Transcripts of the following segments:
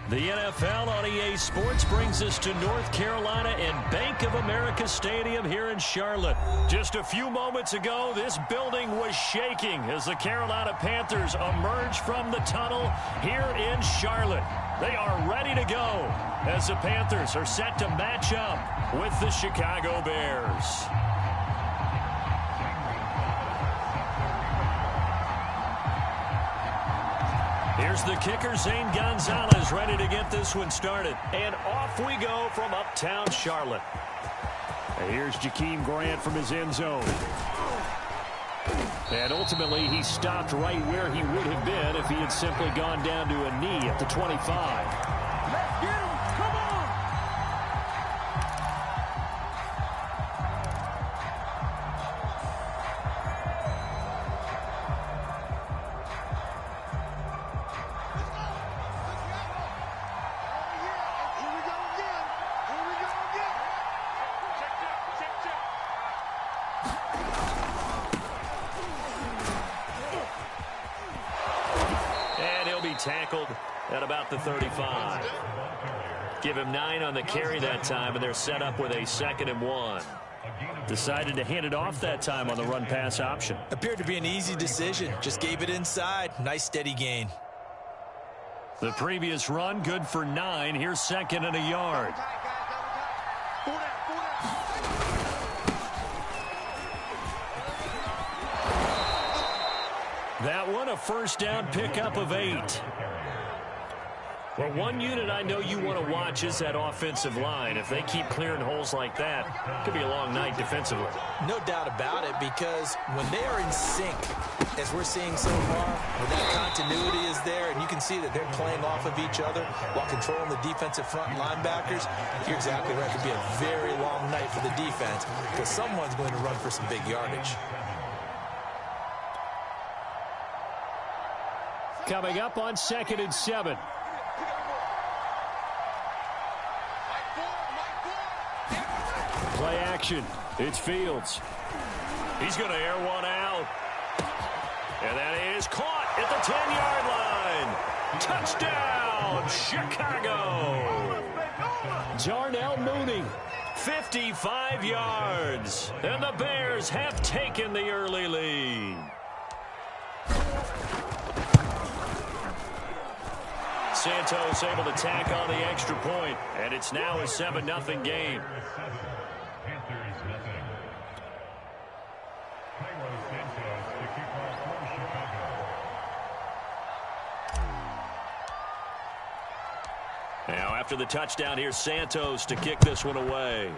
The NFL on EA Sports brings us to North Carolina and Bank of America Stadium here in Charlotte. Just a few moments ago, this building was shaking as the Carolina Panthers emerged from the tunnel here in Charlotte. They are ready to go as the Panthers are set to match up with the Chicago Bears. Here's the kicker, Zane Gonzalez, ready to get this one started. And off we go from uptown Charlotte. And here's Jakeem Grant from his end zone. And ultimately, he stopped right where he would have been if he had simply gone down to a knee at the 25. Let's get him. Come on. Tackled at about the 35. Give him 9 on the carry that time, and they're set up with a 2nd and 1. Decided to hand it off that time on the run-pass option. Appeared to be an easy decision. Just gave it inside. Nice steady gain. The previous run, good for 9. Here's 2nd and a yard. That one, a first down pickup of 8. Well, one unit I know you want to watch is that offensive line. If they keep clearing holes like that, it could be a long night defensively. No doubt about it, because when they are in sync, as we're seeing so far, when that continuity is there, and you can see that they're playing off of each other while controlling the defensive front linebackers, you're exactly right. It could be a very long night for the defense, because someone's going to run for some big yardage. Coming up on 2nd and 7. Play action. It's Fields. He's going to air one out. And that is caught at the 10-yard line. Touchdown, Chicago. Darnell Mooney. 55 yards. And the Bears have taken the early lead. Santos able to tack on the extra point, and it's now a 7-0 game. Now after the touchdown, here's Santos to kick this one away.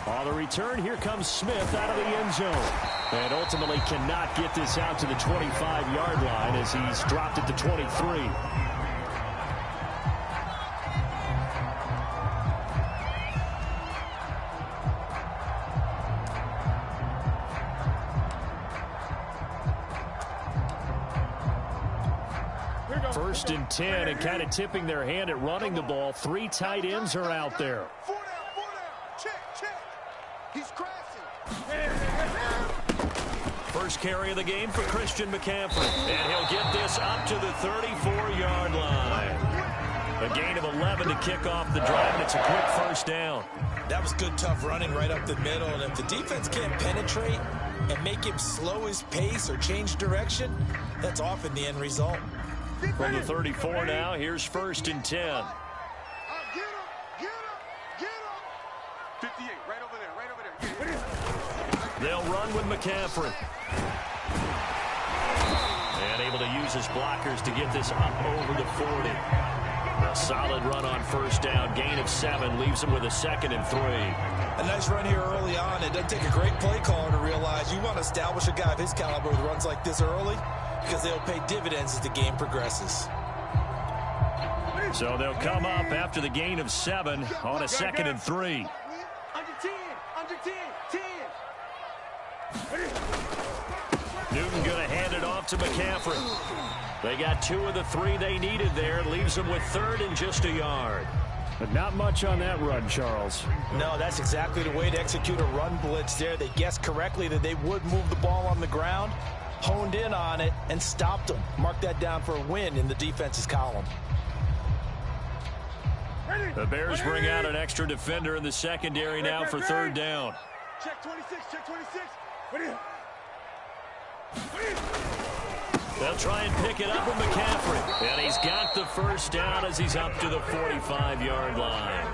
On the return, here comes Smith out of the end zone. And ultimately cannot get this out to the 25-yard line as he's dropped at the 23. First and 10, and kind of tipping their hand at running the ball. 3 tight ends are out there. He's crashing. First carry of the game for Christian McCaffrey. And he'll get this up to the 34-yard line. A gain of 11 to kick off the drive, and it's a quick first down. That was good, tough running right up the middle. And if the defense can't penetrate and make him slow his pace or change direction, that's often the end result. From the 34 now, here's 1st and 10. Get him. 58, right over there. They'll run with McCaffrey. And able to use his blockers to get this up over the 40. A solid run on first down. Gain of 7 leaves him with a 2nd and 3. A nice run here early on. It doesn't take a great play caller to realize you want to establish a guy of his caliber with runs like this early, because they'll pay dividends as the game progresses. So they'll come up after the gain of 7 on a 2nd and 3. Under 10. Newton going to hand it off to McCaffrey. They got 2 of the 3 they needed there. Leaves them with 3rd and just a yard. But not much on that run, Charles. No, that's exactly the way to execute a run blitz there. They guessed correctly that they would move the ball on the ground. honed in on it and stopped them. Mark that down for a win in the defense's column. The Bears bring out an extra defender in the secondary now for third down. Check 26, check 26. They'll try and pick it up with McCaffrey. And he's got the first down as he's up to the 45-yard line.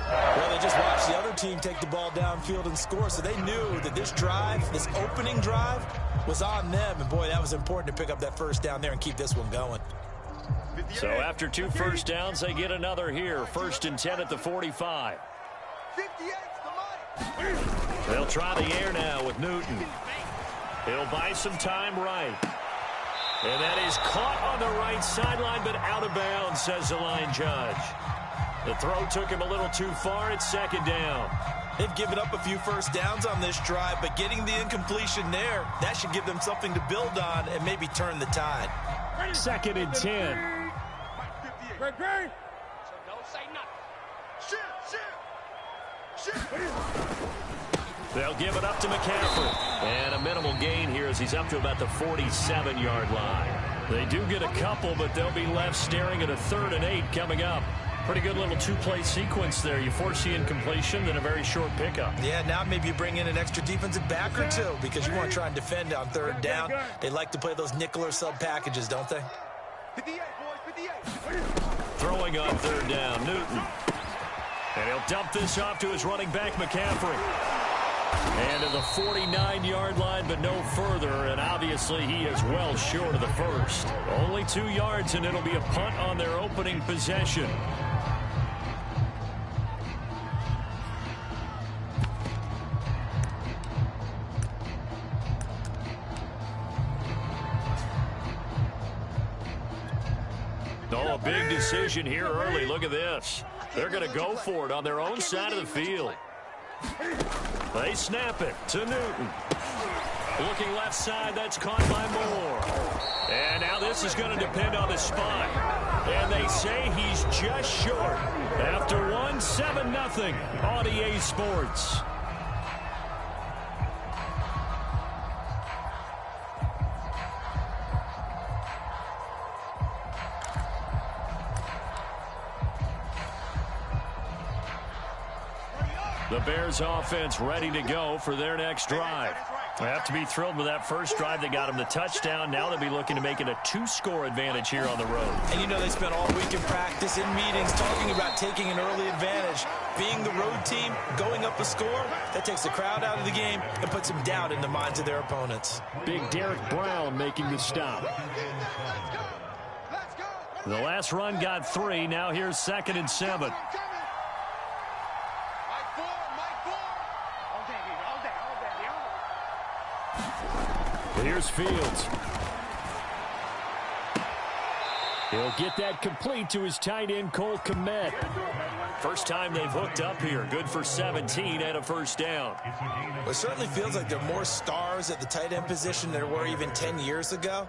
Well, they just watched the other team take the ball downfield and score, so they knew that this drive, this opening drive, was on them. And, boy, that was important to pick up that first down there and keep this one going. So after 2 first downs, they get another here. 1st and 10 at the 45. 58's the line. They'll try the air now with Newton. He'll buy some time right. And that is caught on the right sideline, but out of bounds, says the line judge. The throw took him a little too far. It's 2nd down. They've given up a few first downs on this drive, but getting the incompletion there, that should give them something to build on and maybe turn the tide. 2nd and 10. Great. So don't say nothing. Shoot. They'll give it up to McCaffrey. And a minimal gain here as he's up to about the 47-yard line. They do get a couple, but they'll be left staring at a 3rd and 8 coming up. Pretty good little 2-play sequence there. You force the incompletion, then a very short pickup. Yeah, now maybe you bring in an extra defensive back or two because you want to try and defend on 3rd down. They like to play those nickel or sub packages, don't they? 58, boys, 58. Throwing on 3rd down, Newton. And he'll dump this off to his running back, McCaffrey. And to the 49-yard line, but no further. And obviously he is well short of the first. Only 2 yards, and it'll be a punt on their opening possession. Oh, a big decision here early. Look at this. They're going to go for it on their own side of the field. They snap it to Newton. Looking left side, that's caught by Moore. And now this is going to depend on the spot. And they say he's just short. After 7-0 on EA Sports. The Bears offense ready to go for their next drive. They have to be thrilled with that first drive. They got him the touchdown. Now they'll be looking to make it a 2-score advantage here on the road. And you know they spent all week in practice, in meetings, talking about taking an early advantage. Being the road team, going up a score, that takes the crowd out of the game and puts some doubt in the minds of their opponents. Big Derek Brown making the stop. The last run got 3. Now here's 2nd and 7. Here's Fields. He'll get that complete to his tight end, Cole Kmet. First time they've hooked up here. Good for 17 and a first down. Well, it certainly feels like there are more stars at the tight end position than there were even 10 years ago.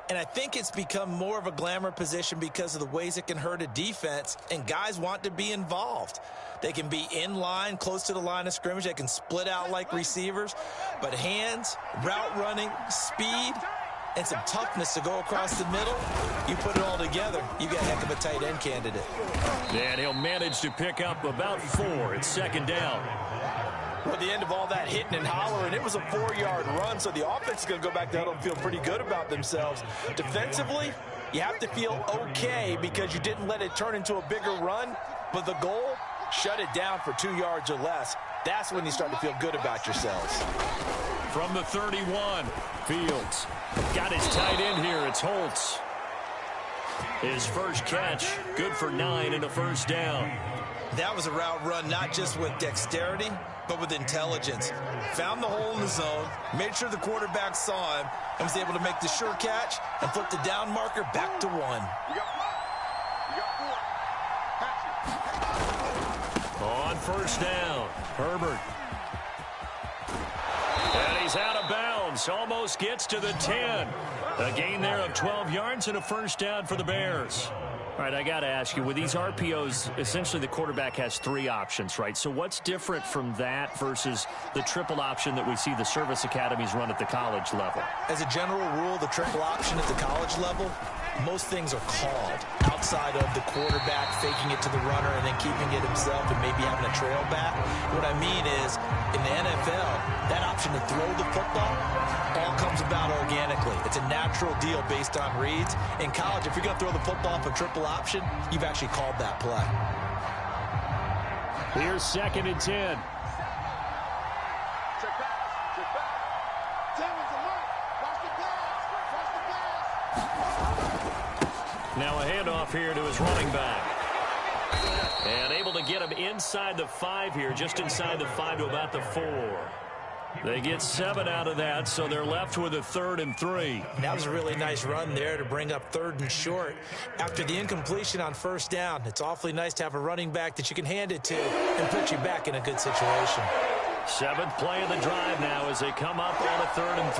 And I think it's become more of a glamour position because of the ways it can hurt a defense, and guys want to be involved. They can be in line, close to the line of scrimmage. They can split out like receivers. But hands, route running, speed, and some toughness to go across the middle, you put it all together, you got a heck of a tight end candidate. And he'll manage to pick up about 4. It's 2nd down. Well, at the end of all that hitting and hollering, it was a 4-yard run, so the offense is going to go back down and feel pretty good about themselves. Defensively, you have to feel okay because you didn't let it turn into a bigger run, but the goal, shut it down for 2 yards or less. That's when you start to feel good about yourselves. From the 31, Fields got his tight end here. It's Holtz. His first catch, good for 9 and a first down. That was a route run not just with dexterity, but with intelligence. Found the hole in the zone, made sure the quarterback saw him, and was able to make the sure catch and flip the down marker back to 1. You got 4. On first down, Herbert. And he's out of bounds. Almost gets to the 10. A gain there of 12 yards and a first down for the Bears. All right, I got to ask you, with these RPOs, essentially the quarterback has 3 options, right? So what's different from that versus the triple option that we see the service academies run at the college level? As a general rule, the triple option at the college level, most things are called outside of the quarterback faking it to the runner and then keeping it himself and maybe having a trail back. What I mean is, in the NFL, that option to throw the football all comes about organically. It's a natural deal based on reads. In college, if you're going to throw the football off a triple option, you've actually called that play. Here's 2nd and 10. Check pass. Check pass. Tammy's alert. Watch the pass. Watch the pass. Now a handoff here to his running back. And able to get him inside the 5 here, just inside the 5 to about the 4. They get 7 out of that, so they're left with a 3rd and 3. That was a really nice run there to bring up 3rd and short. After the incompletion on 1st down, it's awfully nice to have a running back that you can hand it to and put you back in a good situation. 7th play of the drive now as they come up on a 3rd and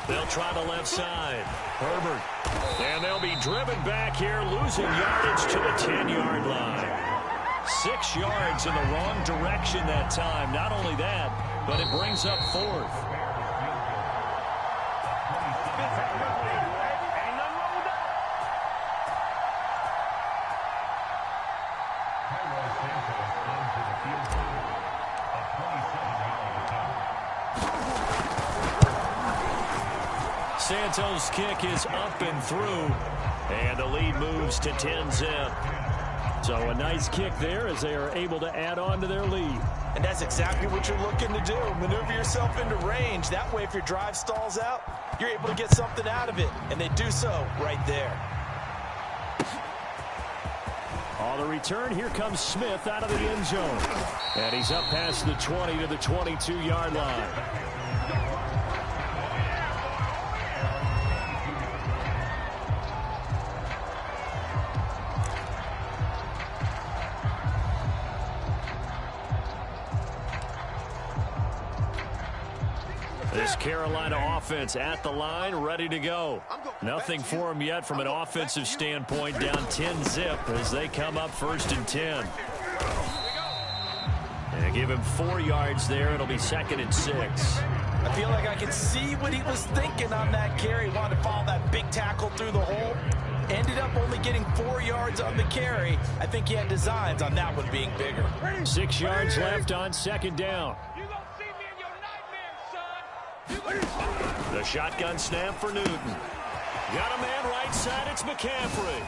3. They'll try the left side. Herbert. And they'll be driven back here, losing yardage to the 10-yard line. 6 yards in the wrong direction that time. Not only that, but it brings up 4th. Santos' kick is up and through, and the lead moves to 10-zip. So a nice kick there as they are able to add on to their lead. And that's exactly what you're looking to do. Maneuver yourself into range. That way, if your drive stalls out, you're able to get something out of it. And they do so right there. On the return, here comes Smith out of the end zone. And he's up past the 20 to the 22-yard line. This Carolina offense at the line, ready to go. Nothing for them yet from an offensive standpoint, down 10-zip as they come up 1st and 10. And give him 4 yards there. It'll be 2nd and 6. I feel like I can see what he was thinking on that carry. Wanted to follow that big tackle through the hole. Ended up only getting 4 yards on the carry. I think he had designs on that one being bigger. 6 yards left on 2nd down. The shotgun snap for Newton. Got a man right side, it's McCaffrey.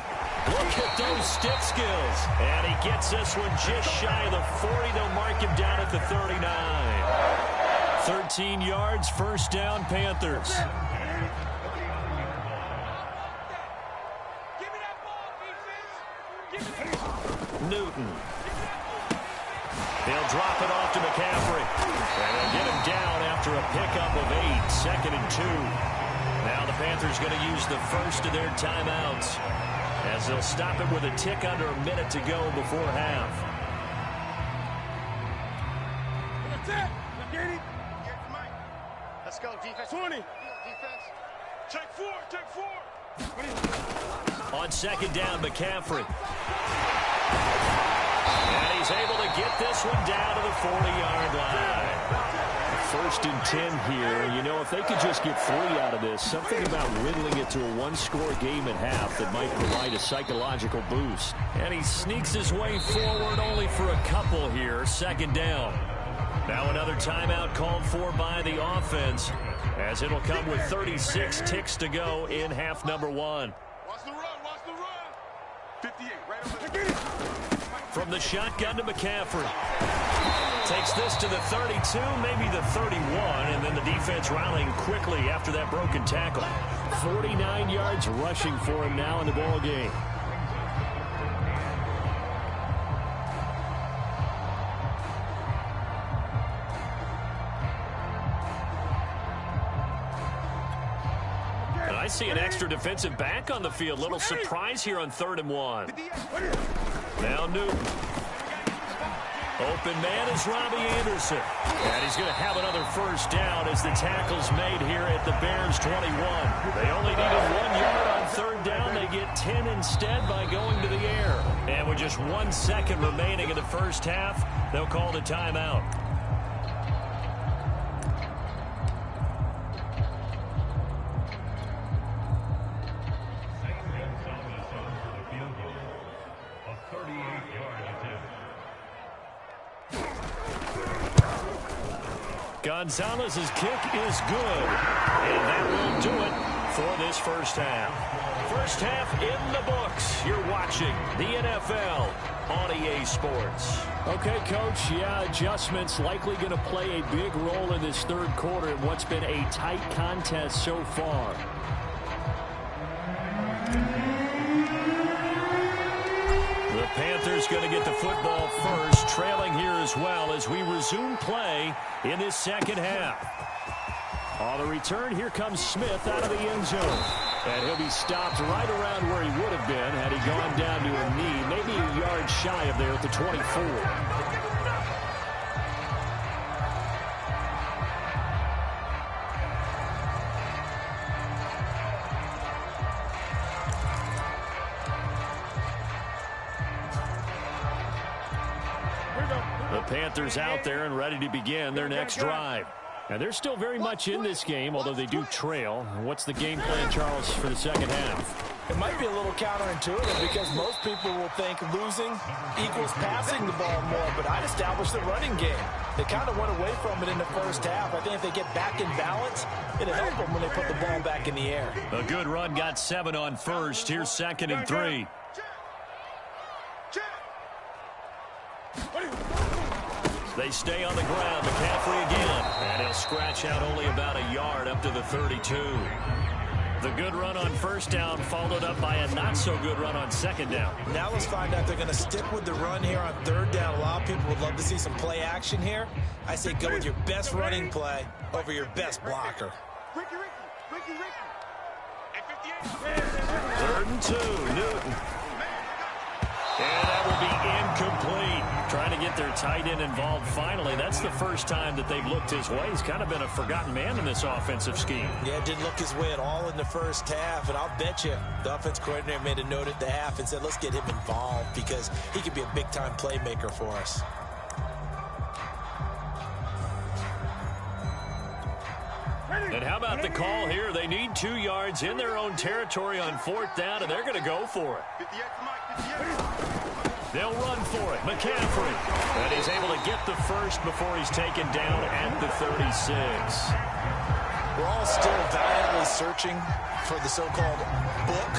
Look at those stiff skills. And he gets this one just shy of the 40. They'll mark him down at the 39. 13 yards, 1st down, Panthers. Newton. They'll drop it off to McCaffrey. And they'll get him down after a pickup of 8, 2nd and 2. Now the Panthers going to use the first of their timeouts as they'll stop it with a tick under a minute to go before half. That's it. Get it. Let's go, defense. 20. Defense. Take 4. Take 4. On 2nd down, McCaffrey. And he's able to get this one down to the 40-yard line. 1st and 10 here. You know, if they could just get 3 out of this, something about whittling it to a 1-score game at half that might provide a psychological boost. And he sneaks his way forward only for a couple here. 2nd down. Now another timeout called for by the offense, as it'll come with 36 ticks to go in half number 1. Watch the run. Watch the run. 58. Right over there. From the shotgun to McCaffrey. Takes this to the 32, maybe the 31, and then the defense rallying quickly after that broken tackle. 49 yards rushing for him now in the ball game. And I see an extra defensive back on the field. Little surprise here on 3rd and 1. Now Newton. Open man is Robbie Anderson. And he's going to have another 1st down as the tackle's made here at the Bears 21. They only needed 1 yard on third down, they get 10 instead by going to the air. And with just 1 second remaining in the first half, they'll call the timeout. Gonzalez's kick is good, and that will do it for this first half. First half in the books. You're watching the NFL on EA Sports. Okay, Coach, yeah, adjustments likely going to play a big role in this third quarter in what's been a tight contest so far. The Panthers going to get the football first, trailing here as well as we resume play in this second half. On the return, here comes Smith out of the end zone. And he'll be stopped right around where he would have been had he gone down to a knee, maybe a yard shy of there at the 24. The Panthers out there and ready to begin their next drive. And they're still very much in this game, although they do trail. What's the game plan, Charles, for the second half? It might be a little counterintuitive because most people will think losing equals passing the ball more, but I'd establish the running game. They kind of went away from it in the first half. I think if they get back in balance, it'll help them when they put the ball back in the air. A good run got 7 on first. Here's 2nd and 3. They stay on the ground. McCaffrey again. And he'll scratch out only about a yard up to the 32. The good run on first down followed up by a not-so-good run on second down. Now let's find out if they're going to stick with the run here on third down. A lot of people would love to see some play action here. I say go with your best running play over your best blocker. Third and 2, Newton. And that will be incomplete. Trying to get their tight end involved finally. That's the first time that they've looked his way. He's kind of been a forgotten man in this offensive scheme. Yeah, didn't look his way at all in the first half. And I'll bet you the offense coordinator made a note at the half and said, let's get him involved because he could be a big-time playmaker for us. And how about the call here? They need 2 yards in their own territory on 4th down, and they're going to go for it. They'll run for it. McCaffrey. And he's able to get the first before he's taken down at the 36. We're all still valiantly searching for the so-called book,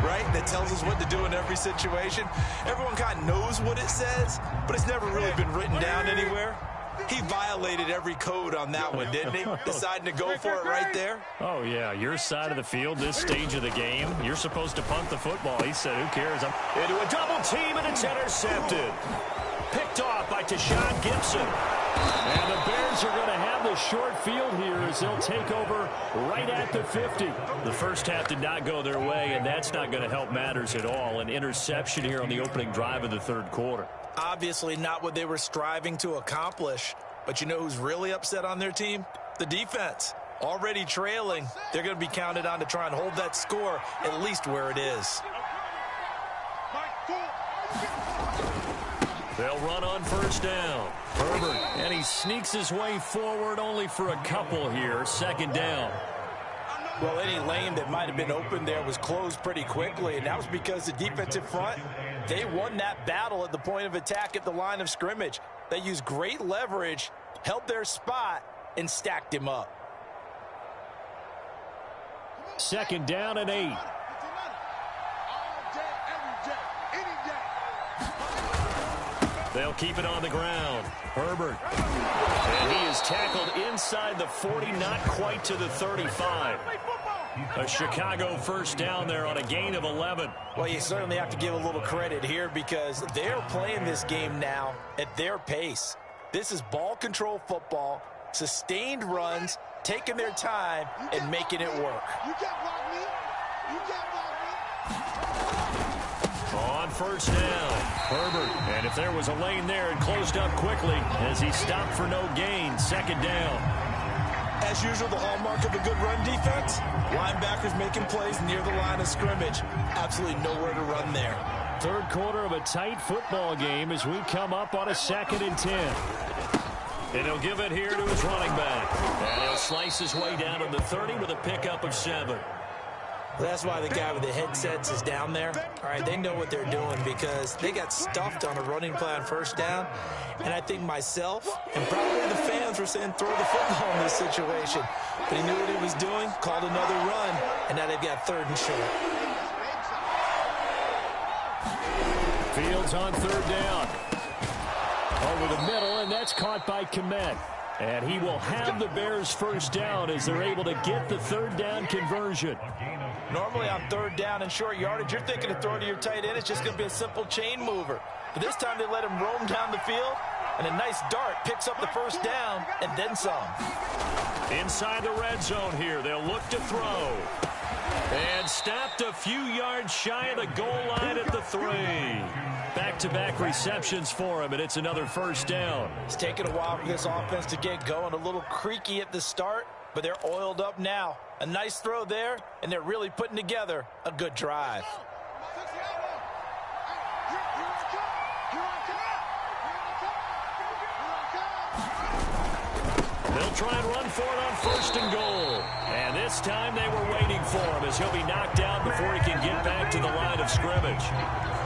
right, that tells us what to do in every situation. Everyone kind of knows what it says, but it's never really been written down anywhere. He violated every code on that one, didn't he? Deciding to go for it right there. Oh, yeah. Your side of the field, this stage of the game, you're supposed to punt the football. He said, who cares? I'm into a double team, and it's intercepted. Picked off by Tashawn Gibson. And the Bears are going to have the short field here as they'll take over right at the 50. The first half did not go their way, and that's not going to help matters at all. An interception here on the opening drive of the third quarter. Obviously not what they were striving to accomplish. But you know who's really upset on their team? The defense. Already trailing. They're going to be counted on to try and hold that score at least where it is. They'll run on first down. Herbert, and he sneaks his way forward only for a couple here. 2nd down. Well, any lane that might have been open there was closed pretty quickly, and that was because the defensive front, they won that battle at the point of attack at the line of scrimmage. They used great leverage, held their spot, and stacked him up. 2nd down and 8. They'll keep it on the ground. Herbert. And he is tackled inside the 40, not quite to the 35. A Chicago first down there on a gain of 11. Well, you certainly have to give a little credit here because they're playing this game now at their pace. This is ball control football, sustained runs, taking their time, and making it work. You can't block me. You can't block me. On first down, Herbert. And if there was a lane there, it closed up quickly as he stopped for no gain. 2nd down. As usual, the hallmark of a good run defense, linebackers making plays near the line of scrimmage. Absolutely nowhere to run there. Third quarter of a tight football game as we come up on a 2nd and 10. And he'll give it here to his running back. And he'll slice his way down to the 30 with a pickup of 7. That's why the guy with the headsets is down there. All right, they know what they're doing because they got stuffed on a running play on first down. And I think myself and probably the fans were saying throw the football in this situation. But he knew what he was doing, called another run, and now they've got 3rd and short. Fields on 3rd down. Over the middle, and that's caught by Kmet. And he will have the Bears first down as they're able to get the 3rd down conversion. Normally on 3rd down and short yardage, you're thinking of throwing to your tight end. It's just going to be a simple chain mover. But this time they let him roam down the field, and a nice dart picks up the first down and then some. Inside the red zone here, they'll look to throw. And stopped a few yards shy of the goal line at the 3. Back-to-back receptions for him, and it's another first down. It's taken a while for this offense to get going. A little creaky at the start, but they're oiled up now. A nice throw there, and they're really putting together a good drive. They'll try and run for it on 1st and goal. And this time they were waiting for him as he'll be knocked down before he can get back to the line of scrimmage.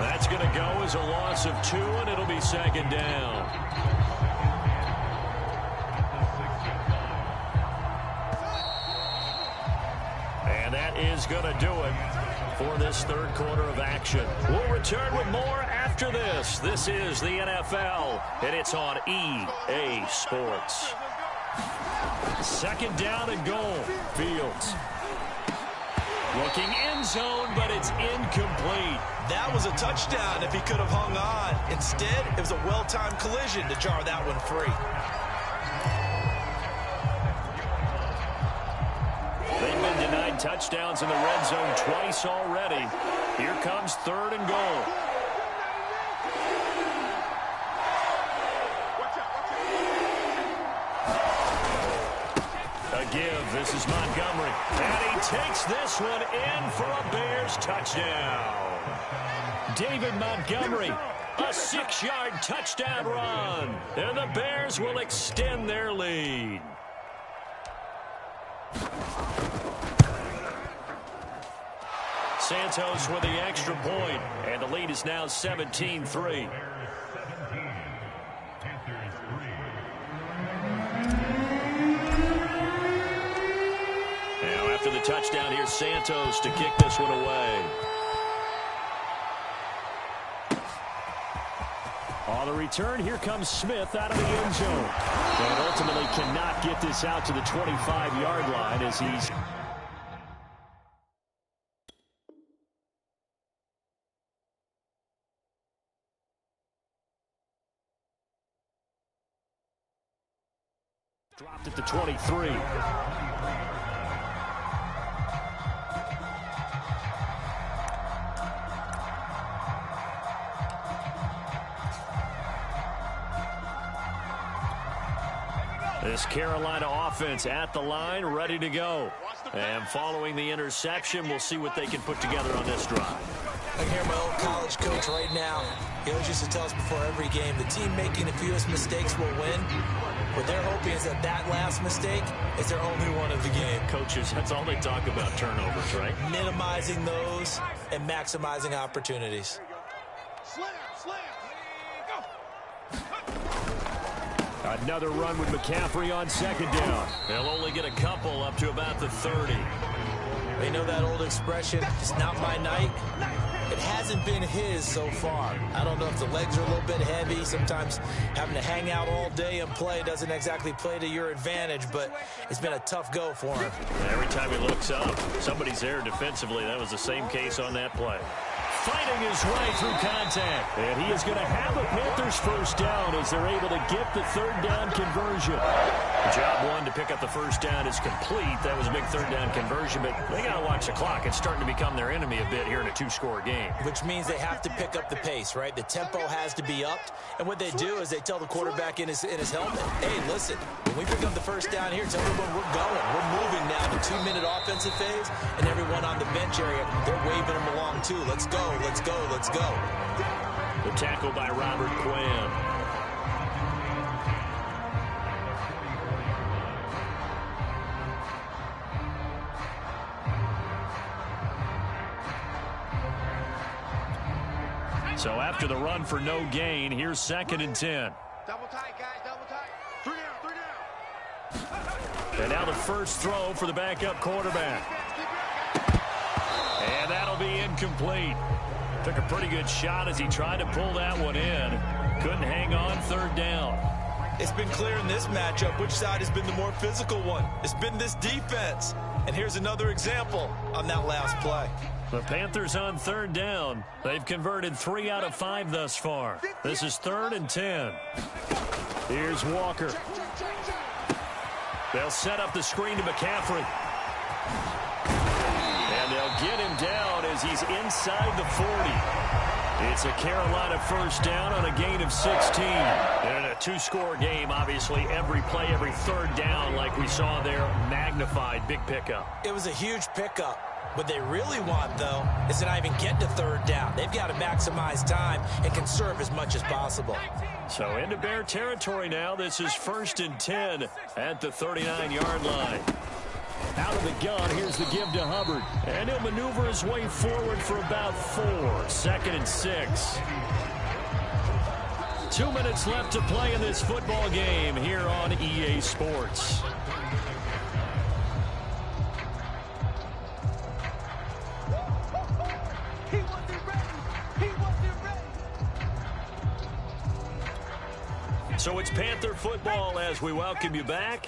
That's going to go as a loss of 2, and it'll be 2nd down. And that is going to do it for this 3rd quarter of action. We'll return with more after this. This is the NFL, and it's on EA Sports. 2nd down and goal. Fields. Looking end zone, but it's incomplete. That was a touchdown if he could have hung on. Instead, it was a well-timed collision to jar that one free. They've been denied touchdowns in the red zone twice already. Here comes 3rd and goal. Give. This is Montgomery. And he takes this one in for a Bears touchdown. David Montgomery, a 6-yard touchdown run. And the Bears will extend their lead. Santos with the extra point, and the lead is now 17-3. After the touchdown, here's Santos to kick this one away. On the return, here comes Smith out of the end zone. And ultimately cannot get this out to the 25-yard line as he's... dropped at the 23. This Carolina offense at the line, ready to go. And following the interception, we'll see what they can put together on this drive. I can hear my old college coach right now. He always used to tell us before every game, the team making the fewest mistakes will win. What they're hoping is that that last mistake is their only one of the game. Coaches, that's all they talk about, turnovers, right? Minimizing those and maximizing opportunities. Another run with McCaffrey on 2nd down. They'll only get a couple up to about the 30. They know that old expression, it's not my night. It hasn't been his so far. I don't know if the legs are a little bit heavy. Sometimes having to hang out all day and play doesn't exactly play to your advantage, but it's been a tough go for him. Every time he looks up, somebody's there defensively. That was the same case on that play. fighting his way through contact. And he is going to have a Panthers first down as they're able to get the third down conversion. Job one to pick up the first down is complete. That was a big third down conversion, but they got to watch the clock. It's starting to become their enemy a bit here in a two-score game. Which means they have to pick up the pace, right? The tempo has to be upped. And what they do is they tell the quarterback in his helmet, hey, listen, when we pick up the first down here, tell everyone we're going. We're moving now to 2-minute offensive phase, and everyone on the bench area, they're waving them along too. Let's go, let's go, let's go. The tackle by Robert Quinn. So after the run for no gain, here's 2nd and 10. Double tight, guys, double tight. 3 down. And now the first throw for the backup quarterback. And that'll be incomplete. Took a pretty good shot as he tried to pull that one in. Couldn't hang on 3rd down. It's been clear in this matchup which side has been the more physical one. It's been this defense. And here's another example on that last play. The Panthers on 3rd down. They've converted 3 out of 5 thus far. This is 3rd and 10. Here's Walker. They'll set up the screen to McCaffrey. And they'll get him down as he's inside the 40. It's a Carolina first down on a gain of 16. And a two-score game, obviously, every play, every 3rd down, like we saw there, magnified, big pickup. It was a huge pickup. What they really want, though, is to not even get to 3rd down. They've got to maximize time and conserve as much as possible. So into Bear territory now. This is 1st and 10 at the 39-yard line. Out of the gun, here's the give to Hubbard. And he'll maneuver his way forward for about 4. 2nd and 6. 2 minutes left to play in this football game here on EA Sports. So it's Panther football as we welcome you back.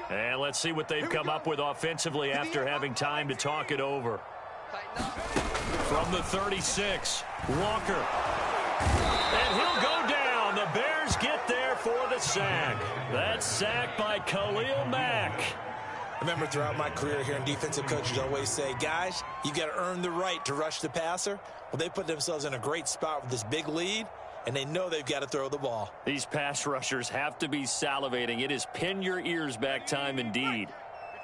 And let's see what they've come up with offensively after having time to talk it over. From the 36, Walker. And he'll go down. The Bears get there for the sack. That's sacked by Khalil Mack. I remember throughout my career hearing defensive coaches always say, guys, you got to earn the right to rush the passer. Well, they put themselves in a great spot with this big lead, and they know they've got to throw the ball. These pass rushers have to be salivating. It is pin your ears back time indeed.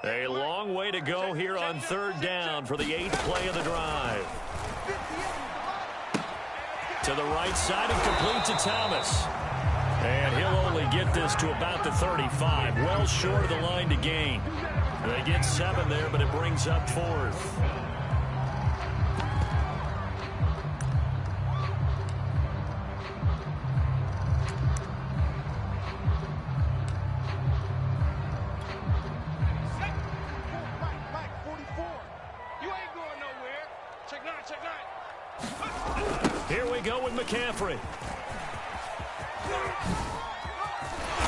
A long way to go here on 3rd down for the 8th play of the drive. To the right side and complete to Thomas. And he'll only get this to about the 35. Well short of the line to gain. They get 7 there, but it brings up 4th. Here we go with McCaffrey.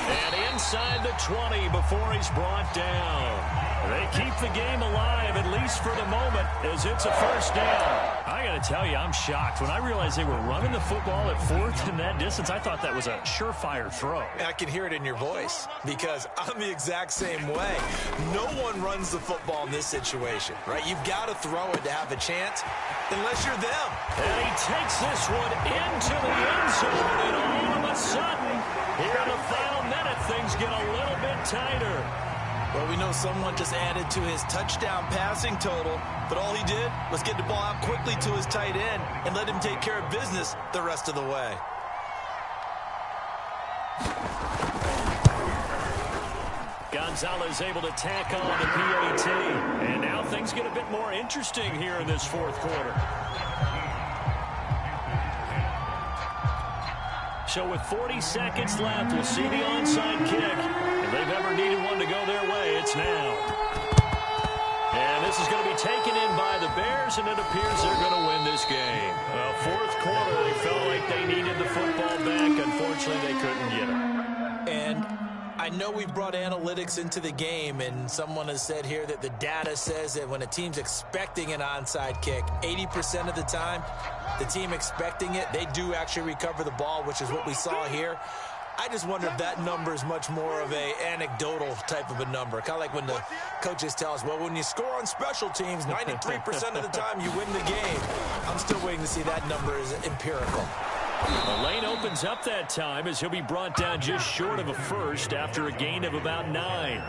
And inside the 20 before he's brought down. They keep the game alive, at least for the moment, as it's a first down. I got to tell you, I'm shocked. When I realized they were running the football at 4th in that distance, I thought that was a surefire throw. I can hear it in your voice because I'm the exact same way. No one runs the football in this situation, right? You've got to throw it to have a chance, unless you're them. And he takes this one into the end zone, and all of a sudden, here in the final minute, things get a little bit tighter. Well, we know someone just added to his touchdown passing total, but all he did was get the ball out quickly to his tight end and let him take care of business the rest of the way. Gonzalez able to tack on the PAT. And now things get a bit more interesting here in this 4th quarter. So with 40 seconds left, we'll see the onside kick. If they've ever needed one to go their way, it's now. And this is going to be taken in by the Bears, and it appears they're going to win this game. Well, 4th quarter, they felt like they needed the football back. Unfortunately, they couldn't get it. And I know we've brought analytics into the game, and someone has said here that the data says that when a team's expecting an onside kick, 80% of the time, the team expecting it, they do actually recover the ball, which is what we saw here. I just wonder if that number is much more of a anecdotal type of a number. Kind of like when the coaches tell us, well, when you score on special teams, 93% of the time you win the game. I'm still waiting to see that number is empirical. The lane opens up that time as he'll be brought down just short of a first after a gain of about 9.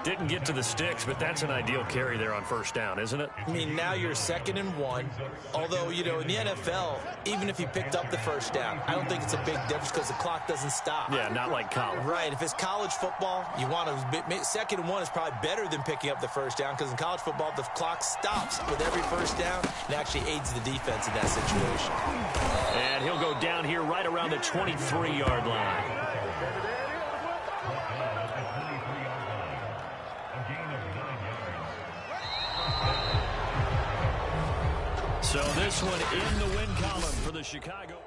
Didn't get to the sticks, but that's an ideal carry there on first down, isn't it? I mean, now you're 2nd and 1. Although, you know, in the NFL, even if he picked up the first down, I don't think it's a big difference because the clock doesn't stop. Yeah, not like college. Right. If it's college football, you want to 2nd and 1 is probably better than picking up the first down because in college football, the clock stops with every first down and actually aids the defense in that situation. And he'll go down here right around the 23-yard line. So this one in the win column for the Chicago.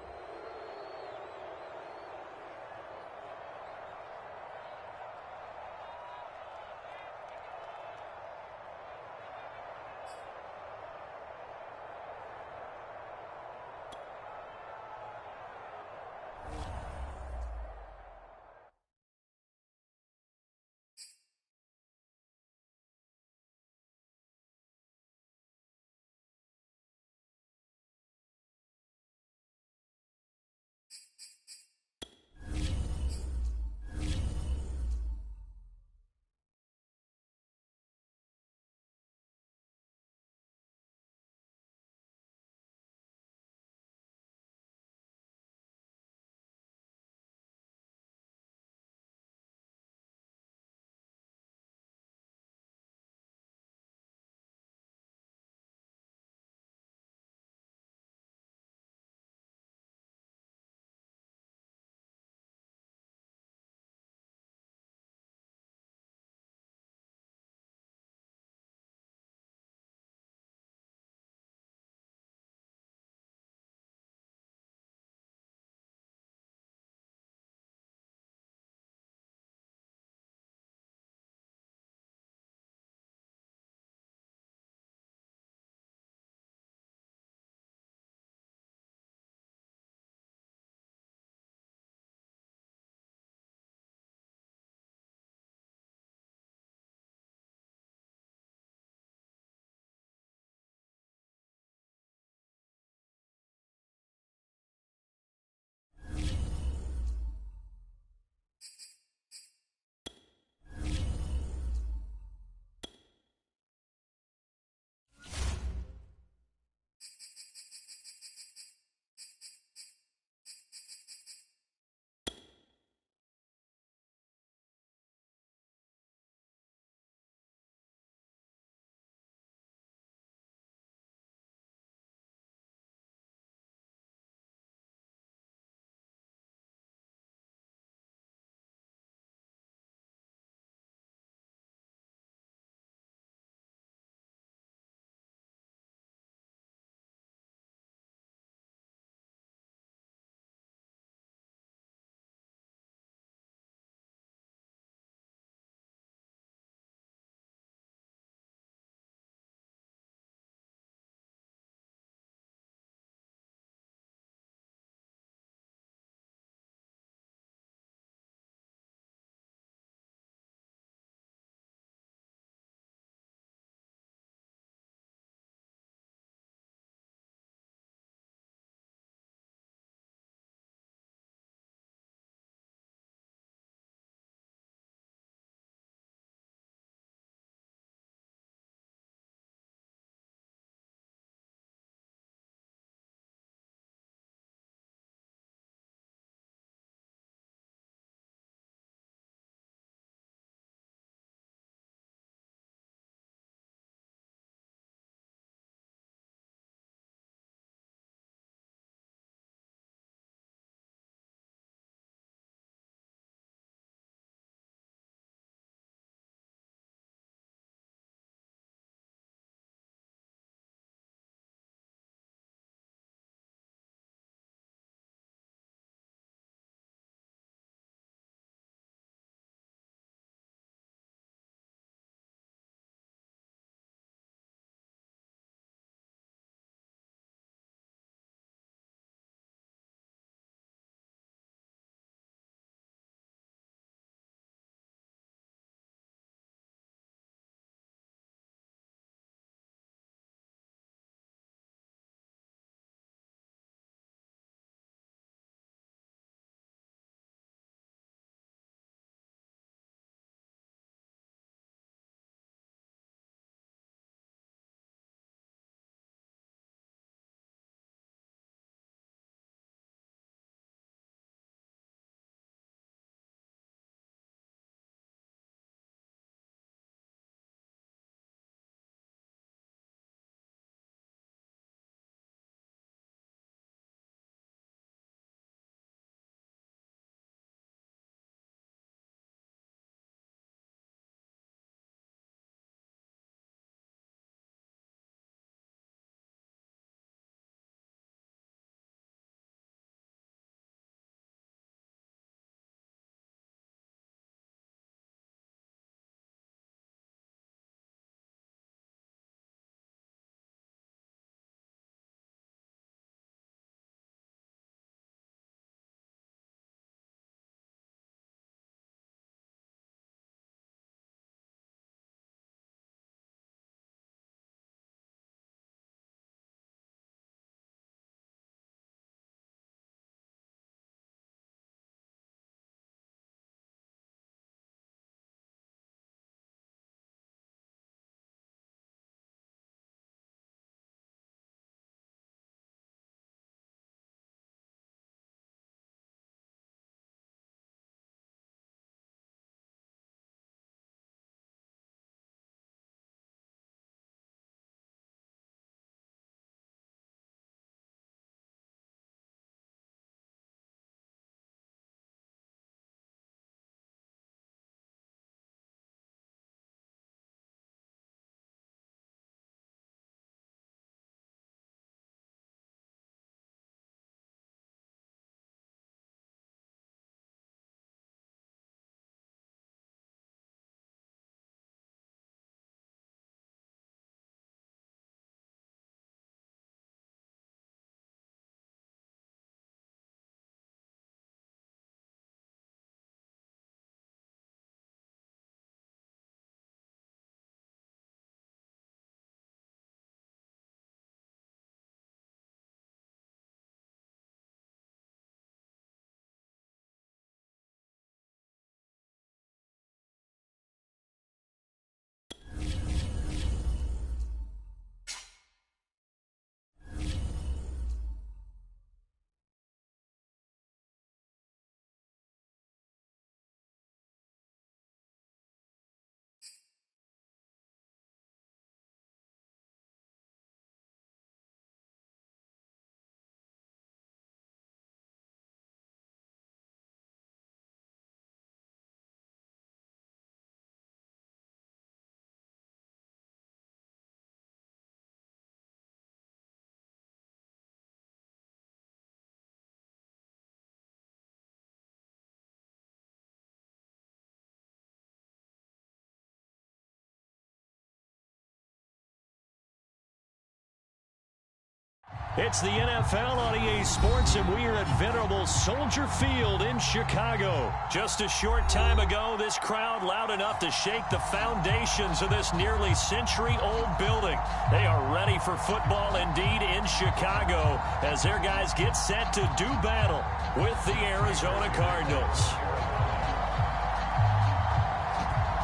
It's the NFL on EA Sports, and we are at venerable Soldier Field in Chicago. Just a short time ago, this crowd loud enough to shake the foundations of this nearly century-old building. They are ready for football indeed in Chicago as their guys get set to do battle with the Arizona Cardinals.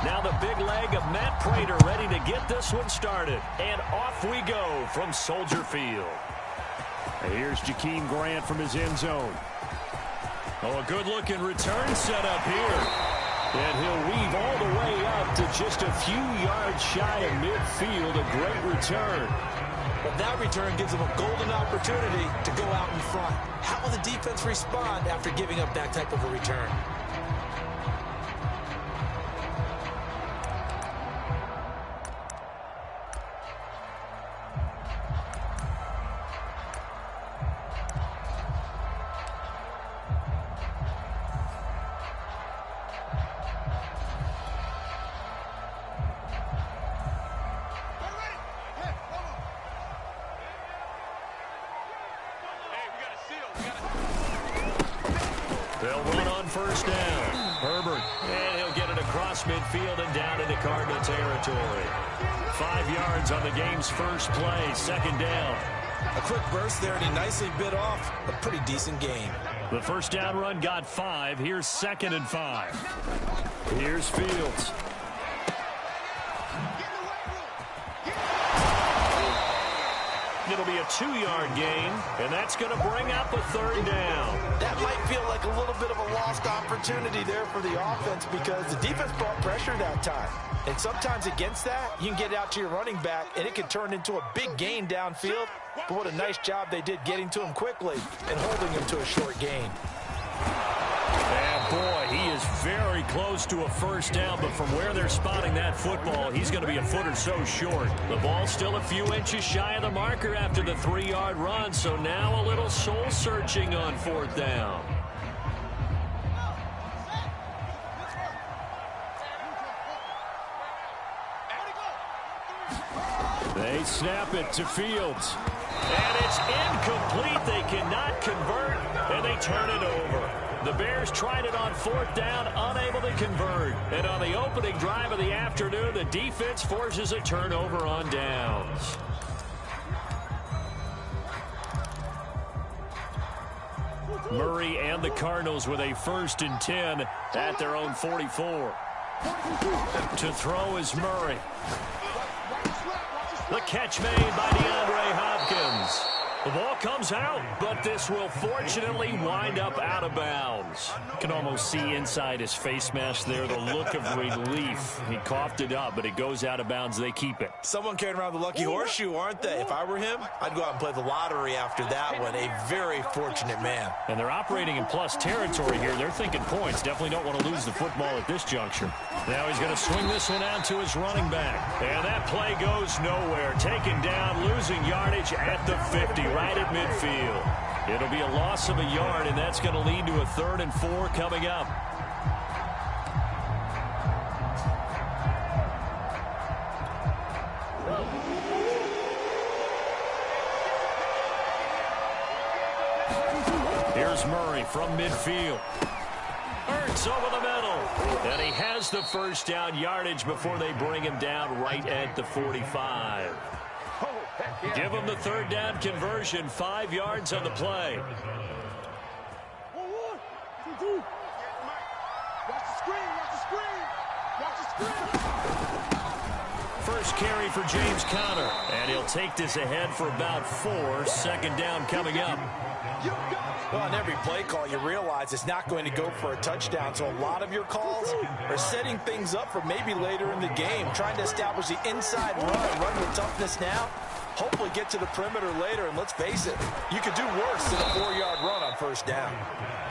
Now the big leg of Matt Prater ready to get this one started. And off we go from Soldier Field. Here's Jakeem Grant from his end zone. Oh, a good-looking return set up here. And he'll weave all the way up to just a few yards shy of midfield. A great return. Well, that return gives them a golden opportunity to go out in front. How will the defense respond after giving up that type of a return? They'll run on first down. Herbert, and he'll get it across midfield and down into Cardinal territory. 5 yards on the game's first play, second down. A quick burst there, and he nicely bit off a pretty decent gain. The first down run got 5. Here's 2nd and 5. Here's Fields. It'll be a 2-yard gain, and that's going to bring up a third down. That might feel like a little bit of a lost opportunity there for the offense because the defense brought pressure that time. And sometimes against that, you can get out to your running back, and it can turn into a big gain downfield. But what a nice job they did getting to him quickly and holding him to a short gain. And boy, he is very close to a first down, but from where they're spotting that football, he's going to be a foot or so short. The ball's still a few inches shy of the marker after the 3-yard run, so now a little soul-searching on 4th down. They snap it to Fields. And it's incomplete. They cannot convert, and they turn it over. The Bears tried it on 4th down, unable to convert. And on the opening drive of the afternoon, the defense forces a turnover on downs. Murray and the Cardinals with a 1st and 10 at their own 44. To throw is Murray. The catch made by DeAndre Hopkins. The ball comes out, but this will fortunately wind up out of bounds. You can almost see inside his face mask there the look of relief. He coughed it up, but it goes out of bounds. They keep it. Someone carrying around the lucky horseshoe, aren't they? If I were him, I'd go out and play the lottery after that one. A very fortunate man. And they're operating in plus territory here. They're thinking points. Definitely don't want to lose the football at this juncture. Now he's going to swing this one out to his running back. And that play goes nowhere. Taken down, losing yardage at the 50, right at midfield. It'll be a loss of a yard, and that's going to lead to a 3rd and 4 coming up. Here's Murray from midfield. Hurts over the middle. And he has the first down yardage before they bring him down right at the 45. Give him the 3rd down conversion, 5 yards on the play. First carry for James Conner, and he'll take this ahead for about 4. 2nd down coming up. Well, on every play call, you realize it's not going to go for a touchdown, so a lot of your calls are setting things up for maybe later in the game, trying to establish the inside run with toughness now, hopefully get to the perimeter later, and let's face it, you could do worse than a 4-yard run on 1st down.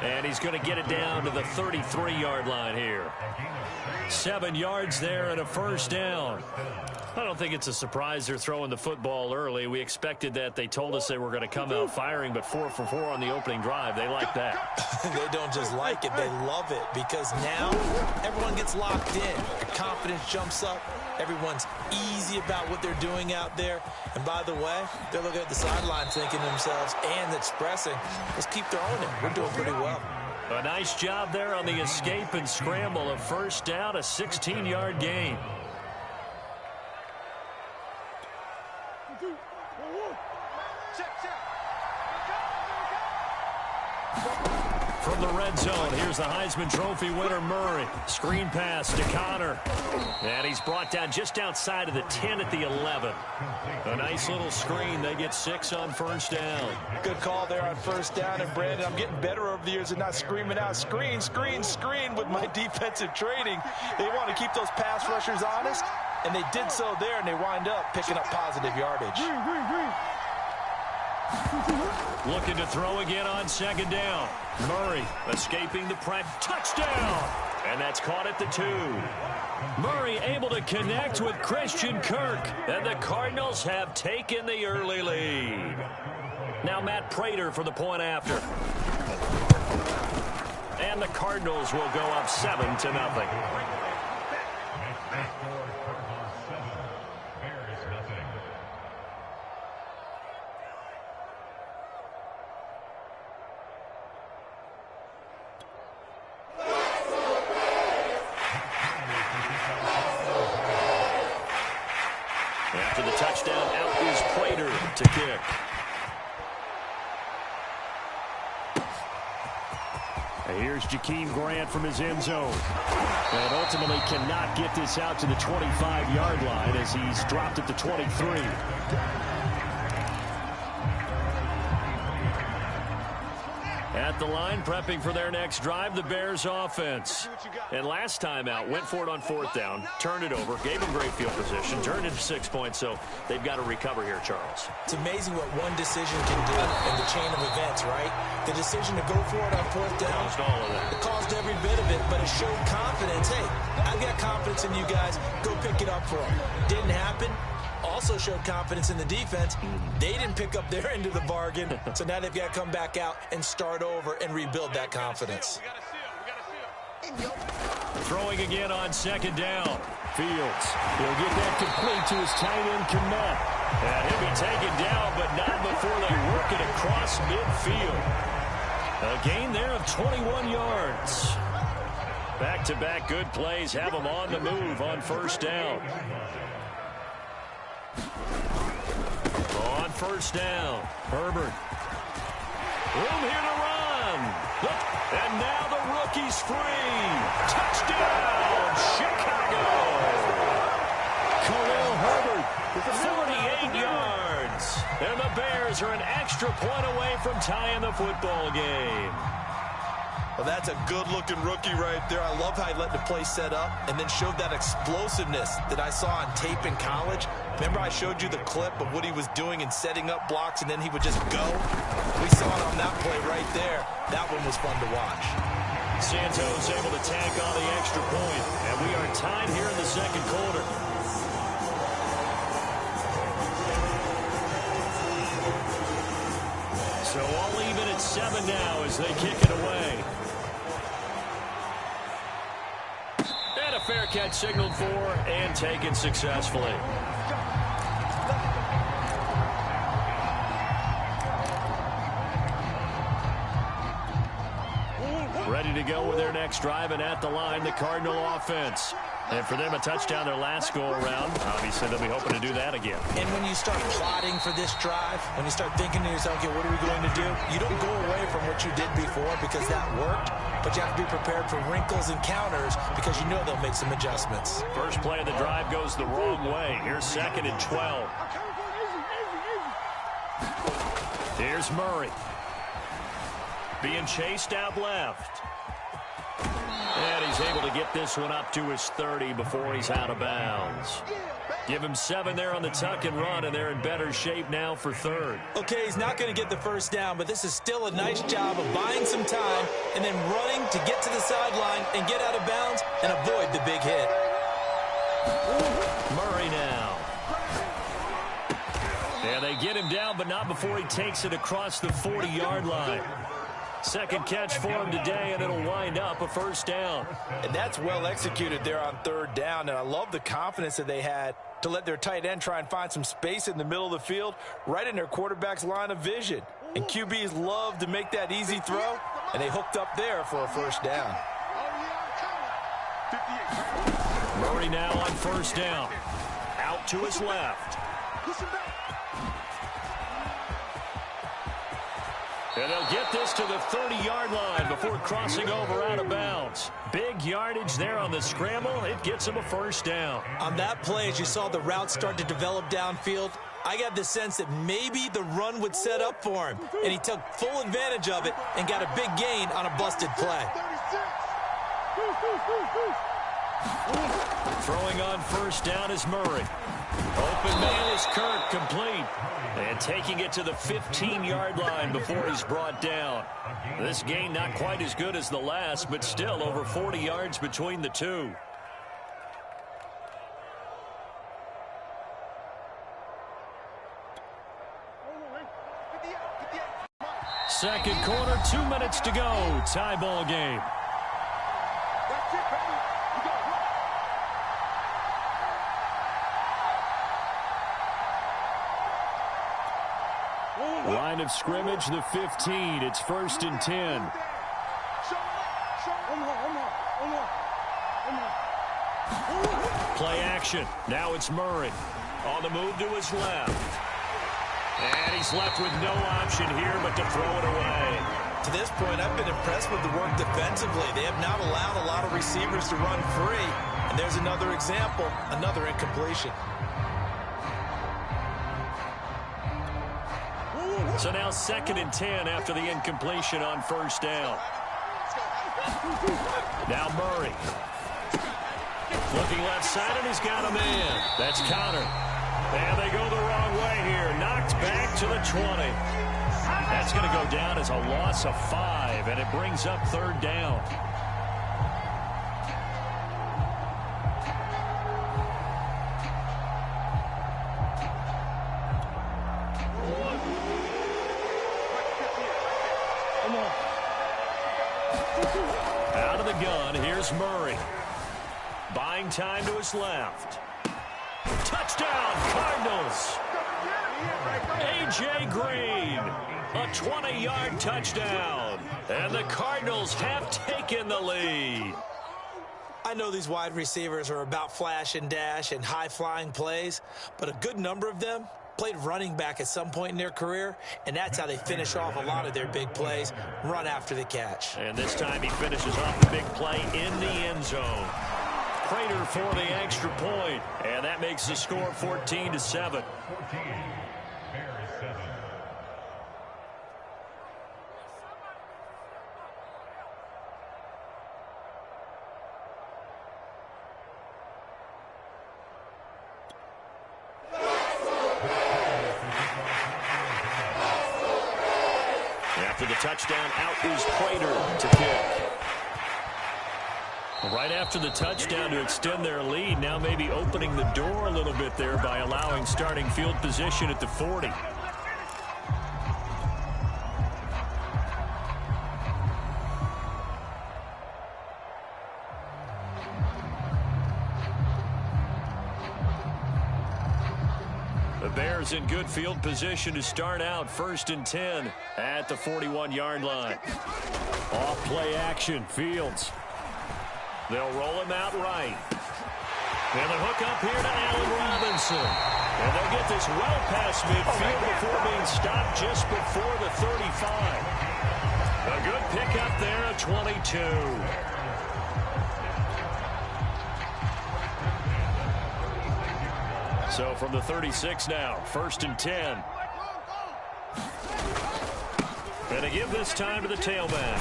And he's going to get it down to the 33-yard line here. 7 yards there and a 1st down. I don't think it's a surprise they're throwing the football early. We expected that. They told us they were going to come out firing, but 4 for 4 on the opening drive. They like that. They don't just like it, they love it, because now everyone gets locked in. Their confidence jumps up. Everyone's easy about what they're doing out there. And by by the way, they're looking at the sideline thinking to themselves and expressing, let's keep throwing it. We're doing pretty well. A nice job there on the escape and scramble. A first down, a 16-yard gain. From the red zone, here's the Heisman Trophy winner, Murray. Screen pass to Connor. And he's brought down just outside of the 10 at the 11. A nice little screen. They get 6 on first down. Good call there on first down. And, Brandon, I'm getting better over the years and not screaming out, screen, screen, screen with my defensive training. They want to keep those pass rushers honest, and they did so there, and they wind up picking up positive yardage. Looking to throw again on second down. Murray escaping the press. Touchdown! And that's caught at the 2. Murray able to connect with Christian Kirk. And the Cardinals have taken the early lead. Now Matt Prater for the point after. And the Cardinals will go up 7-0. After the touchdown, out is Prater to kick. And here's Jakeem Grant from his end zone. And ultimately cannot get this out to the 25-yard line as he's dropped at the 23. At the line, prepping for their next drive, the Bears offense. And last time out, went for it on fourth down, turned it over, gave them great field position, turned it to 6 points, so they've got to recover here, Charles. It's amazing what one decision can do in the chain of events, right? The decision to go for it on fourth down. Caused all of that. It caused every bit of it, but it showed confidence. Hey, I've got confidence in you guys. Go pick it up for them. Didn't happen. Also showed confidence in the defense. They didn't pick up their end of the bargain, so now they've got to come back out and start over and rebuild that confidence. Throwing again on second down. Fields. He'll get that complete to his tight end, Kmet. And he'll be taken down, but not before they work it across midfield. A gain there of 21 yards. Back-to-back good plays have them on the move on first down. On first down, Herbert. Room here to run. Look, and now the rookie's free. Touchdown, Chicago. Khalil Herbert, 48 yards. And the Bears are an extra point away from tying the football game. Well, that's a good-looking rookie right there. I love how he let the play set up and then showed that explosiveness that I saw on tape in college. Remember I showed you the clip of what he was doing and setting up blocks, and then he would just go? We saw it on that play right there. That one was fun to watch. Santos able to tack on the extra point, and we are tied here in the second quarter. So all even at 7 now as they kick it away. And a fair catch signaled for and taken successfully. Ready to go with their next drive, and at the line, the Cardinal offense. And for them, a touchdown their last go-around. Obviously, they'll be hoping to do that again. And when you start plotting for this drive, when you start thinking to yourself, okay, what are we going to do? You don't go away from what you did before because that worked, but you have to be prepared for wrinkles and counters because you know they'll make some adjustments. First play of the drive goes the wrong way. Here's 2nd and 12. Here's Murray. Being chased out left. And he's able to get this one up to his 30 before he's out of bounds. Give him 7 there on the tuck and run, and they're in better shape now for 3rd. Okay, he's not going to get the first down, but this is still a nice job of buying some time and then running to get to the sideline and get out of bounds and avoid the big hit. Murray now. Yeah, they get him down, but not before he takes it across the 40-yard line. Second catch for him today, and it'll wind up a first down. And that's well executed there on 3rd down, and I love the confidence that they had to let their tight end try and find some space in the middle of the field, right in their quarterback's line of vision. And QBs love to make that easy throw, and they hooked up there for a first down. Murray now on first down. Out to his left. And they'll get this to the 30-yard line before crossing over out of bounds. Big yardage there on the scramble. It gets him a first down. On that play, as you saw the route start to develop downfield, I got the sense that maybe the run would set up for him. And he took full advantage of it and got a big gain on a busted play. Throwing on first down is Murray. Open man is Kirk, complete. And taking it to the 15-yard line before he's brought down. This gain not quite as good as the last, but still over 40 yards between the two. Second quarter, 2 minutes to go. Tie ball game. Line of scrimmage, the 15. It's 1st and 10. Play action. Now it's Murray. On the move to his left. And he's left with no option here but to throw it away. To this point, I've been impressed with the work defensively. They have not allowed a lot of receivers to run free. And there's another example, another incompletion. So now 2nd and 10 after the incompletion on first down. Now Murray. Looking left side, and he's got a man. That's Connor. And they go the wrong way here. Knocked back to the 20. That's going to go down as a loss of 5, and it brings up 3rd down. Out of the gun, here's Murray. Buying time to his left. Touchdown, Cardinals. A.J. Green, a 20-yard touchdown. And the Cardinals have taken the lead. I know these wide receivers are about flash and dash and high-flying plays, but a good number of them played running back at some point in their career, and that's how they finish off a lot of their big plays, run after the catch. And this time he finishes off the big play in the end zone. Prater for the extra point, and that makes the score 14-7. After the touchdown, out is Prater to kick. Right after the touchdown to extend their lead, now maybe opening the door a little bit there by allowing starting field position at the 40. The Bears in good field position to start out 1st and 10 at the 41-yard line. Off play action, Fields. They'll roll him out right. And the hook up here to Allen Robinson. And they'll get this well past midfield before being stopped just before the 35. A good pickup there at 22. So from the 36 now, 1st and 10. And they give this time to the tailback.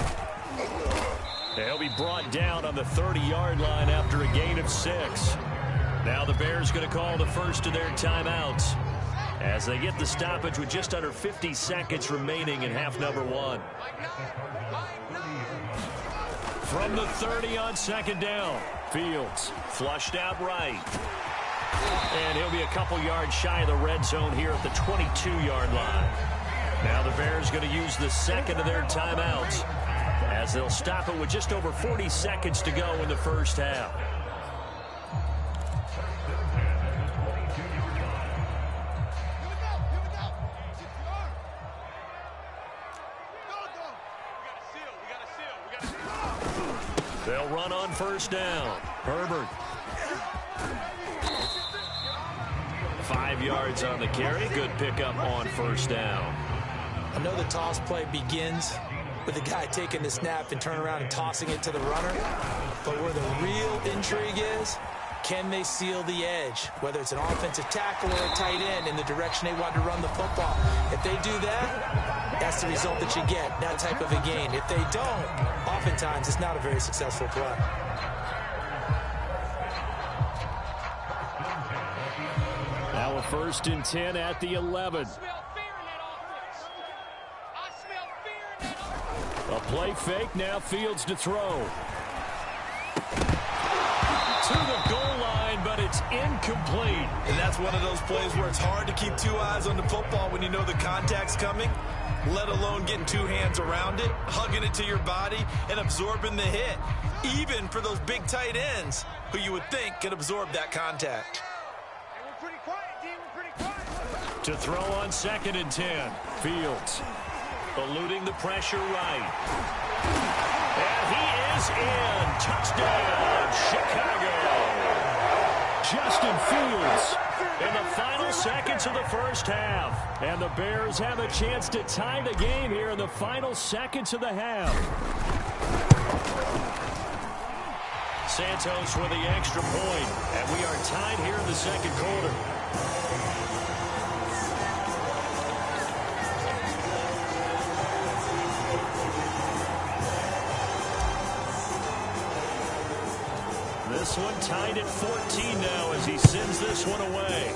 He'll be brought down on the 30-yard line after a gain of 6. Now the Bears going to call the first of their timeouts as they get the stoppage with just under 50 seconds remaining in half number 1. From the 30 on 2nd down, Fields flushed out right. And he'll be a couple yards shy of the red zone here at the 22-yard line. Now the Bears going to use the 2nd of their timeouts as they'll stop it with just over 40 seconds to go in the first half. They'll run on first down. Herbert. 5 yards on the carry. Good pickup on first down. I know the toss play begins with the guy taking the snap and turning around and tossing it to the runner. But where the real intrigue is, can they seal the edge? Whether it's an offensive tackle or a tight end in the direction they want to run the football. If they do that, that's the result that you get, that type of a gain. If they don't, oftentimes it's not a very successful play. Now a 1st and 10 at the 11. A play fake, now Fields to throw. To the goal line, but it's incomplete. And that's one of those plays where it's hard to keep 2 eyes on the football when you know the contact's coming, let alone getting 2 hands around it, hugging it to your body, and absorbing the hit. Even for those big tight ends who you would think could absorb that contact. Hey, we're pretty quiet, D. We're pretty quiet. To throw on 2nd and 10. Fields eluding the pressure right. And he is in. Touchdown, Chicago. Justin Fields in the final seconds of the first half. And the Bears have a chance to tie the game here in the final seconds of the half. Santos with the extra point. And we are tied here in the second quarter. This one tied at 14 now as he sends this one away.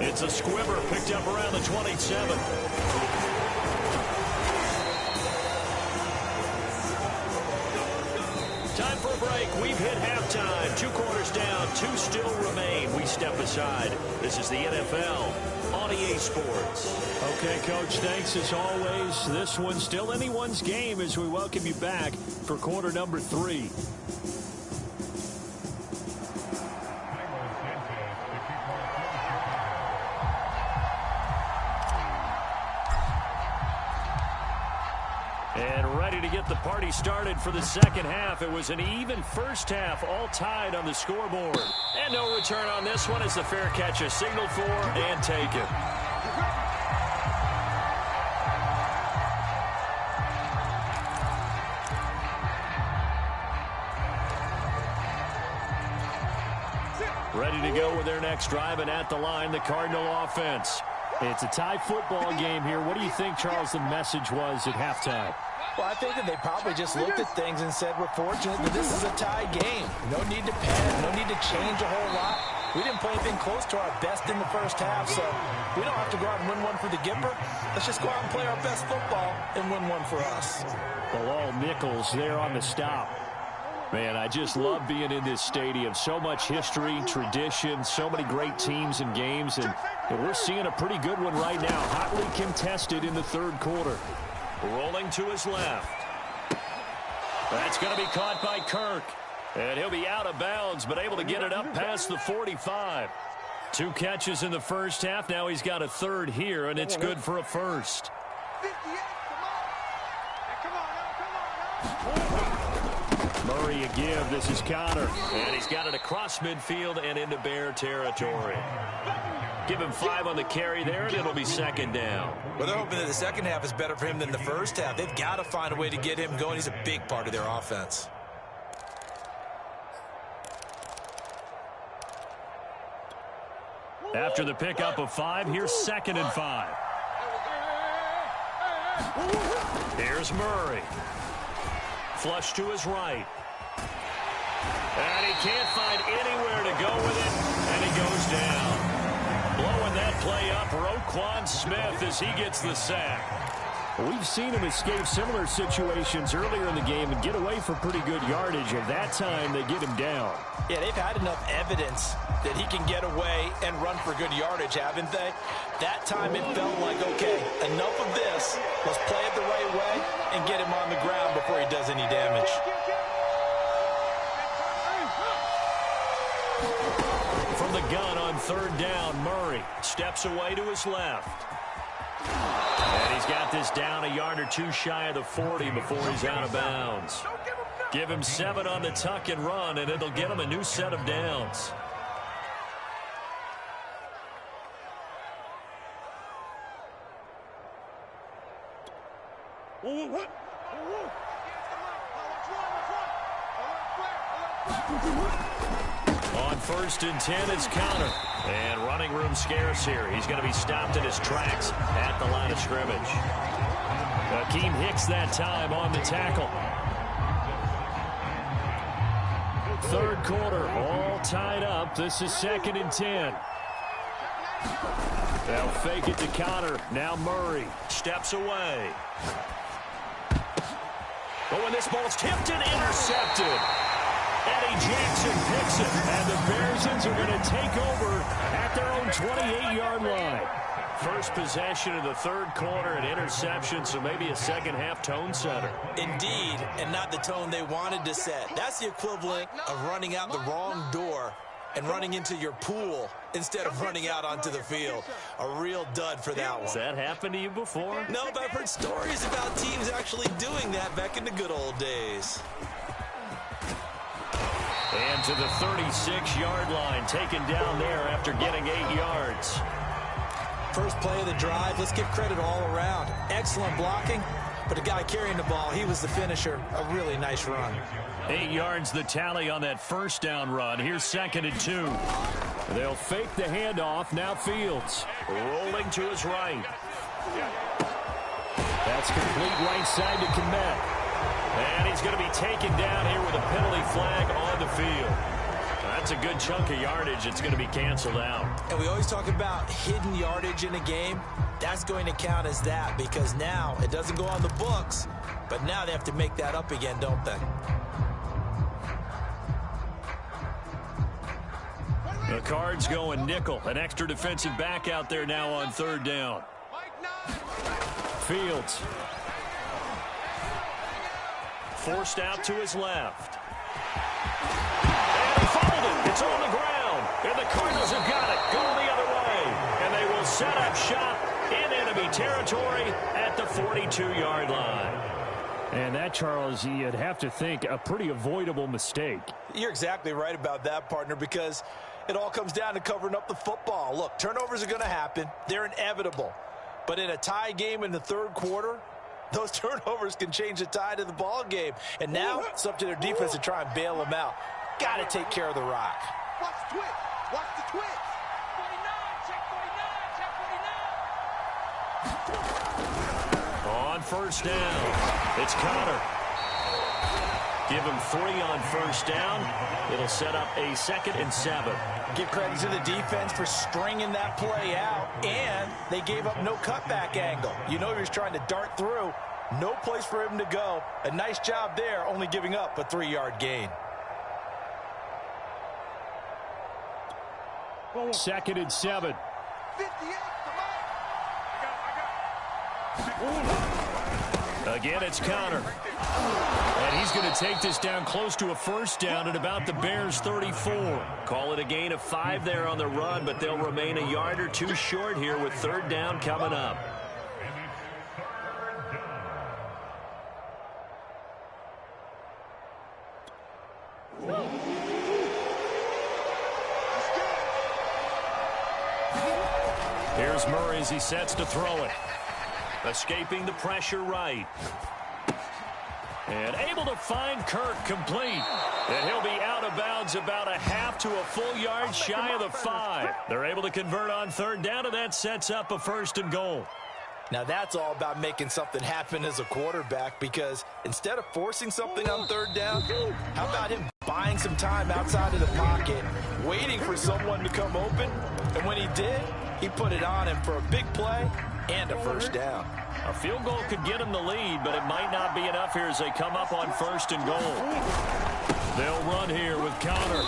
It's a squibber picked up around the 27. Time for a break. We've hit halftime. 2 quarters down. 2 still remain. We step aside. This is the NFL on EA Sports. Okay, Coach, thanks as always. This one's still anyone's game as we welcome you back for quarter number 3. And ready to get the party started for the second half. It was an even first half, all tied on the scoreboard. And no return on this one as the fair catch is signaled for and taken. Ready to go with their next drive, and at the line, the Cardinal offense. It's a tie football game here. What do you think, Charles, the message was at halftime? Well, I think that they probably just looked at things and said, we're fortunate that this is a tie game. No need to panic, no need to change a whole lot. We didn't play anything close to our best in the first half, so we don't have to go out and win one for the Gipper. Let's just go out and play our best football and win one for us. Well, all Nichols there on the stop. Man, I just love being in this stadium. So much history, tradition, so many great teams and games, and we're seeing a pretty good one right now. Hotly contested in the third quarter. Rolling to his left. That's going to be caught by Kirk. And he'll be out of bounds, but able to get it up past the 45. 2 catches in the first half. Now he's got a third here, and it's good for a first. 58, come on. Hey, come on now. Murray a give. This is Connor. And he's got it across midfield and into Bear territory. Give him 5 on the carry there, and it'll be second down. Well, they're hoping that the second half is better for him than the first half. They've got to find a way to get him going. He's a big part of their offense. After the pickup of 5, here's 2nd and 5. Here's Murray. Flush to his right. And he can't find anywhere to go with it, and he goes down. Blowing that play up, Roquan Smith as he gets the sack. We've seen him escape similar situations earlier in the game and get away for pretty good yardage, and that time they get him down. Yeah, they've had enough evidence that he can get away and run for good yardage, haven't they? That time it felt like, okay, enough of this. Let's play it the right way and get him on the ground before he does any damage. From the gun on third down, Murray steps away to his left. And he's got this down a yard or 2 shy of the 40 before he's out of bounds. Don't give him Give him 7 on the tuck and run, and it'll get him a new set of downs. On 1st and 10, it's Counter. And running room scarce here. He's going to be stopped in his tracks at the line of scrimmage. Akeem Hicks that time on the tackle. 3rd quarter, all tied up. This is 2nd and 10. They'll fake it to Counter. Now Murray steps away. Oh, and this ball's tipped and intercepted. Eddie Jackson picks it, and the Bearsons are going to take over at their own 28-yard line. First possession of the 3rd quarter, an interception, so maybe a second-half tone setter. Indeed, and not the tone they wanted to set. That's the equivalent of running out the wrong door and running into your pool instead of running out onto the field. A real dud for that one. Has that happened to you before? No, but I've heard stories about teams actually doing that back in the good old days. And to the 36-yard line, taken down there after getting 8 yards. First play of the drive, let's give credit all around. Excellent blocking, but the guy carrying the ball, he was the finisher. A really nice run. 8 yards the tally on that first down run. Here's 2nd and 2. They'll fake the handoff. Now Fields rolling to his right. That's complete right side to Kmet. And he's going to be taken down here with a penalty flag on the field. That's a good chunk of yardage. It's going to be canceled out. And we always talk about hidden yardage in a game. That's going to count as that because now it doesn't go on the books, but now they have to make that up again, don't they? The Cards going nickel. An extra defensive back out there now on 3rd down. Fields. Forced out to his left. And he fumbled it. It's on the ground. And the Cardinals have got it. Going the other way. And they will set up shop in enemy territory at the 42-yard line. And that, Charles, you'd have to think a pretty avoidable mistake. You're exactly right about that, partner, because it all comes down to covering up the football. Look, turnovers are going to happen. They're inevitable. But in a tie game in the 3rd quarter, those turnovers can change the tide of the ball game. And now it's up to their defense to try and bail them out. Got to take care of the rock. Watch the twitch. Watch the twitch. 49, check 49, check 49. On 1st down, it's Connor. Give him 3 on 1st down. It'll set up a 2nd and 7. Give credit to the defense for stringing that play out, and they gave up no cutback angle. You know he was trying to dart through. No place for him to go. A nice job there, only giving up a 3-yard gain. 2nd and 7. 58. Again, it's Connor. And he's going to take this down close to a 1st down at about the Bears' 34. Call it a gain of 5 there on the run, but they'll remain a yard or 2 short here with 3rd down coming up. Here's Murray as he sets to throw it. Escaping the pressure right. And able to find Kirk complete. And he'll be out of bounds about a half to a full yard shy of the 5. They're able to convert on 3rd down, and that sets up a 1st and goal. Now that's all about making something happen as a quarterback, because instead of forcing something on 3rd down, how about him buying some time outside of the pocket, waiting for someone to come open, and when he did, he put it on him for a big play and a 1st down. A field goal could get him the lead, but it might not be enough here as they come up on 1st and goal. They'll run here with Connor.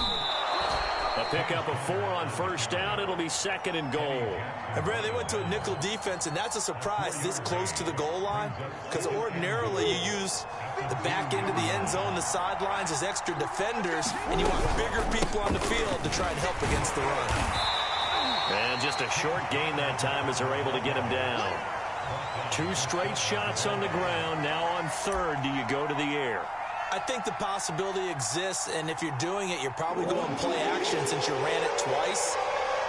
A pickup of 4 on 1st down. It'll be 2nd and goal. And Brad, they went to a nickel defense, and that's a surprise this close to the goal line, because ordinarily you use the back end of the end zone, the sidelines as extra defenders, and you want bigger people on the field to try and help against the run. And just a short gain that time as they're able to get him down. 2 straight shots on the ground. Now on 3rd, do you go to the air? I think the possibility exists, and if you're doing it, you're probably going play action since you ran it twice.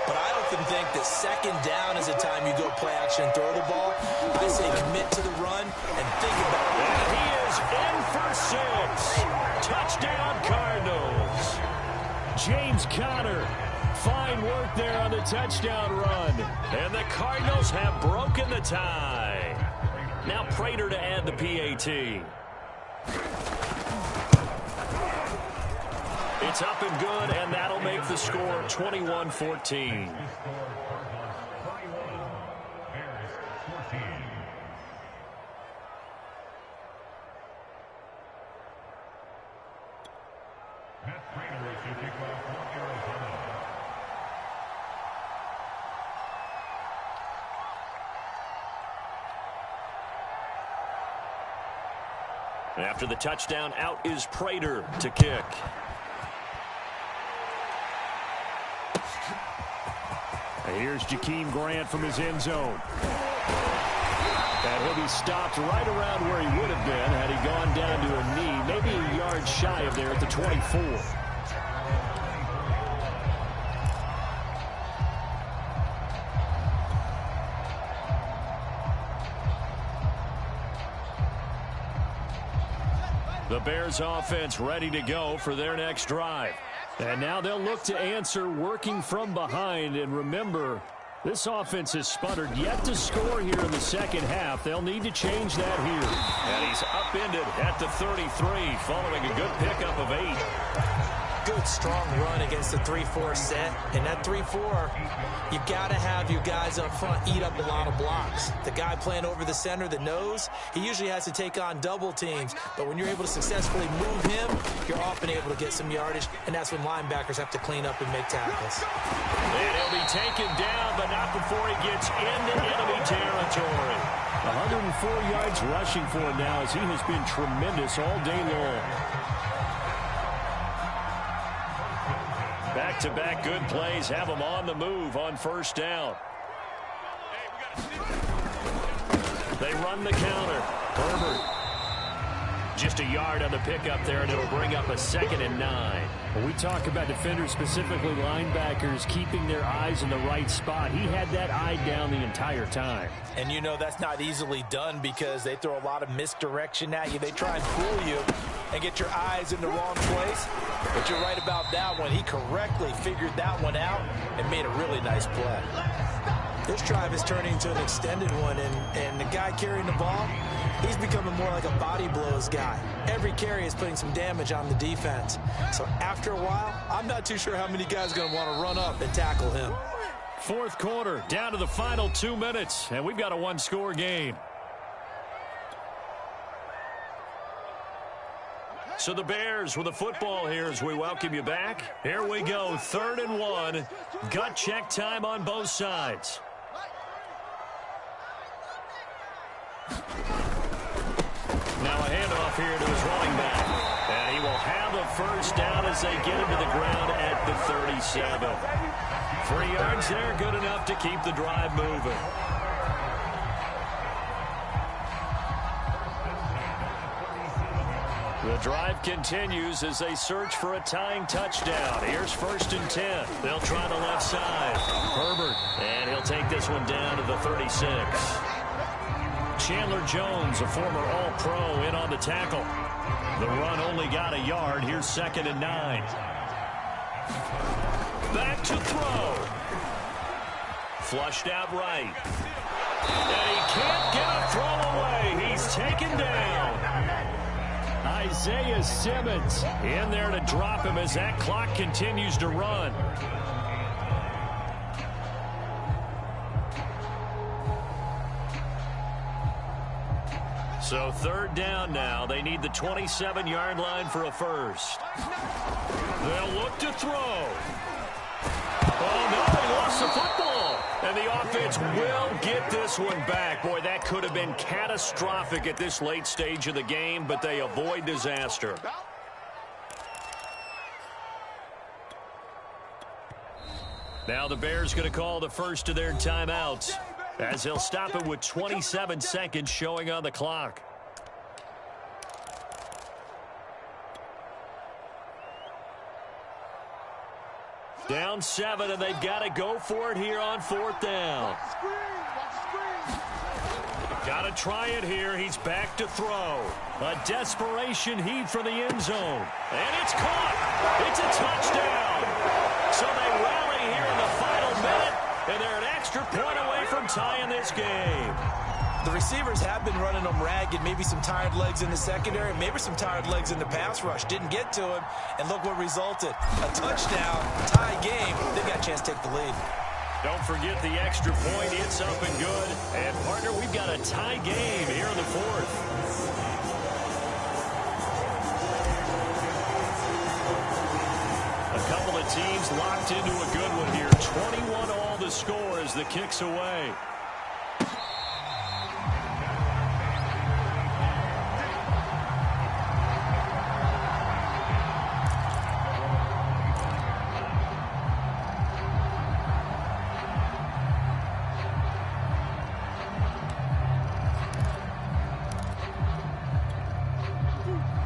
But I often think that second down is a time you go play action and throw the ball. I say commit to the run and think about it. And he is in for 6. Touchdown, Cardinals. James Conner. Fine work there on the touchdown run. And the Cardinals have broken the tie. Now Prater to add the PAT. It's up and good, and that'll make the score 21-14. After the touchdown, out is Prater to kick. Here's Jakeem Grant from his end zone. And he'll be stopped right around where he would have been had he gone down to a knee, maybe a yard shy of there at the 24. The Bears offense ready to go for their next drive. And now they'll look to answer working from behind. And remember, this offense has sputtered yet to score here in the second half. They'll need to change that here. And he's upended at the 33 following a good pickup of 8. Good, strong run against the 3-4 set. And that 3-4, you've got to have your guys up front eat up a lot of blocks. The guy playing over the center, the nose, he usually has to take on double teams. But when you're able to successfully move him, you're often able to get some yardage. And that's when linebackers have to clean up and make tackles. And he'll be taken down, but not before he gets into enemy territory. 104 yards rushing for him now as he has been tremendous all day long. Back-to-back good plays have him on the move on first down. They run the counter. Herbert. Just a yard on the pickup there, and it'll bring up a 2nd and 9. When we talk about defenders, specifically linebackers, keeping their eyes in the right spot, he had that eye down the entire time. And you know that's not easily done because they throw a lot of misdirection at you. They try and fool you and get your eyes in the wrong place. But you're right about that one. He correctly figured that one out and made a really nice play. This drive is turning into an extended one, and the guy carrying the ball, he's becoming more like a body blows guy. Every carry is putting some damage on the defense. So after a while, I'm not too sure how many guys are going to want to run up and tackle him. Fourth quarter, down to the final 2 minutes, and we've got a one-score game. So the Bears with the football here as we welcome you back. Here we go, 3rd and 1. Gut check time on both sides. Now a handoff here to his running back. And he will have a first down as they get him to the ground at the 37. 3 yards there, good enough to keep the drive moving. The drive continues as they search for a tying touchdown. Here's 1st and 10. They'll try the left side. Herbert, and he'll take this one down to the 36. Chandler Jones, a former All-Pro, in on the tackle. The run only got a yard. Here's 2nd and 9. Back to throw. Flushed out right. And he can't get a throw away. He's taken down. Isaiah Simmons in there to drop him as that clock continues to run. So 3rd down now. They need the 27-yard line for a first. They'll look to throw. Oh, no, they lost the football. And the offense will get this one back. Boy, that could have been catastrophic at this late stage of the game, but they avoid disaster. Now the Bears going to call the first of their timeouts as they'll stop it with 27 seconds showing on the clock. Down 7, and they've got to go for it here on 4th down. Got to try it here. He's back to throw. A desperation heave for the end zone. And it's caught. It's a touchdown. So they rally here in the final minute, and they're an extra point away from tying this game. The receivers have been running them ragged. Maybe some tired legs in the secondary, maybe some tired legs in the pass rush. Didn't get to him, and look what resulted. A touchdown, tie game. They've got a chance to take the lead. Don't forget the extra point. It's up and good. And, partner, we've got a tie game here in the 4th. A couple of teams locked into a good one here. 21 all the score as the kick's away.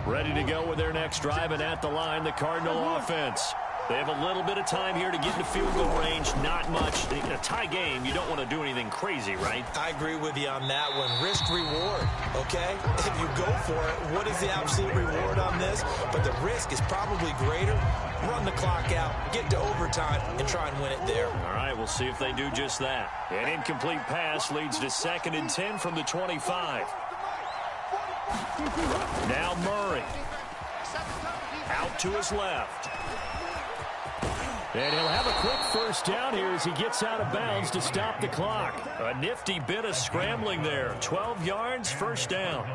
Ready to go with their next drive, and at the line, the Cardinal offense. They have a little bit of time here to get into field goal range. Not much. In a tie game, you don't want to do anything crazy, right? I agree with you on that one. Risk reward, okay? If you go for it, what is the absolute reward on this? But the risk is probably greater. Run the clock out, get to overtime, and try and win it there. All right, we'll see if they do just that. An incomplete pass leads to 2nd and 10 from the 25. Now Murray. Out to his left. And he'll have a quick first down here as he gets out of bounds to stop the clock. A nifty bit of scrambling there. 12 yards, first down.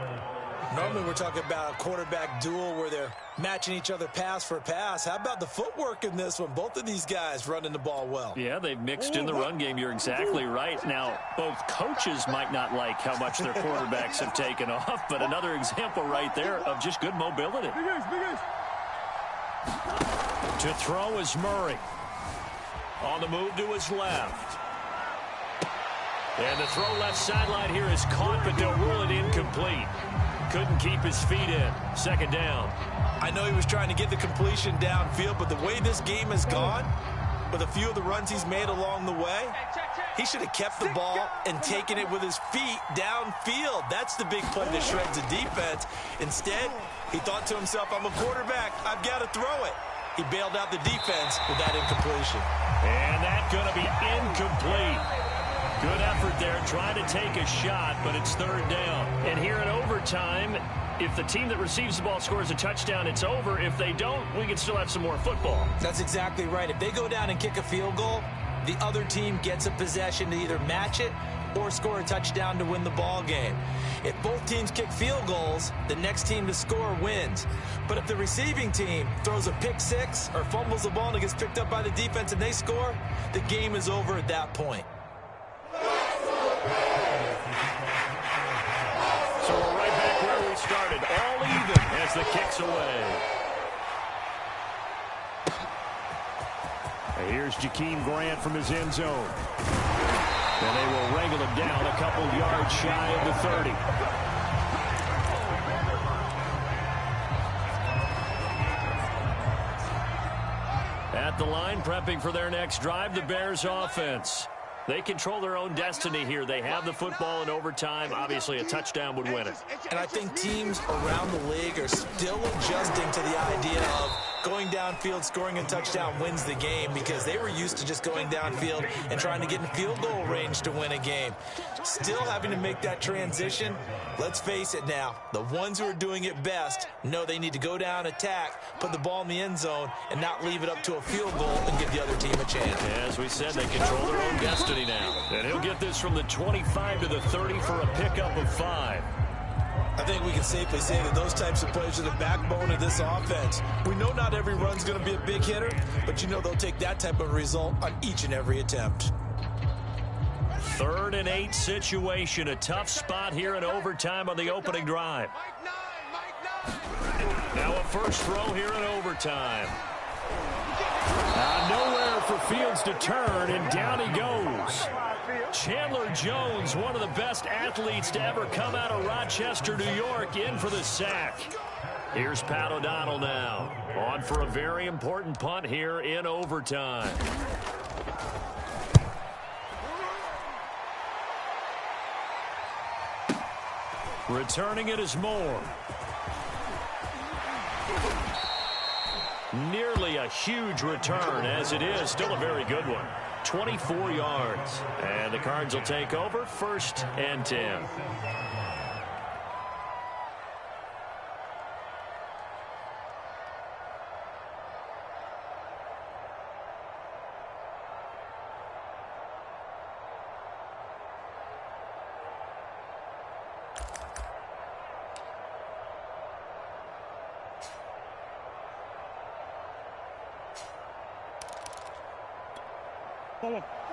Normally we're talking about a quarterback duel where they're matching each other pass for pass. How about the footwork in this one? Both of these guys running the ball well. Yeah, they've mixed in the run game. You're exactly right. Now, both coaches might not like how much their quarterbacks have taken off, but another example right there of just good mobility. To throw is Murray. On the move to his left. And the throw left sideline here is caught, but they'll rule it incomplete. Couldn't keep his feet in. 2nd down. I know he was trying to get the completion downfield, but the way this game has gone, with a few of the runs he's made along the way, he should have kept the ball and taken it with his feet downfield. That's the big play that shreds the defense. Instead, he thought to himself, I'm a quarterback. I've got to throw it. He bailed out the defense with that incompletion. And that's going to be incomplete. Good effort there, trying to take a shot, but it's 3rd down. And here in overtime, if the team that receives the ball scores a touchdown, it's over. If they don't, we can still have some more football. That's exactly right. If they go down and kick a field goal, the other team gets a possession to either match it or score a touchdown to win the ball game. If both teams kick field goals, the next team to score wins. But if the receiving team throws a pick six or fumbles the ball and it gets picked up by the defense and they score, the game is over at that point. So we're right back where we started, all even as the kick's away. And here's Jakeem Grant from his end zone. And they will wrangle him down a couple yards shy of the 30. At the line, prepping for their next drive, the Bears offense. They control their own destiny here. They have the football in overtime. Obviously, a touchdown would win it. And I think teams around the league are still adjusting to the idea of going downfield, scoring a touchdown wins the game, because they were used to just going downfield and trying to get in field goal range to win a game. Still having to make that transition. Let's face it now, the ones who are doing it best know they need to go down, attack, put the ball in the end zone, and not leave it up to a field goal and give the other team a chance. As we said, they control their own destiny now. And he'll get this from the 25 to the 30 for a pickup of 5. I think we can safely say that those types of plays are the backbone of this offense. We know not every run's going to be a big hitter, but you know they'll take that type of result on each and every attempt. 3rd and 8 situation. A tough spot here in overtime on the opening drive. Now a first throw here in overtime. Nowhere for Fields to turn, and down he goes. Chandler Jones, one of the best athletes to ever come out of Rochester, New York, in for the sack. Here's Pat O'Donnell now, on for a very important punt here in overtime. Returning it is Moore. Nearly a huge return, as it is still a very good one. 24 yards. And the Cards will take over, 1st and 10.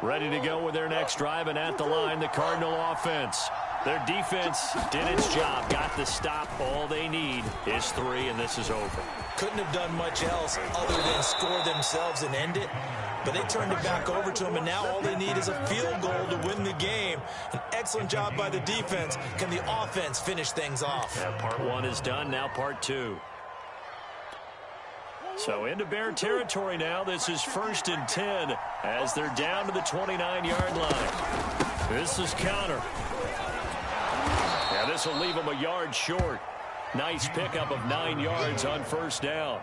Ready to go with their next drive, and at the line, the Cardinal offense. Their defense did its job, got the stop. All they need is 3, and this is over. Couldn't have done much else other than score themselves and end it. But they turned it back over to them, and now all they need is a field goal to win the game. An excellent job by the defense. Can the offense finish things off? Yeah, part 1 is done, now part 2. So into Bear territory now. This is 1st and 10 as they're down to the 29-yard line. This is counter. Yeah, this will leave them a yard short. Nice pickup of 9 yards on 1st down.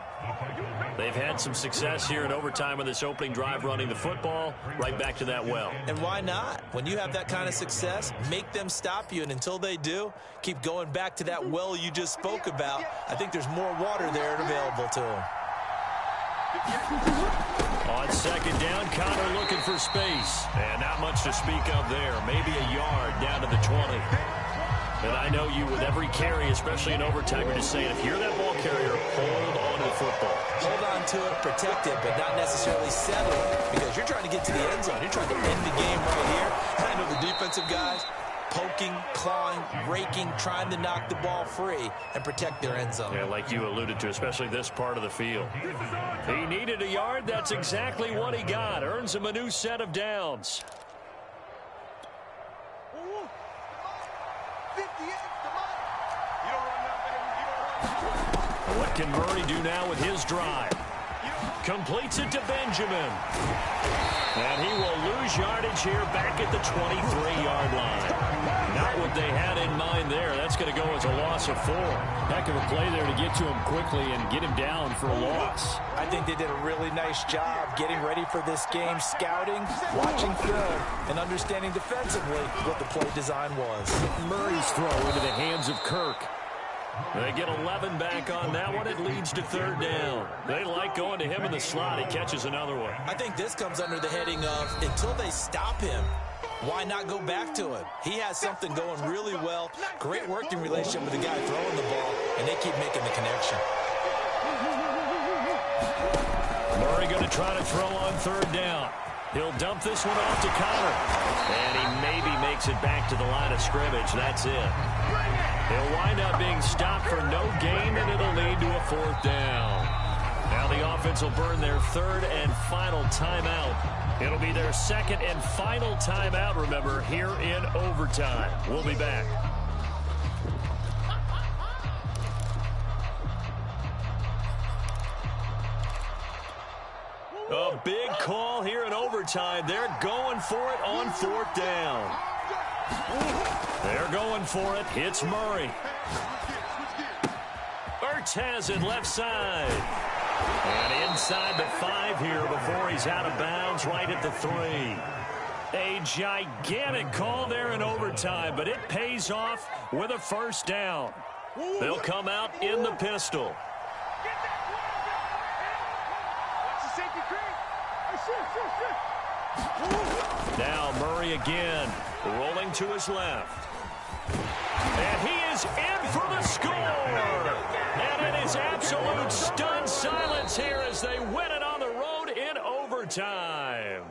They've had some success here in overtime with this opening drive running the football. Right back to that well. And why not? When you have that kind of success, make them stop you. And until they do, keep going back to that well you just spoke about. I think there's more water there available to them. On 2nd down, Connor looking for space. And not much to speak of there. Maybe a yard down to the 20. And I know you with every carry, especially in overtime, you're just saying, if you're that ball carrier, hold on to the football. Hold on to it, protect it, but not necessarily settle it, because you're trying to get to the end zone. You're trying to end the game right here. And I know the defensive guys poking, clawing, raking, trying to knock the ball free and protect their end zone. Yeah, like you alluded to, especially this part of the field. He needed a yard. That's exactly what he got. Earns him a new set of downs. What can Murray do now with his drive? Completes it to Benjamin. And he will lose yardage here back at the 23-yard line. Not what they had in mind there. That's going to go as a loss of 4. Heck of a play there to get to him quickly and get him down for a loss. I think they did a really nice job getting ready for this game, scouting, watching film, and understanding defensively what the play design was. Murray's throw into the hands of Kirk. They get 11 back on that one. It leads to 3rd down. They like going to him in the slot. He catches another one. I think this comes under the heading of, until they stop him, why not go back to him? He has something going really well. Great working relationship with the guy throwing the ball, and they keep making the connection. Murray going to try to throw on 3rd down. He'll dump this one off to Connor. And he maybe makes it back to the line of scrimmage. That's it. He'll wind up being stopped for no gain, and it'll lead to a 4th down. Now the offense will burn their 3rd and final timeout. It'll be their 2nd and final timeout, remember, here in overtime. We'll be back. A big call here in overtime. They're going for it on 4th down. They're going for it. It's Murray. Ertz has it left side. And inside the 5 here before he's out of bounds right at the 3. A gigantic call there in overtime, but it pays off with a 1st down. They'll come out in the pistol. Now Murray again, rolling to his left. And he is in for the score. And it is absolute stunned silence here as they win it on the road in overtime.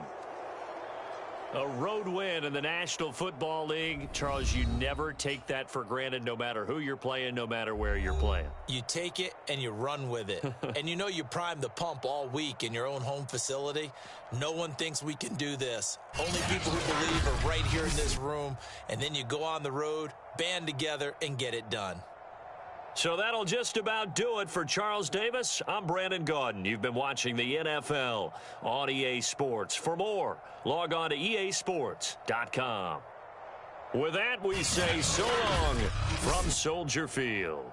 A road win in the National Football League. Charles, you never take that for granted no matter who you're playing, no matter where you're playing. You take it and you run with it. And you know you primed the pump all week in your own home facility. No one thinks we can do this. Only people who believe are right here in this room. And then you go on the road, band together, and get it done. So that'll just about do it for Charles Davis. I'm Brandon Gaudin. You've been watching the NFL on EA Sports. For more, log on to easports.com. With that, we say so long from Soldier Field.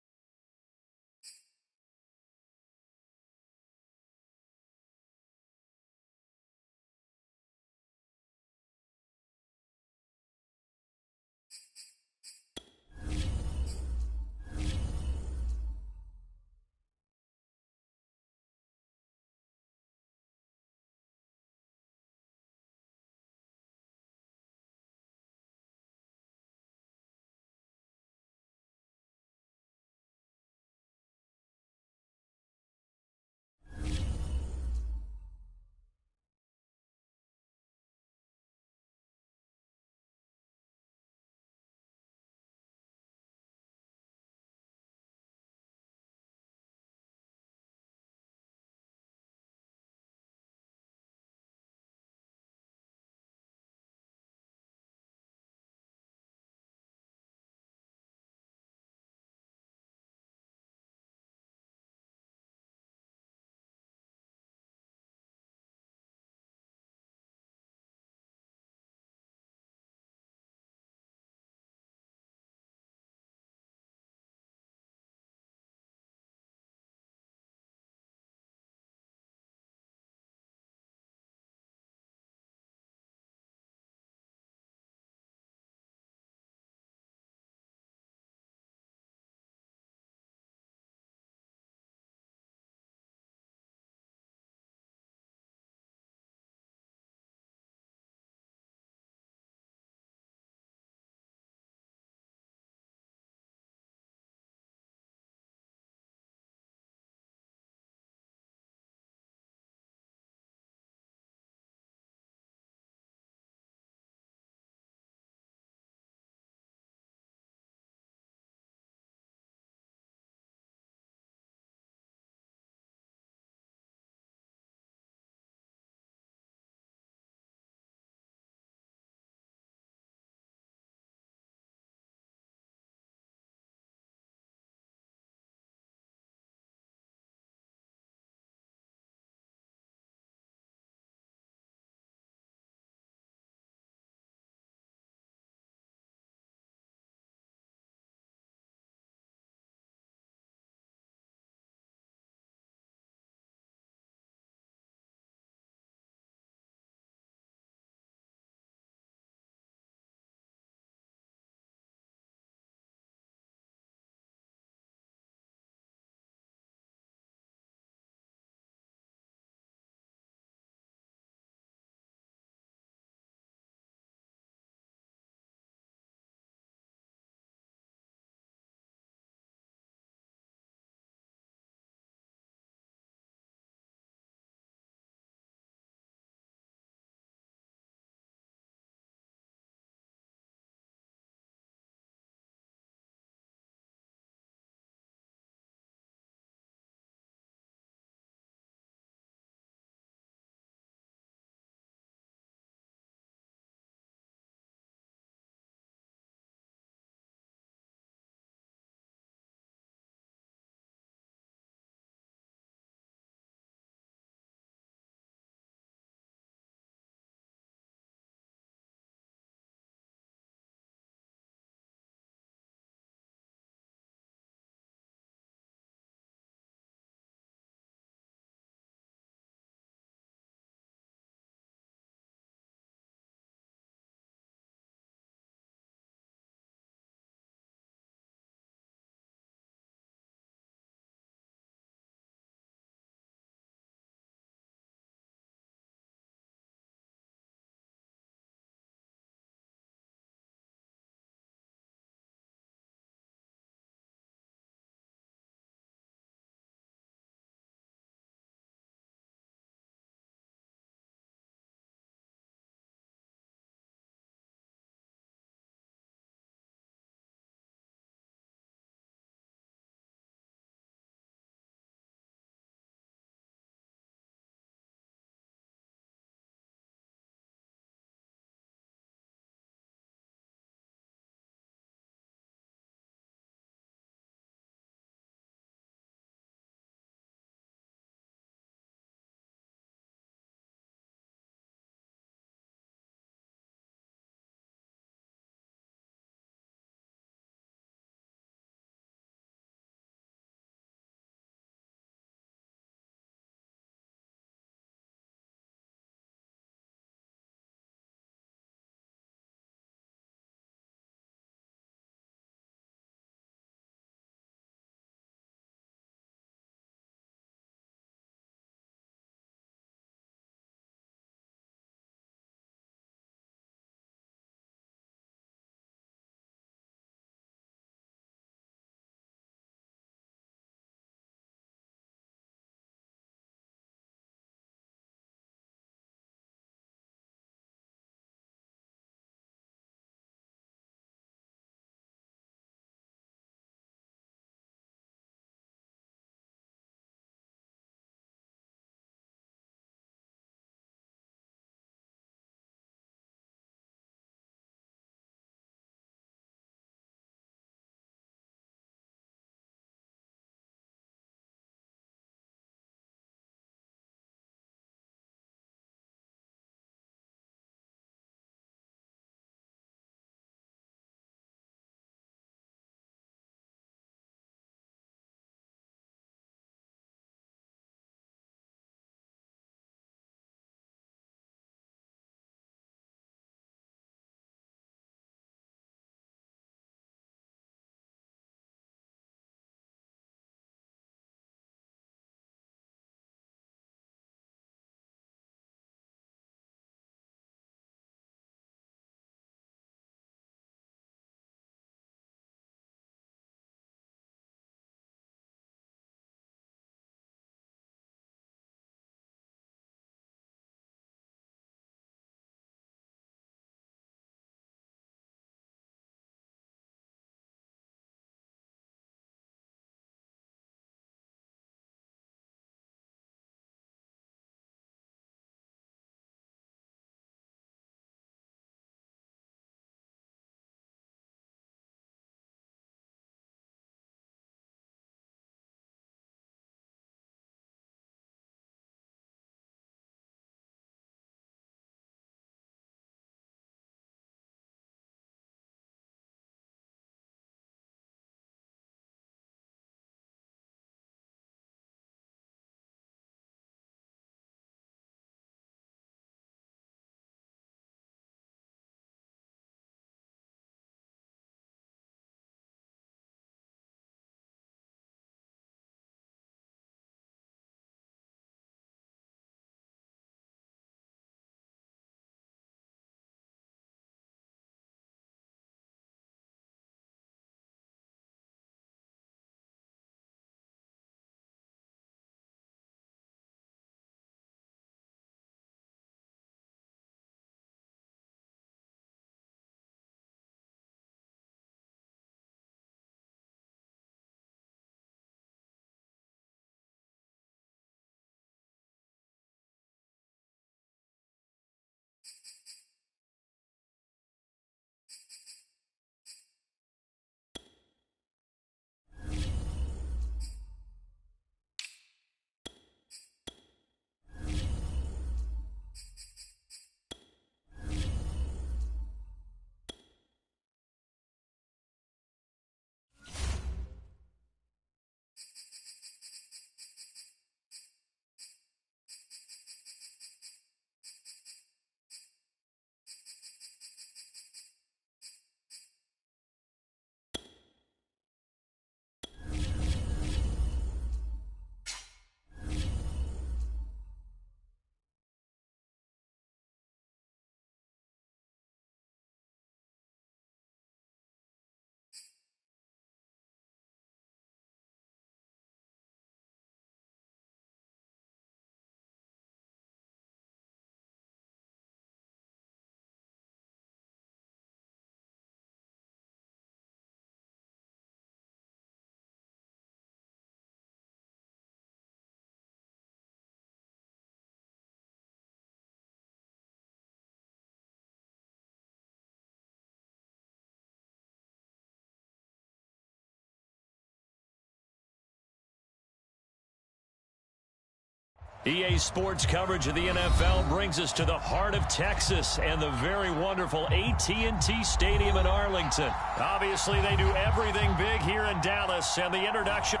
EA Sports coverage of the NFL brings us to the heart of Texas and the very wonderful AT&T Stadium in Arlington. Obviously, they do everything big here in Dallas, and the introduction...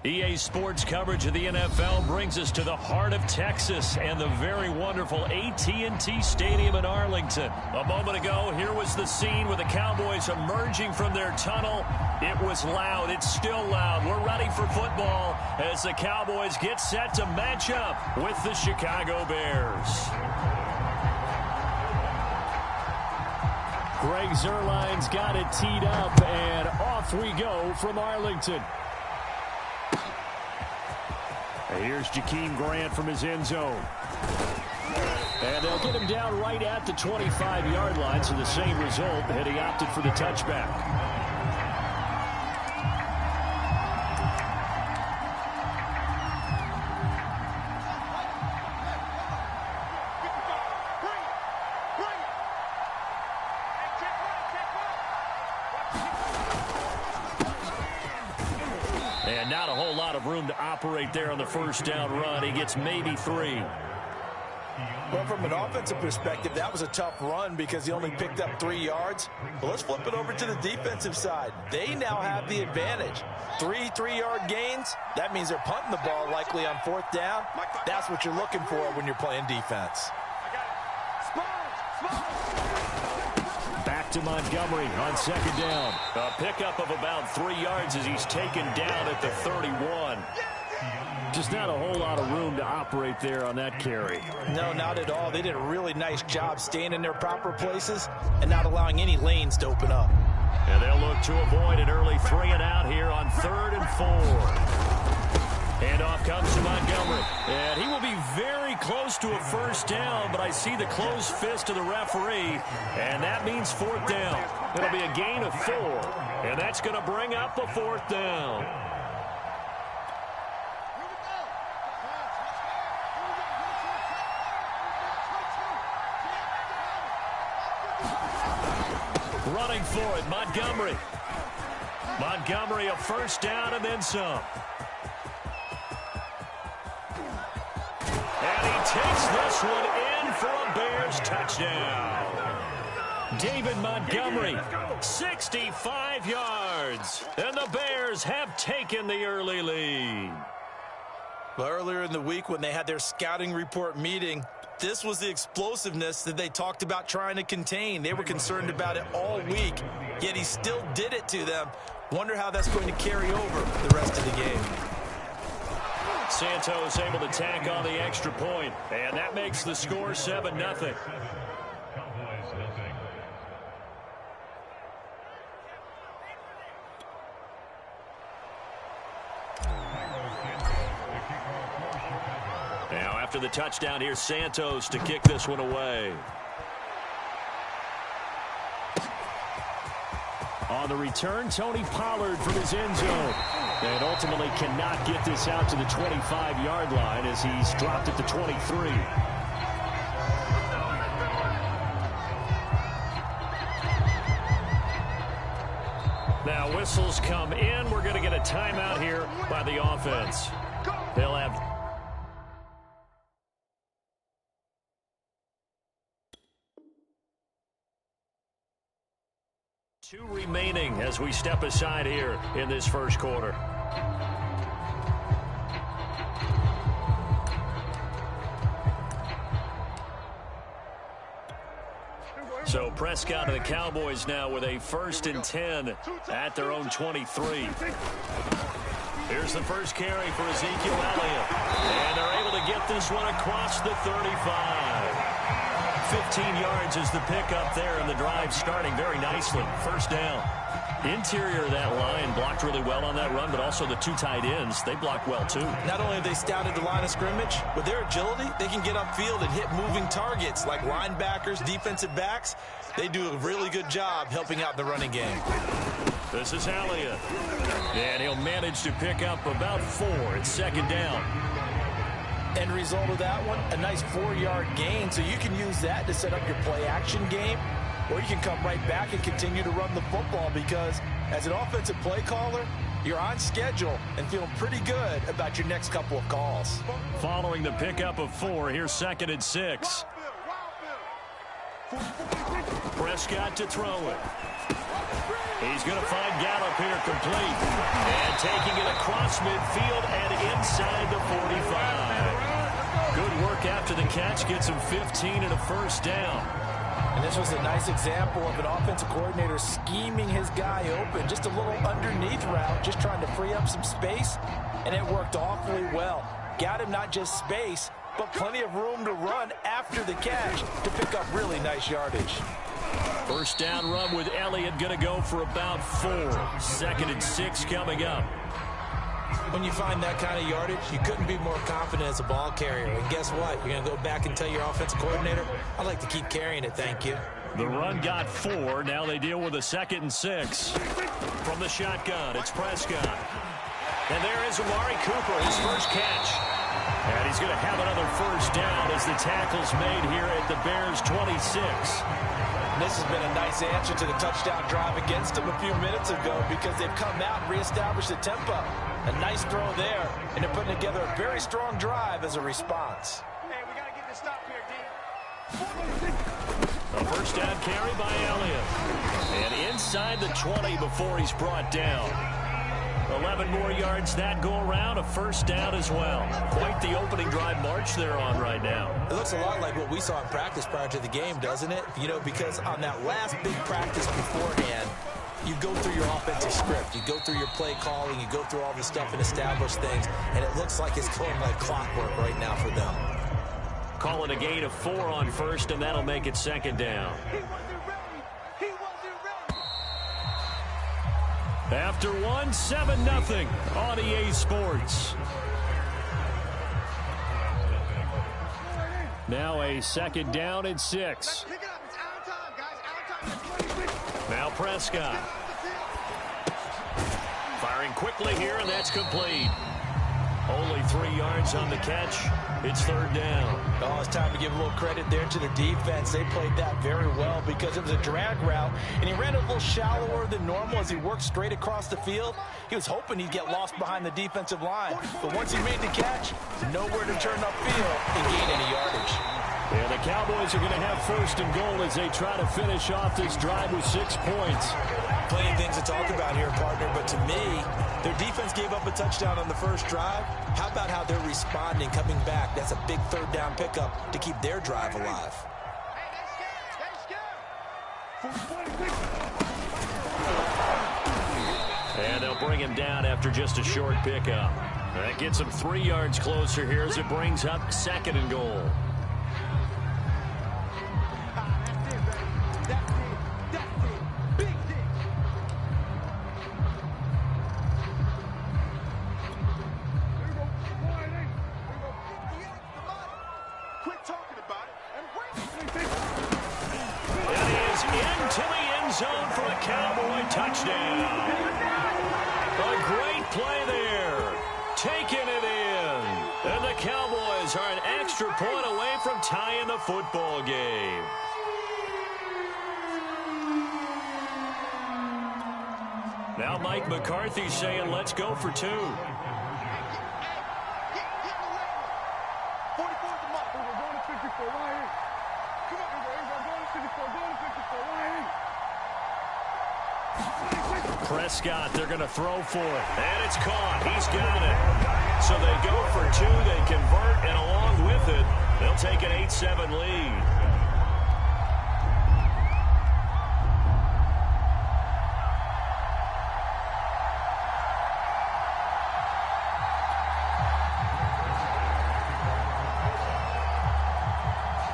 EA Sports coverage of the NFL brings us to the heart of Texas and the very wonderful AT&T Stadium in Arlington. A moment ago, here was the scene with the Cowboys emerging from their tunnel. It was loud. It's still loud. We're ready for football as the Cowboys get set to match up with the Chicago Bears. Greg Zuerlein's got it teed up, and off we go from Arlington. Here's Jakeem Grant from his end zone. And they'll get him down right at the 25-yard line, so the same result, and he opted for the touchback. And not a whole lot of room to operate there on the first down run. He gets maybe 3. Well, from an offensive perspective, that was a tough run because he only picked up 3 yards. But let's flip it over to the defensive side. They now have the advantage. 3 3-yard gains. That means they're punting the ball likely on 4th down. That's what you're looking for when you're playing defense. Back to Montgomery on 2nd down. A pickup of about 3 yards as he's taken down at the 31. Just not a whole lot of room to operate there on that carry. No, not at all. They did a really nice job staying in their proper places and not allowing any lanes to open up. And they'll look to avoid an early 3 and out here on 3rd and 4. Handoff comes to Montgomery. And he will be very close to a first down, but I see the closed fist of the referee, and that means 4th down. It'll be a gain of 4, and that's going to bring up a 4th down. Running for it, Montgomery. Montgomery, a first down and then some. And he takes this one in for a Bears touchdown. David Montgomery, 65 yards. And the Bears have taken the early lead. Well, earlier in the week when they had their scouting report meeting, this was the explosiveness that they talked about trying to contain. They were concerned about it all week, yet he still did it to them. Wonder how that's going to carry over the rest of the game. Santos able to tack on the extra point, and that makes the score 7-0. After the touchdown, here's Santos to kick this one away. On the return, Tony Pollard from his end zone. And ultimately cannot get this out to the 25-yard line as he's dropped at the 23. Now whistles come in. We're going to get a timeout here by the offense. They'll have... two remaining as we step aside here in this first quarter. So Prescott and the Cowboys now with a 1st and 10 at their own 23. Here's the first carry for Ezekiel Elliott. And they're able to get this one across the 35. 15 yards is the pickup there, and the drive starting very nicely. First down. Interior of that line blocked really well on that run, but also the two tight ends, they blocked well too. Not only have they scouted the line of scrimmage, with their agility, they can get upfield and hit moving targets like linebackers, defensive backs. They do a really good job helping out the running game. This is Elliott. And he'll manage to pick up about 4. It's second down. End result of that one, a nice 4-yard gain, so you can use that to set up your play-action game, or you can come right back and continue to run the football because as an offensive play caller, you're on schedule and feeling pretty good about your next couple of calls. Following the pickup of 4, here's 2nd and 6. Prescott to throw it. He's going to find Gallup here complete. And taking it across midfield and inside the 45. Good work after the catch. Gets him 15 and a first down. And this was a nice example of an offensive coordinator scheming his guy open. Just a little underneath route, just trying to free up some space. And it worked awfully well. Got him not just space, but plenty of room to run after the catch to pick up really nice yardage. First down run with Elliott going to go for about 4. 2nd and 6 coming up. When you find that kind of yardage, you couldn't be more confident as a ball carrier. And guess what? You're going to go back and tell your offensive coordinator, I'd like to keep carrying it, thank you. The run got 4. Now they deal with a 2nd and 6. From the shotgun, it's Prescott. And there is Amari Cooper, his first catch. And he's going to have another first down as the tackle's made here at the Bears' 26. And this has been a nice answer to the touchdown drive against them a few minutes ago because they've come out and reestablished the tempo. A nice throw there, and they're putting together a very strong drive as a response. Hey, we got to get this stop here, D. A first down carry by Elliott. And inside the 20 before he's brought down. 11 more yards that go around, a first down as well. Quite the opening drive march they're on right now. It looks a lot like what we saw in practice prior to the game, doesn't it? You know, because on that last big practice beforehand, you go through your offensive script, you go through your play calling, you go through all the stuff and establish things, and it looks like it's going like clockwork right now for them. Calling a gain of 4 on first, and that'll make it 2nd down. After 1, 7-0 on EA Sports. Now a 2nd down and 6. Now Prescott. Firing quickly here, and that's complete. Only 3 yards on the catch. It's 3rd down. Oh, it's time to give a little credit there to the defense. They played that very well because it was a drag route, and he ran a little shallower than normal as he worked straight across the field. He was hoping he'd get lost behind the defensive line, but once he made the catch, nowhere to turn upfield and gain any yardage. And the Cowboys are going to have 1st and goal as they try to finish off this drive with 6 points. Plenty of things to talk about here, partner, but to me, their defense gave up a touchdown on the first drive. How about how they're responding, coming back? That's a big 3rd down pickup to keep their drive alive. And they'll bring him down after just a short pickup. That gets him 3 yards closer here as it brings up 2nd and goal. talking about it. And It is into the end zone for a Cowboy touchdown. A great play there. Taking it in. And the Cowboys are an extra point away from tying the football game. Now Mike McCarthy saying, let's go for 2. 44's the mark. We're going to 54 right here. Come on, we're going to 54, going to 54 right here. Prescott, they're going to throw for it. And it's caught. He's got it. So they go for 2. They convert, and along with it, they'll take an 8-7 lead.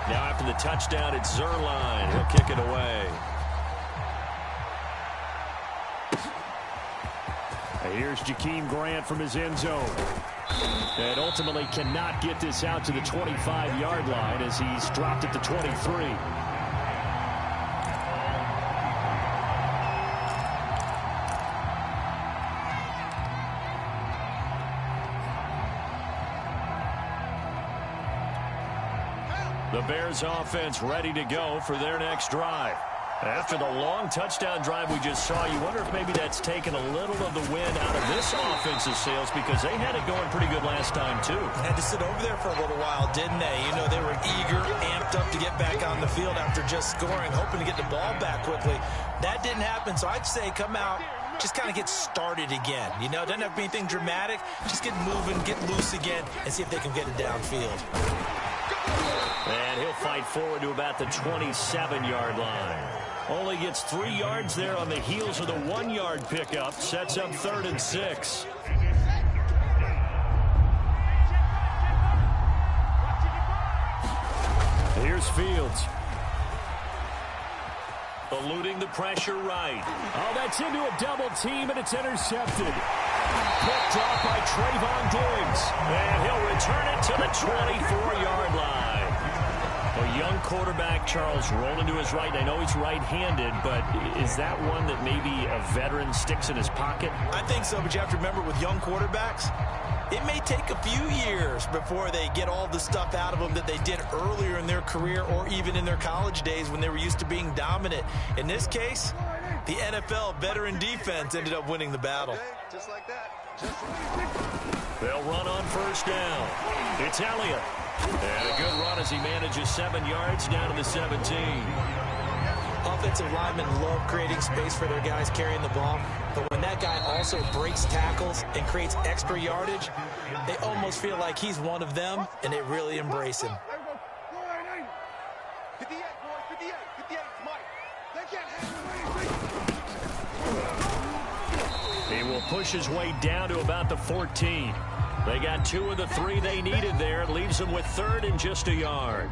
Now after the touchdown, it's Zerline. He'll kick it away. Here's Jakeem Grant from his end zone. And ultimately cannot get this out to the 25-yard line as he's dropped at the 23. The Bears offense ready to go for their next drive. After the long touchdown drive we just saw, you wonder if maybe that's taken a little of the wind out of this offensive sails because they had it going pretty good last time, too. Had to sit over there for a little while, didn't they? You know, they were eager, amped up to get back on the field after just scoring, hoping to get the ball back quickly. That didn't happen, so I'd say come out, just kind of get started again. You know, doesn't have to be anything dramatic. Just get moving, get loose again, and see if they can get it downfield. And he'll fight forward to about the 27-yard line. Only gets 3 yards there on the heels of the 1-yard pickup. Sets up 3rd and 6. Here's Fields. Eluding the pressure right. Oh, that's into a double team, and it's intercepted. Picked off by Trayvon Diggs. And he'll return it to the 24-yard line. A young quarterback, Charles, rolling to his right. I know he's right-handed, but is that one that maybe a veteran sticks in his pocket? I think so, but you have to remember with young quarterbacks, it may take a few years before they get all the stuff out of them that they did earlier in their career or even in their college days when they were used to being dominant. In this case, the NFL veteran defense ended up winning the battle. Just like that. Just like that. They'll run on 1st down. It's Elliott. And a good run as he manages 7 yards down to the 17. Offensive linemen love creating space for their guys carrying the ball, but when that guy also breaks tackles and creates extra yardage, they almost feel like he's one of them, and they really embrace him. 58, boys, 58, 58, Mike. They can't handle it. He will push his way down to about the 14. They got 2 of the 3 they needed there. It leaves them with 3rd and just a yard.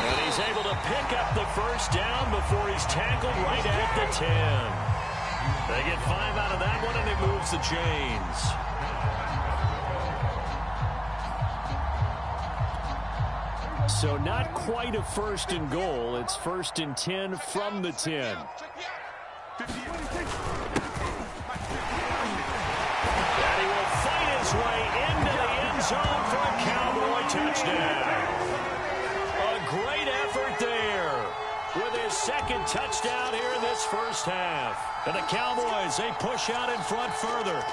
And he's able to pick up the 1st down before he's tackled right at the 10. They get 5 out of that one, and it moves the chains. So not quite a 1st and goal. It's 1st and 10 from the 10. And he will fight his way into the end zone for a Cowboy touchdown. A great effort there with his 2nd touchdown here in this 1st half. And the Cowboys, they push out in front further.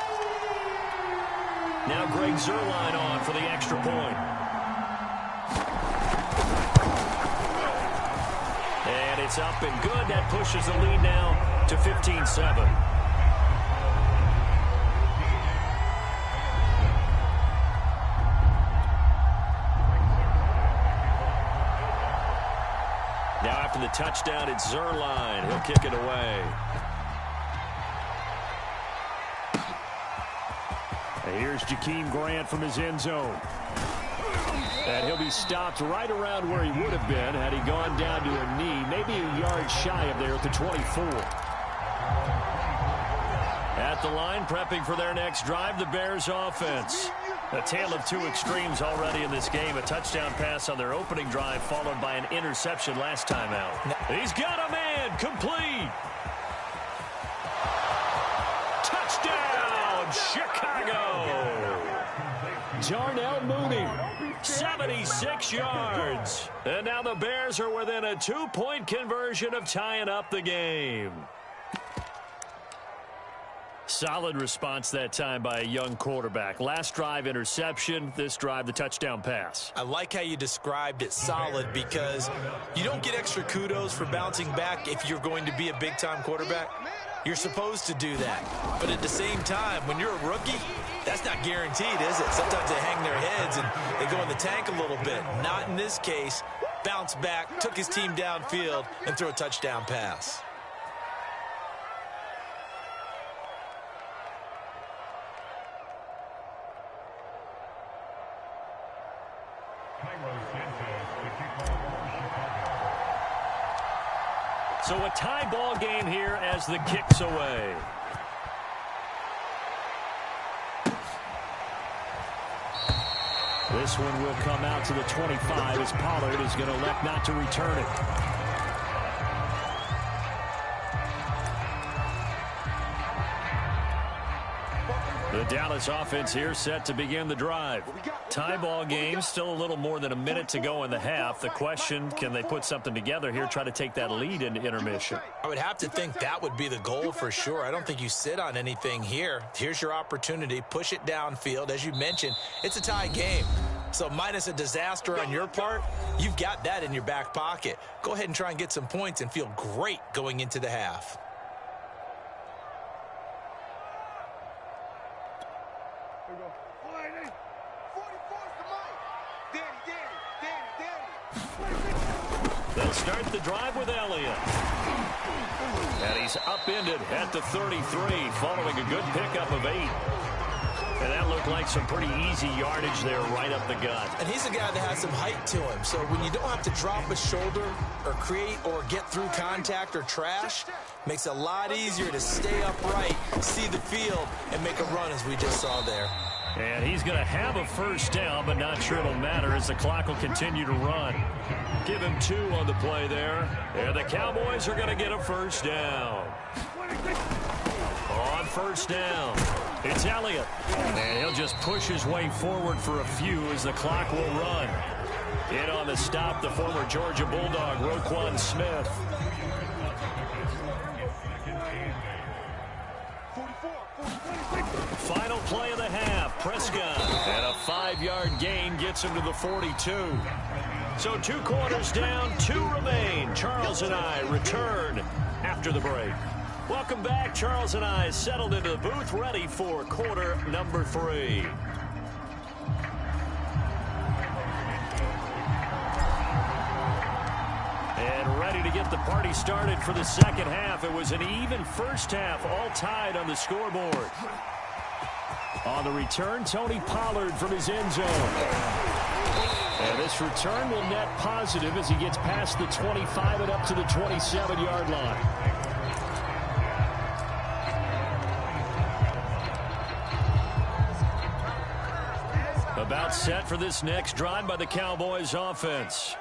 Now Greg Zerline on for the extra point. And it's up and good. That pushes the lead now to 15-7. Now after the touchdown, it's Zerline. He'll kick it away. And here's Jakeem Grant from his end zone. And he'll be stopped right around where he would have been had he gone down to a knee, maybe a yard shy of there at the 24. At the line, prepping for their next drive, the Bears offense. A tale of two extremes already in this game. A touchdown pass on their opening drive, followed by an interception last time out. He's got a man, complete. Touchdown, Chicago. Darnell Mooney, 76 yards. And now the Bears are within a 2-point conversion of tying up the game. Solid response that time by a young quarterback. Last drive, interception. This drive, the touchdown pass. I like how you described it, solid, because you don't get extra kudos for bouncing back if you're going to be a big-time quarterback. You're supposed to do that. But at the same time, when you're a rookie, that's not guaranteed, is it? Sometimes they hang their heads and they go in the tank a little bit. Not in this case. Bounce back, took his team downfield, and threw a touchdown pass. So a tie ball game here as the kick's away. This one will come out to the 25 as Pollard is going to elect not to return it. The Dallas offense here set to begin the drive. Tie ball game, still a little more than a minute to go in the half. The question, can they put something together here, try to take that lead into intermission? I would have to think that would be the goal for sure. I don't think you sit on anything here. Here's your opportunity. Push it downfield. As you mentioned, it's a tie game. So minus a disaster on your part, you've got that in your back pocket. Go ahead and try and get some points and feel great going into the half. They'll start the drive with Elliott. And he's upended at the 33, following a good pickup of 8. And that looked like some pretty easy yardage there right up the gut. And he's a guy that has some height to him. So when you don't have to drop a shoulder or create or get through contact or trash, makes it a lot easier to stay upright, see the field, and make a run as we just saw there. And he's going to have a first down, but not sure it'll matter as the clock will continue to run. Give him 2 on the play there. And the Cowboys are going to get a first down. On first down, it's Elliott. And he'll just push his way forward for a few as the clock will run. In on the stop, the former Georgia Bulldog, Roquan Smith. Final play of the half, Prescott. And a 5-yard gain gets him to the 42. So 2 quarters down, 2 remain. Charles and I return after the break. Welcome back. Charles and I settled into the booth, ready for quarter number 3. And ready to get the party started for the second half. It was an even first half, all tied on the scoreboard. On the return, Tony Pollard from his end zone. And this return will net positive as he gets past the 25 and up to the 27-yard line. About set for this next drive by the Cowboys offense.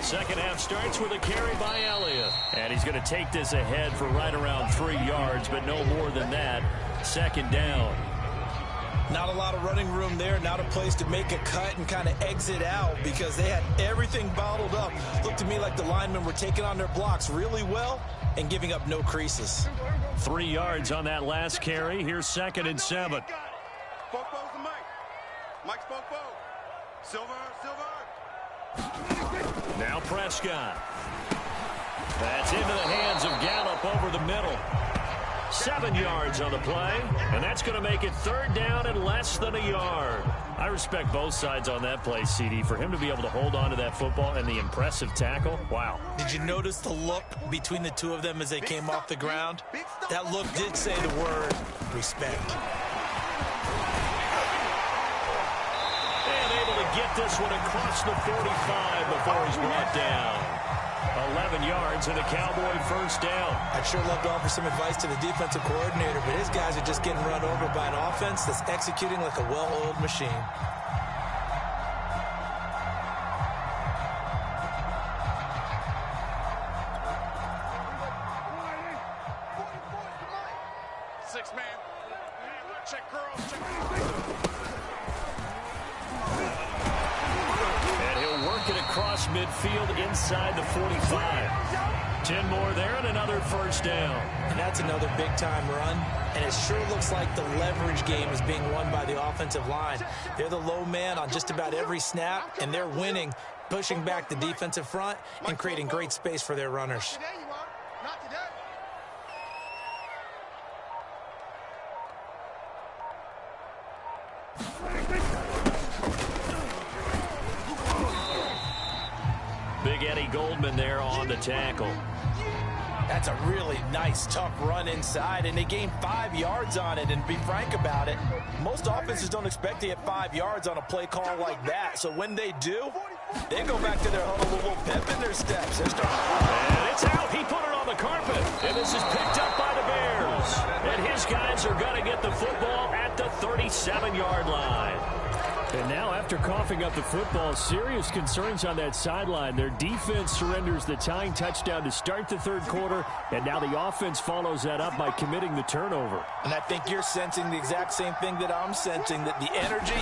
Second half starts with a carry by Elliott. And he's going to take this ahead for right around 3 yards, but no more than that. Second down. Not a lot of running room there, not a place to make a cut and kind of exit out because they had everything bottled up. Looked to me like the linemen were taking on their blocks really well and giving up no creases. 3 yards on that last carry. Here's 2nd and 7. Spoke-bo's to Mike. Mike Spoke-bo. Silver. Now Prescott. That's into the hands of Gallup over the middle. 7 yards on the play, and that's going to make it 3rd down and less than a yard. I respect both sides on that play, CD. For him to be able to hold on to that football and the impressive tackle, wow. Did you notice the look between the two of them as they came off the ground? That look did say the word respect. And able to get this one across the 45 before he's brought down. 11 yards and a Cowboy first down. I'd sure love to offer some advice to the defensive coordinator, but his guys are just getting run over by an offense that's executing like a well-oiled machine. Midfield inside the 45. 10 more there and another first down. And that's another big-time run. And it sure looks like the leverage game is being won by the offensive line. They're the low man on just about every snap, and they're winning, pushing back the defensive front and creating great space for their runners. Big Eddie Goldman there on the tackle. That's a really nice, tough run inside, and they gained 5 yards on it. And to be frank about it, most offenses don't expect to get 5 yards on a play call like that. So when they do, they go back to their huddle with a little pep in their steps. And it's out. He put it on the carpet. And this is picked up by the Bears. And his guys are going to get the football at the 37-yard line. And now, after coughing up the football, serious concerns on that sideline. Their defense surrenders the tying touchdown to start the third quarter, and now the offense follows that up by committing the turnover. And I think you're sensing the exact same thing that I'm sensing, that the energy,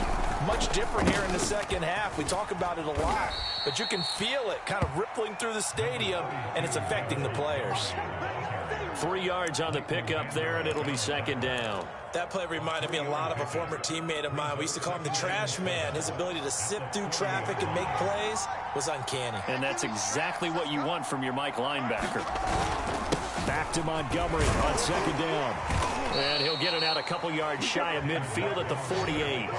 much different here in the second half. We talk about it a lot, but you can feel it kind of rippling through the stadium, and it's affecting the players. 3 yards on the pickup there, and it'll be second down. That play reminded me a lot of a former teammate of mine. We used to call him the trash man. His ability to sift through traffic and make plays was uncanny. And that's exactly what you want from your Mike linebacker. Back to Montgomery on second down. And he'll get it out a couple yards shy of midfield at the 48.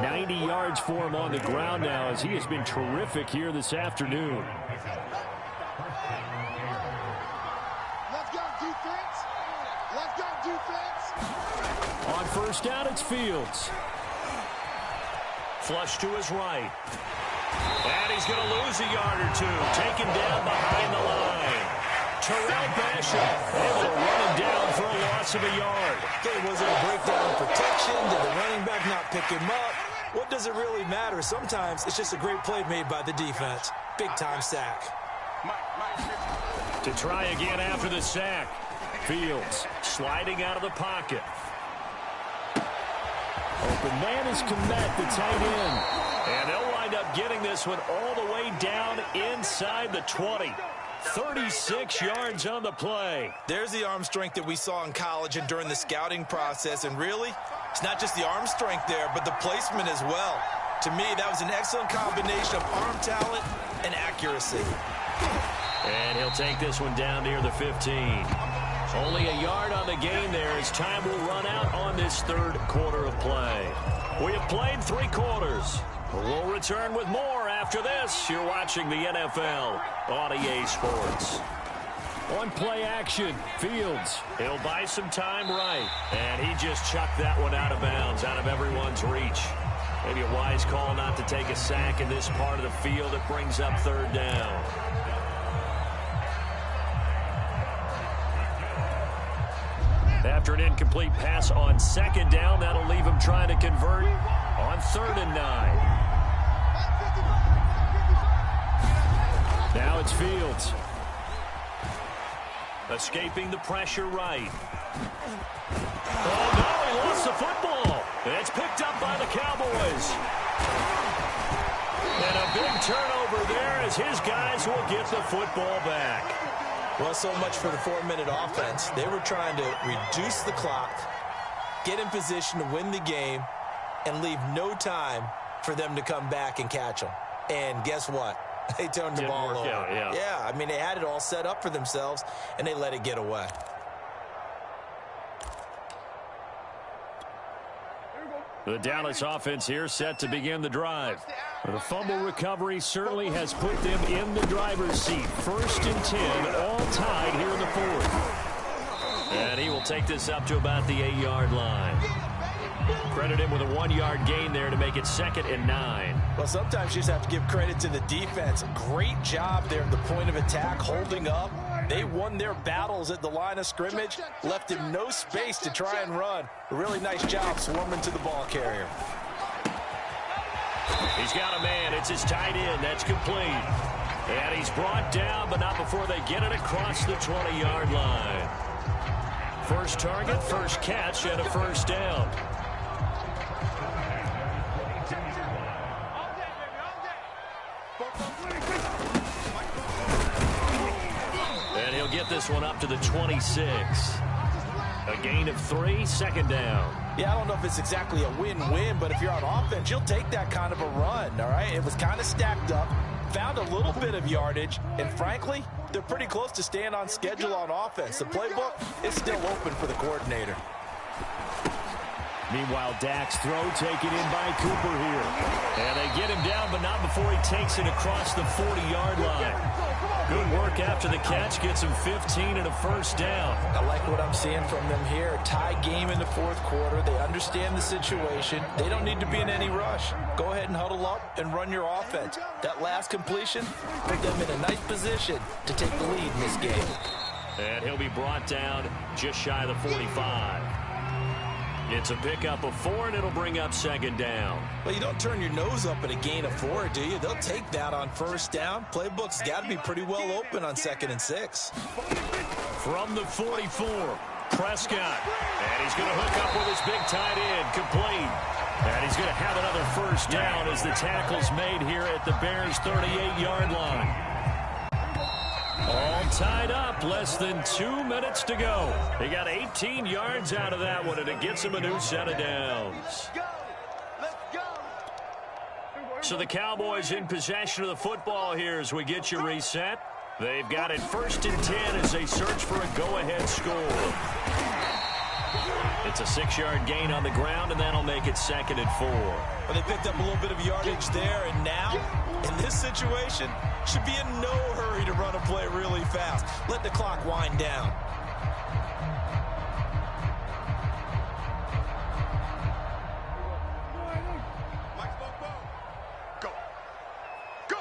90 yards for him on the ground now, as he has been terrific here this afternoon. Let's go, defense. Let's go, defense. On first down, it's Fields. Flush to his right. And he's going to lose a yard or two. Taken down behind the line. Terrell Basham able to run him down for a loss of a yard. Was it a breakdown in protection? Did the running back not pick him up? What does it really matter? Sometimes it's just a great play made by the defense. Big-time sack. To try again after the sack. Fields sliding out of the pocket. Open man is Komet, the tight end. And they'll wind up getting this one all the way down inside the 20. 36 yards on the play. There's the arm strength that we saw in college and during the scouting process. And really, it's not just the arm strength there, but the placement as well. To me, that was an excellent combination of arm talent and accuracy. And he'll take this one down near the 15. Only a yard on the gain there as time will run out on this third quarter of play. We have played 3 quarters. We'll return with more after this. You're watching the NFL on EA Sports. On play action, Fields. He'll buy some time right. And he just chucked that one out of bounds, out of everyone's reach. Maybe a wise call not to take a sack in this part of the field. It brings up third down. After an incomplete pass on second down, that'll leave him trying to convert on 3rd and 9. Now it's Fields. Escaping the pressure right. Oh, no, he lost the football. It's picked up by the Cowboys. And a big turnover there as his guys will get the football back. Well, so much for the 4-minute offense. They were trying to reduce the clock, get in position to win the game, and leave no time for them to come back and catch them. And guess what? They turned the ball over. Yeah, I mean, they had it all set up for themselves, and they let it get away. The Dallas offense here set to begin the drive. The fumble recovery certainly has put them in the driver's seat. 1st and 10, all tied here in the 4th. And he will take this up to about the 8-yard line. Credit him with a 1-yard gain there to make it 2nd and 9. Well, sometimes you just have to give credit to the defense. Great job there at the point of attack, holding up. They won their battles at the line of scrimmage, left him no space to try and run. A really nice job swarming to the ball carrier. He's got a man. It's his tight end. That's complete. And he's brought down, but not before they get it across the 20-yard line. First target, first catch, and a first down. And he'll get this one up to the 26. A gain of 3, 2nd down. Yeah, I don't know if it's exactly a win-win, but if you're on offense, you'll take that kind of a run, all right? It was kind of stacked up, found a little bit of yardage, and frankly, they're pretty close to staying on schedule on offense. The playbook is still open for the coordinator. Meanwhile, Dak's throw taken in by Cooper here. And they get him down, but not before he takes it across the 40-yard line. Good work after the catch. Gets him 15 and a first down. I like what I'm seeing from them here. Tie game in the 4th quarter. They understand the situation. They don't need to be in any rush. Go ahead and huddle up and run your offense. That last completion put them in a nice position to take the lead in this game. And he'll be brought down just shy of the 45. It's a pickup of 4, and it'll bring up 2nd down. Well, you don't turn your nose up at a gain of 4, do you? They'll take that on first down. Playbook's got to be pretty well open on 2nd and 6. From the 44, Prescott. And he's going to hook up with his big tight end, complete. And he's going to have another first down as the tackle's made here at the Bears' 38-yard line. All tied up, less than 2 minutes to go. He got 18 yards out of that one, and it gets him a new set of downs. So the Cowboys in possession of the football here as we get you reset. They've got it 1st and 10 as they search for a go-ahead score. It's a 6-yard gain on the ground, and that'll make it 2nd and 4. Well, they picked up a little bit of yardage there, and now, in this situation, should be in no hurry to run a play really fast. Let the clock wind down. Go. Go.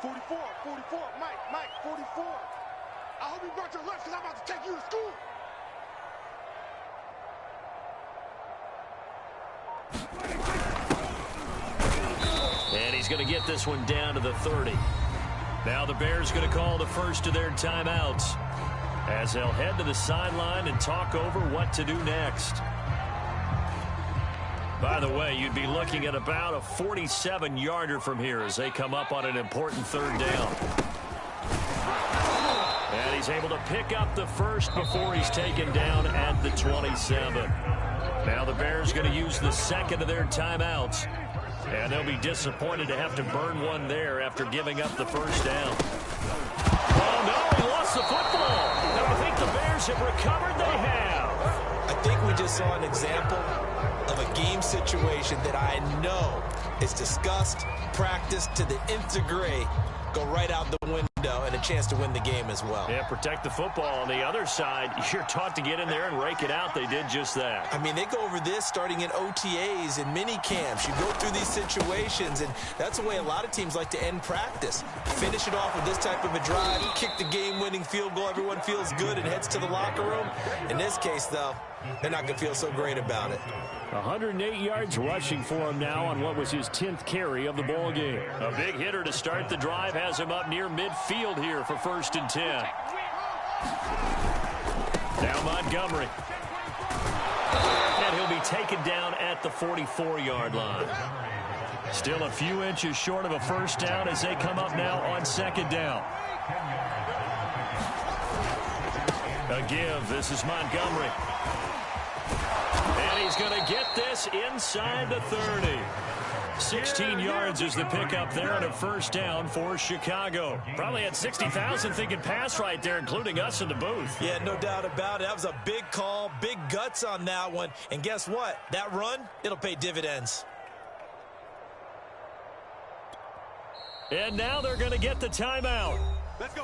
44, 44. Mike, 44. I hope you brought your lunch because I'm about to take you to school. And he's going to get this one down to the 30. Now the Bears going to call the first of their timeouts as they'll head to the sideline and talk over what to do next. By the way, you'd be looking at about a 47-yarder from here as they come up on an important 3rd down. And he's able to pick up the first before he's taken down at the 27. Now the Bears going to use the 2nd of their timeouts. And they'll be disappointed to have to burn one there after giving up the first down. Oh, no, he lost the football. And I think the Bears have recovered. They have. I think we just saw an example of a game situation that I know is discussed, practiced to the nth degree, go right out the window, and a chance to win the game as well. Yeah, protect the football. On the other side, you're taught to get in there and rake it out. They did just that. I mean, they go over this starting in OTAs and mini camps. You go through these situations, and that's the way a lot of teams like to end practice. Finish it off with this type of a drive, kick the game-winning field goal. Everyone feels good and heads to the locker room. In this case, though, they're not going to feel so great about it. 108 yards rushing for him now on what was his 10th carry of the ball game. A big hitter to start the drive has him up near midfield here for 1st and 10. Now Montgomery. And he'll be taken down at the 44-yard line. Still a few inches short of a first down as they come up now on 2nd down. A give. This is Montgomery. And he's going to get this inside the 30. 16 yards is the pickup there on a first down for Chicago. Probably had 60,000 thinking pass right there, including us in the booth. Yeah, no doubt about it. That was a big call, big guts on that one. And guess what? That run, it'll pay dividends. And now they're going to get the timeout.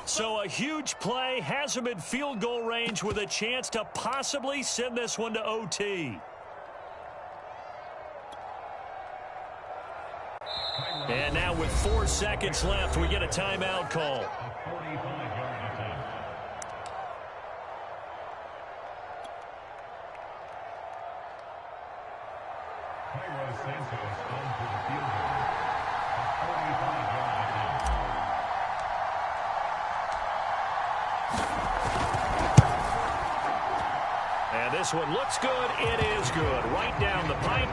So a huge play has them in field goal range with a chance to possibly send this one to OT. with 4 seconds left. We get a timeout call. And this one looks good. It is good. Right down the pipe.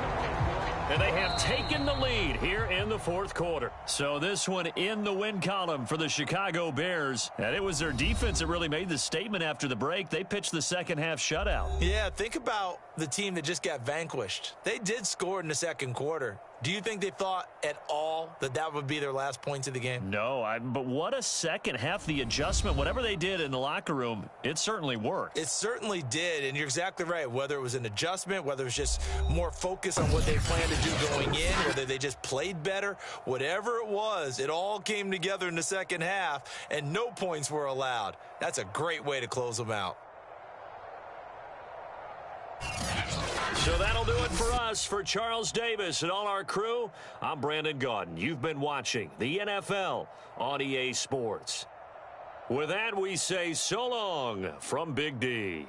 And they have taken the lead here in the fourth quarter. So this one in the win column for the Chicago Bears. And it was their defense that really made the statement after the break. They pitched the second half shutout. Yeah, think about the team that just got vanquished. They did score in the second quarter. Do you think they thought at all that that would be their last points of the game? No, but what a second half. The adjustment, whatever they did in the locker room, it certainly worked. It certainly did, and you're exactly right. Whether it was an adjustment, whether it was just more focus on what they planned to do going in, whether they just played better, whatever it was, it all came together in the second half, and no points were allowed. That's a great way to close them out. So that'll do it for us. For Charles Davis and all our crew, I'm Brandon Gaudin. You've been watching the NFL on EA Sports. With that, we say so long from Big D.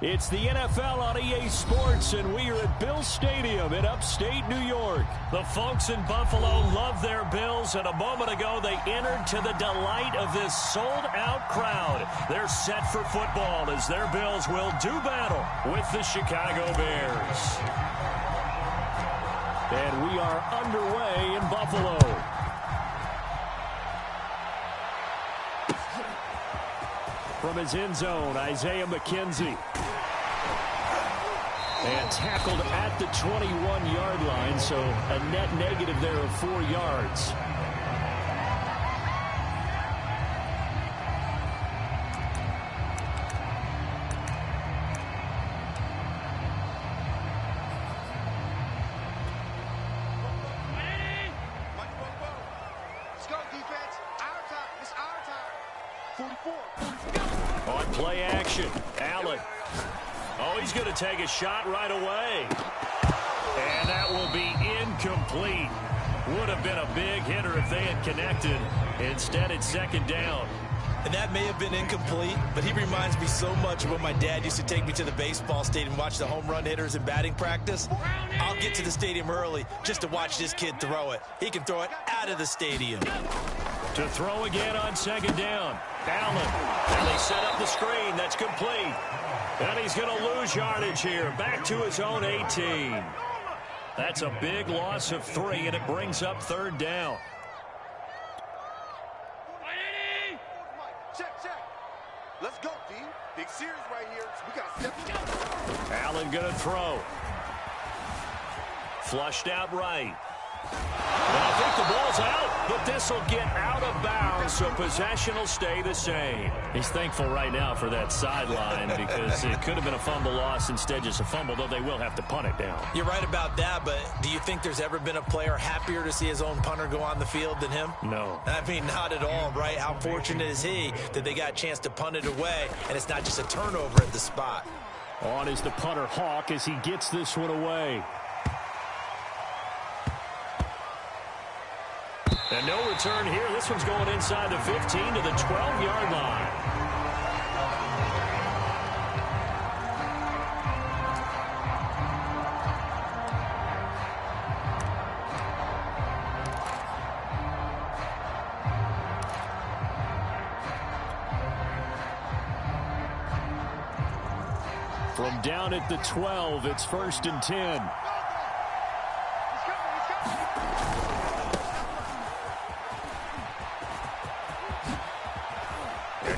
It's the NFL on EA Sports, and we are at Bill Stadium in upstate New York. The folks in Buffalo love their Bills, and a moment ago they entered to the delight of this sold-out crowd. They're set for football as their Bills will do battle with the Chicago Bears. And we are underway in Buffalo. From his end zone, Isaiah McKenzie. And tackled at the 21-yard line, so a net negative there of 4 yards. Let's go, defense. Our time. It's our time. 44. On play action, Allen. Oh, he's going to take a shot right away. And that will be incomplete. Would have been a big hitter if they had connected. Instead, it's second down. And that may have been incomplete, but he reminds me so much of when my dad used to take me to the baseball stadium and watch the home run hitters in batting practice. I'll get to the stadium early just to watch this kid throw it. He can throw it out of the stadium. To throw again on second down. Allen. And they set up the screen. That's complete. And he's going to lose yardage here. Back to his own 18. That's a big loss of 3, and it brings up third down. Check. Let's go, D. Big series right here. We got to step it. Allen going to throw. Flushed out right. And I think the ball's out, but this will get out of bounds, so possession will stay the same. He's thankful right now for that sideline because it could have been a fumble loss, instead just a fumble, though they will have to punt it down. You're right about that, but do you think there's ever been a player happier to see his own punter go on the field than him? No. I mean, not at all, right? How fortunate is he that they got a chance to punt it away, and it's not just a turnover at the spot. On is the punter, Hawk, as he gets this one away. And no return here. This one's going inside the 15 to the 12-yard line. From down at the 12, it's 1st and 10.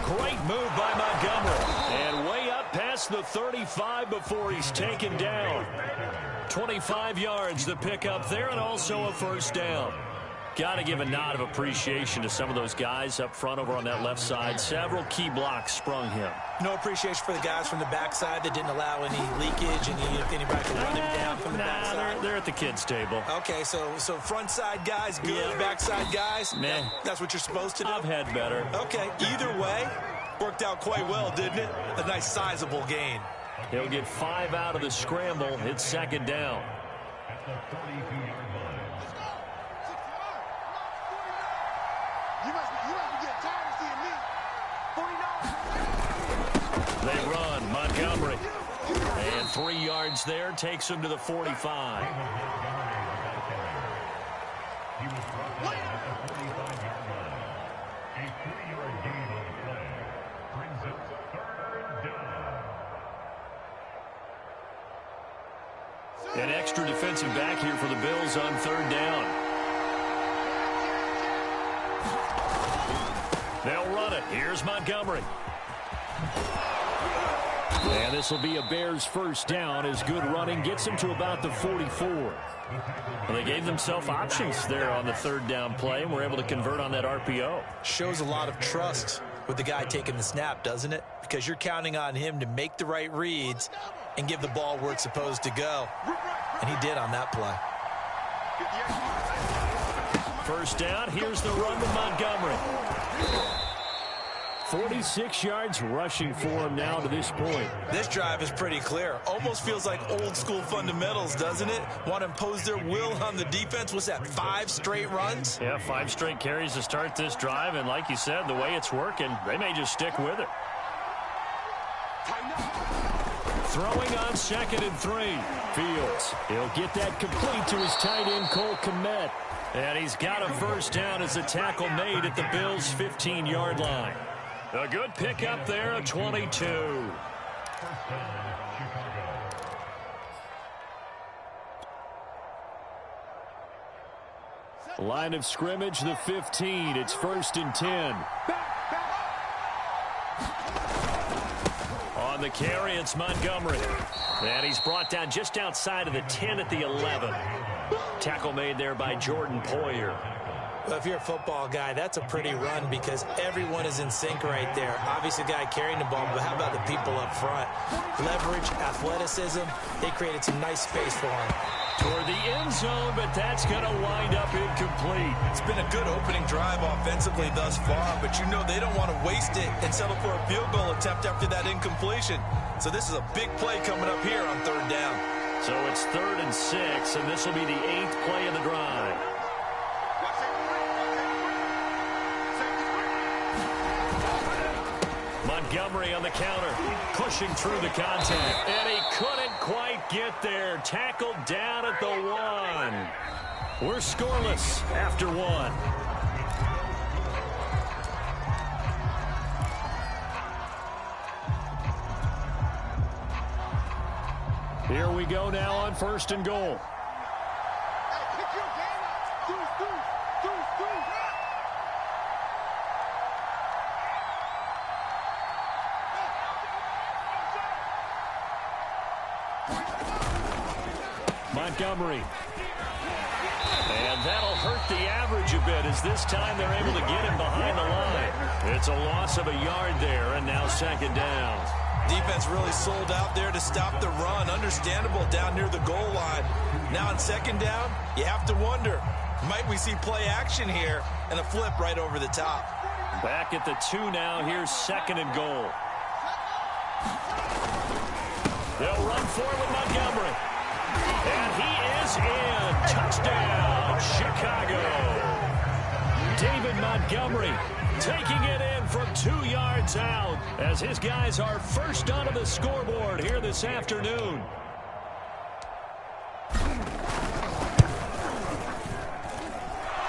Great move by Montgomery. And way up past the 35 before he's taken down. 25 yards the pickup there, and also a first down. Got to give a nod of appreciation to some of those guys up front over on that left side. Several key blocks sprung him. No appreciation for the guys from the backside that didn't allow any leakage, and if anybody could run him down from the backside. They're at the kids' table. Okay, so front side guys, good. Yeah. Backside guys, man, that's what you're supposed to do? I've had better. Okay, either way, worked out quite well, didn't it? A nice sizable gain. He'll get 5 out of the scramble. It's second down. You must be getting tired of seeing me. 49. They run. Montgomery. And 3 yards there takes him to the 45. An extra defensive back here for the Bills on third down. They'll run it. Here's Montgomery. And this will be a Bears first down as good running gets him to about the 44. Well, they gave themselves options there on the third down play and were able to convert on that RPO. Shows a lot of trust with the guy taking the snap, doesn't it? Because you're counting on him to make the right reads and give the ball where it's supposed to go. And he did on that play. First down. Here's the run with Montgomery. 46 yards rushing for him now to this point. This drive is pretty clear. Almost feels like old school fundamentals, doesn't it? Want to impose their will on the defense. What's that, 5 straight runs? Yeah, 5 straight carries to start this drive. And like you said, the way it's working, they may just stick with it. Throwing on 2nd and 3. Fields. He'll get that complete to his tight end, Cole Kmet. And he's got a first down as the tackle made at the Bills' 15-yard line. A good pickup there, a 22. Line of scrimmage, the 15. It's 1st and 10. On the carry, it's Montgomery. And he's brought down just outside of the 10 at the 11. Tackle made there by Jordan Poyer. Well, if you're a football guy, that's a pretty run because everyone is in sync right there. Obviously, the guy carrying the ball, but how about the people up front? Leverage, athleticism, they created some nice space for him. Toward the end zone, but that's going to wind up incomplete. It's been a good opening drive offensively thus far, but you know they don't want to waste it and settle for a field goal attempt after that incompletion. So this is a big play coming up here on 3rd down. So it's 3rd and 6, and this will be the 8th play of the drive. Montgomery on the counter, pushing through the contact, and he couldn't quite get there. Tackled down at the 1. We're scoreless after 1. Here we go now on 1st and goal. Montgomery. And that'll hurt the average a bit as this time they're able to get him behind the line. It's a loss of a yard there, and now 2nd down. Defense really sold out there to stop the run. Understandable down near the goal line. Now on 2nd down, you have to wonder, might we see play action here and a flip right over the top? Back at the 2 now. Here's 2nd and goal. They'll run forward with Montgomery. And he is in. Touchdown, Chicago. David Montgomery taking it in from 2 yards out as his guys are first onto the scoreboard here this afternoon.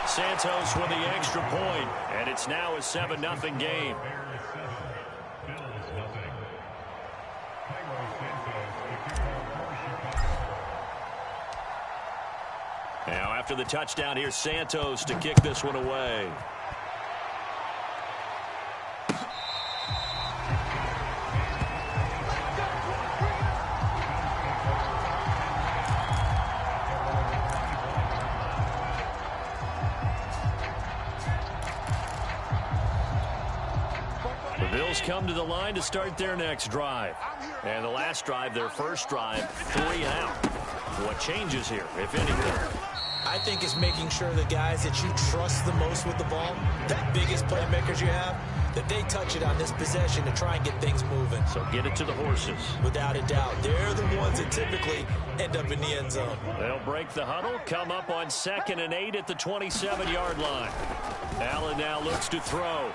Santos with the extra point, and it's now a 7-0 game. Now after the touchdown, here's Santos to kick this one away. The Bills come to the line to start their next drive. And the last drive, their first drive, 3 and out. What changes here, if anything? I think it's making sure the guys that you trust the most with the ball, the biggest playmakers you have, that they touch it on this possession to try and get things moving. So get it to the horses. Without a doubt. They're the ones that typically end up in the end zone. They'll break the huddle, come up on 2nd and 8 at the 27-yard line. Allen now looks to throw.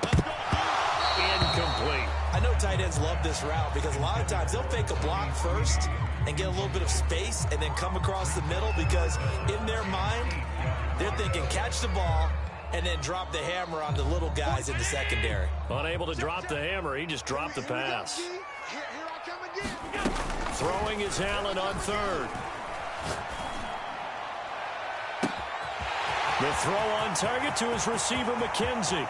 Incomplete. I know tight ends love this route because a lot of times they'll fake a block first and get a little bit of space and then come across the middle because in their mind, they're thinking catch the ball and then drop the hammer on the little guys in the secondary. Unable to drop the hammer, he just dropped the pass. Throwing is Allen on 3rd. The throw on target to his receiver, McKenzie.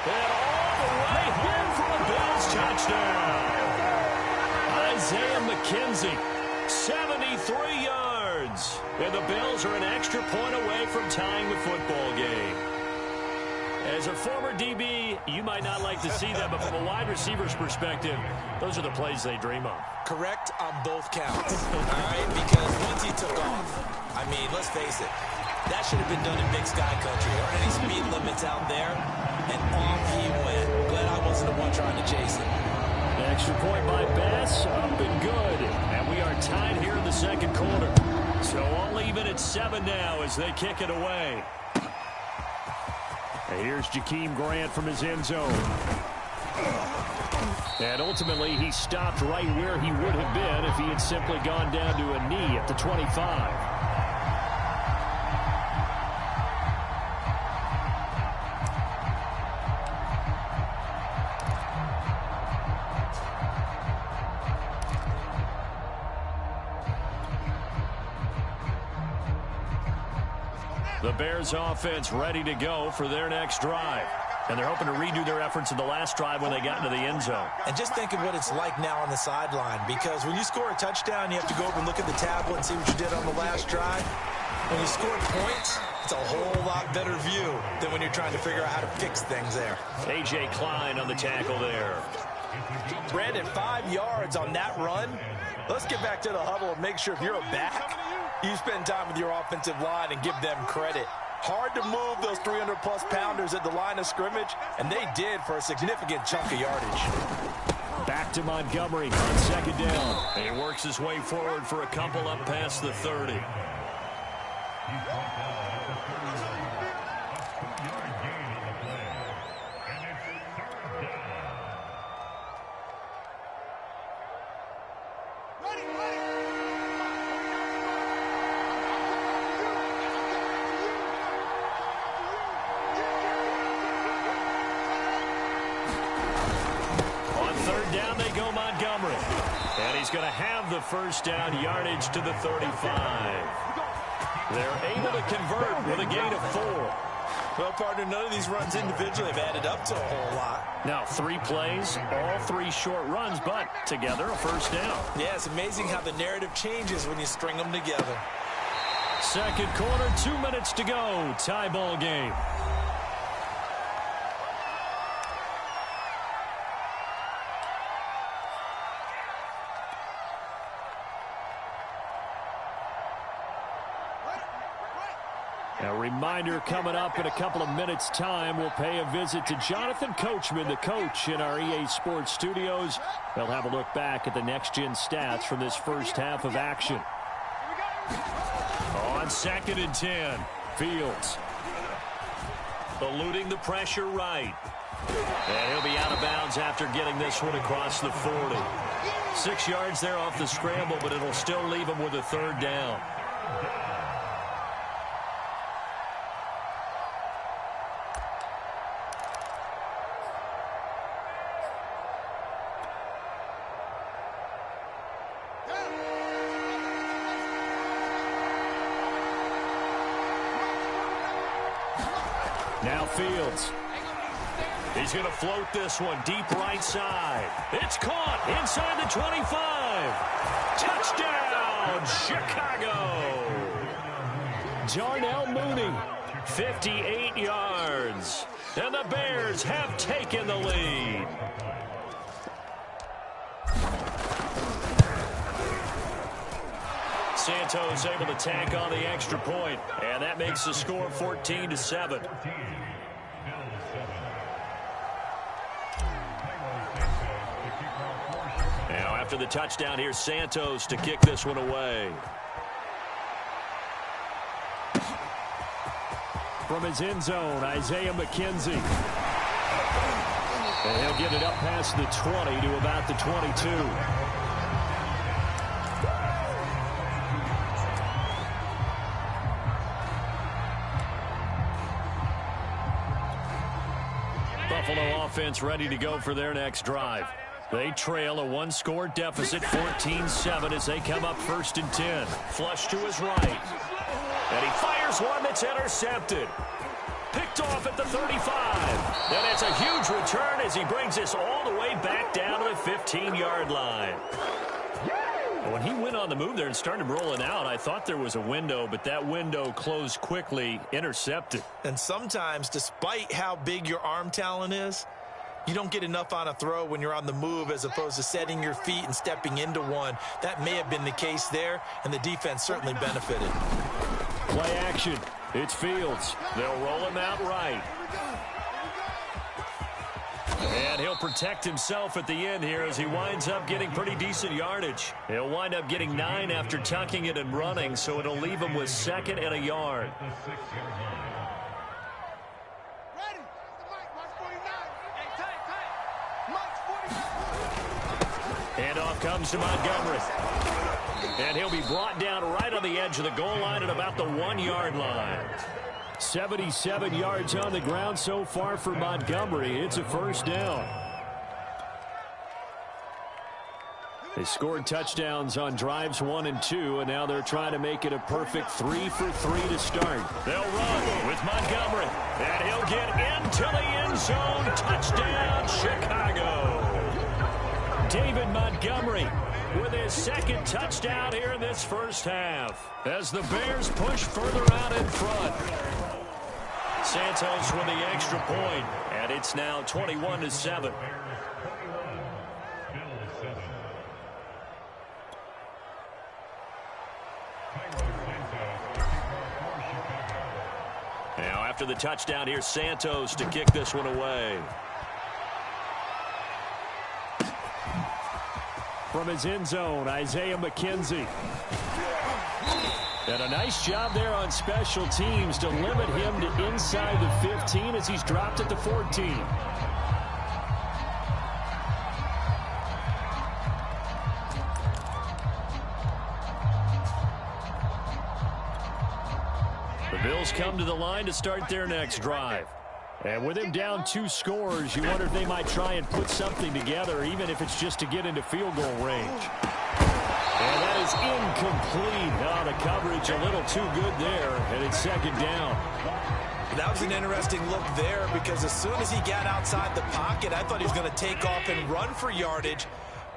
And all the way home for a Bills touchdown. Isaiah McKenzie, 73 yards. And the Bills are an extra point away from tying the football game. As a former DB, you might not like to see that, but from a wide receiver's perspective, those are the plays they dream of. Correct on both counts, all right? Because once he took off, I mean, let's face it, that should have been done in Big Sky Country. There aren't any speed limits out there, and off he went. Glad I wasn't the one trying to chase him. Extra point by Bass, up and good. And we are tied here in the 2nd quarter. So all even at 7 now as they kick it away. And here's Jakeem Grant from his end zone. And ultimately, he stopped right where he would have been if he had simply gone down to a knee at the 25. The Bears offense ready to go for their next drive. And they're hoping to redo their efforts in the last drive when they got into the end zone. And just think of what it's like now on the sideline, because when you score a touchdown, you have to go over and look at the tablet and see what you did on the last drive. When you score points, it's a whole lot better view than when you're trying to figure out how to fix things there. A.J. Klein on the tackle there. Brandon, 5 yards on that run. Let's get back to the huddle and make sure if you're a back, you spend time with your offensive line and give them credit. Hard to move those 300-plus pounders at the line of scrimmage, and they did for a significant chunk of yardage. Back to Montgomery on second down. He works his way forward for a couple up past the 30. He's going to have the first down, yardage to the 35. They're able to convert with a gain of 4. Well, partner, none of these runs individually have added up to a whole lot. Now, 3 plays, all 3 short runs, but together a first down. Yeah, it's amazing how the narrative changes when you string them together. Second quarter, 2 minutes to go. Tie ball game. A reminder coming up in a couple of minutes' time. We'll pay a visit to Jonathan Coachman, the coach in our EA Sports studios. They'll have a look back at the next-gen stats from this first half of action. On 2nd and 10, Fields. Eluding the pressure right. And he'll be out of bounds after getting this one across the 40. 6 yards there off the scramble, but it'll still leave him with a third down. Now Fields. He's going to float this one deep right side. It's caught inside the 25. Touchdown, Chicago. Darnell Mooney. 58 yards. And the Bears have taken the lead. Santos able to tack on the extra point, and that makes the score 14-7. Now after the touchdown, here's Santos to kick this one away. From his end zone, Isaiah McKenzie. And he'll get it up past the 20 to about the 22. Buffalo offense ready to go for their next drive. They trail a 1-score deficit, 14-7, as they come up 1st and 10. Flush to his right. And he fires one that's intercepted. Picked off at the 35. And it's a huge return as he brings this all the way back down to the 15-yard line. When he went on the move there and started rolling out, I thought there was a window, but that window closed quickly, intercepted. And sometimes, despite how big your arm talent is, you don't get enough on a throw when you're on the move as opposed to setting your feet and stepping into one. That may have been the case there, and the defense certainly benefited. Play action. It's Fields. They'll roll him out right. And he'll protect himself at the end here as he winds up getting pretty decent yardage. He'll wind up getting 9 after tucking it and running, so it'll leave him with 2nd and a yard. And off comes to Montgomery. And he'll be brought down right on the edge of the goal line at about the 1-yard line. 77 yards on the ground so far for Montgomery. It's a first down. They scored touchdowns on drives 1 and 2, and now they're trying to make it a perfect 3 for 3 to start. They'll run with Montgomery, and he'll get into the end zone. Touchdown, Chicago. David Montgomery with his second touchdown here in this first half as the Bears push further out in front. Santos with the extra point, and it's now 21-7. Now after the touchdown, here's Santos to kick this one away. From his end zone, Isaiah McKenzie. And a nice job there on special teams to limit him to inside the 15 as he's dropped at the 14. The Bills come to the line to start their next drive. And with him down 2 scores, you wonder if they might try and put something together, even if it's just to get into field goal range. And that is incomplete. Oh, the coverage a little too good there, and it's second down. That was an interesting look there because as soon as he got outside the pocket, I thought he was going to take off and run for yardage.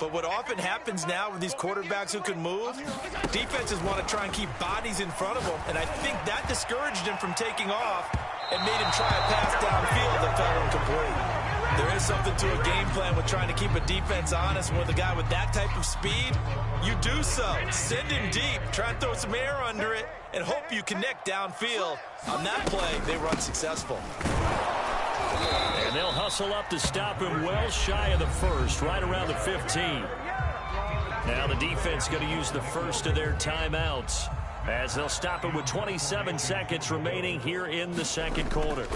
But what often happens now with these quarterbacks who can move, defenses want to try and keep bodies in front of them, and I think that discouraged him from taking off and made him try a pass downfield that fell incomplete. There is something to a game plan with trying to keep a defense honest. With a guy with that type of speed, you do so. Send him deep, try and throw some air under it, and hope you connect downfield. On that play, they were unsuccessful. And they'll hustle up to stop him well shy of the first, right around the 15. Now the defense going to use the first of their timeouts as they'll stop him with 27 seconds remaining here in the second quarter.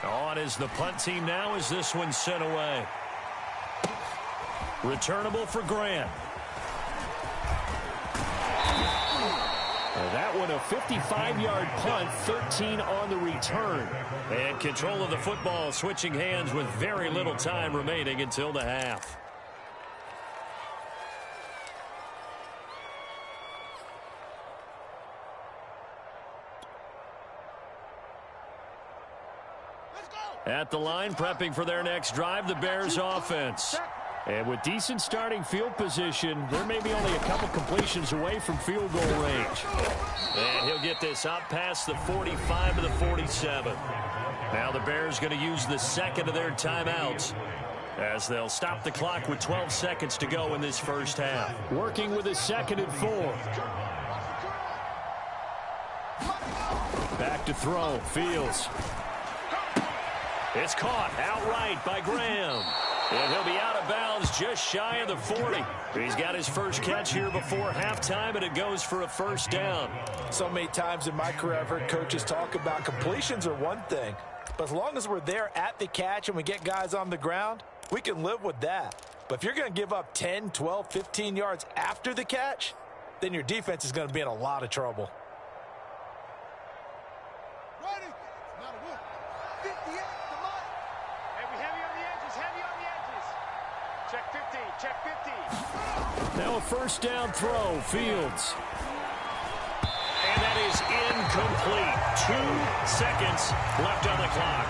On is the punt team now as this one's sent away. Returnable for Grant. That one a 55-yard punt, 13 on the return. And control of the football switching hands with very little time remaining until the half. At the line, prepping for their next drive, the Bears offense. And with decent starting field position, there may be only a couple completions away from field goal range. And he'll get this up past the 45 to the 47. Now the Bears going to use the second of their timeouts as they'll stop the clock with 12 seconds to go in this first half. Working with a 2nd and 4. Back to throw. Fields. It's caught outright by Graham. And he'll be out of bounds just shy of the 40. He's got his first catch here before halftime, and it goes for a first down. So many times in my career, I've heard coaches talk about completions are one thing. But as long as we're there at the catch and we get guys on the ground, we can live with that. But if you're going to give up 10, 12, 15 yards after the catch, then your defense is going to be in a lot of trouble. Now a first down throw. Fields. And that is incomplete. 2 seconds left on the clock.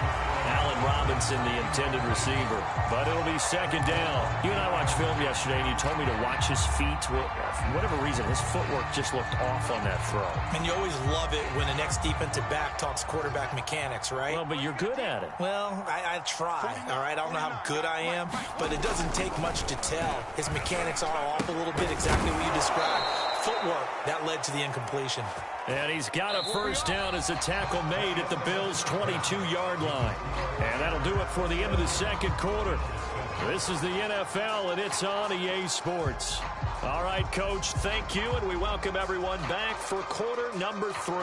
Allen Robinson, the intended receiver. But it'll be second down. You and I watched film yesterday, and you told me to watch his feet. Well, for whatever reason, his footwork just looked off on that throw. And you always love it when the next defensive back talks quarterback mechanics, right? Well, but you're good at it. Well, I try, all right? I don't know how good I am, but it doesn't take much to tell. His mechanics are off a little bit, exactly what you described. Footwork, that led to the incompletion. And he's got a first down as a tackle made at the Bills' 22-yard line. And that'll do it for the end of the second quarter. This is the NFL, and it's on EA Sports. All right, Coach, thank you, and we welcome everyone back for quarter number 3.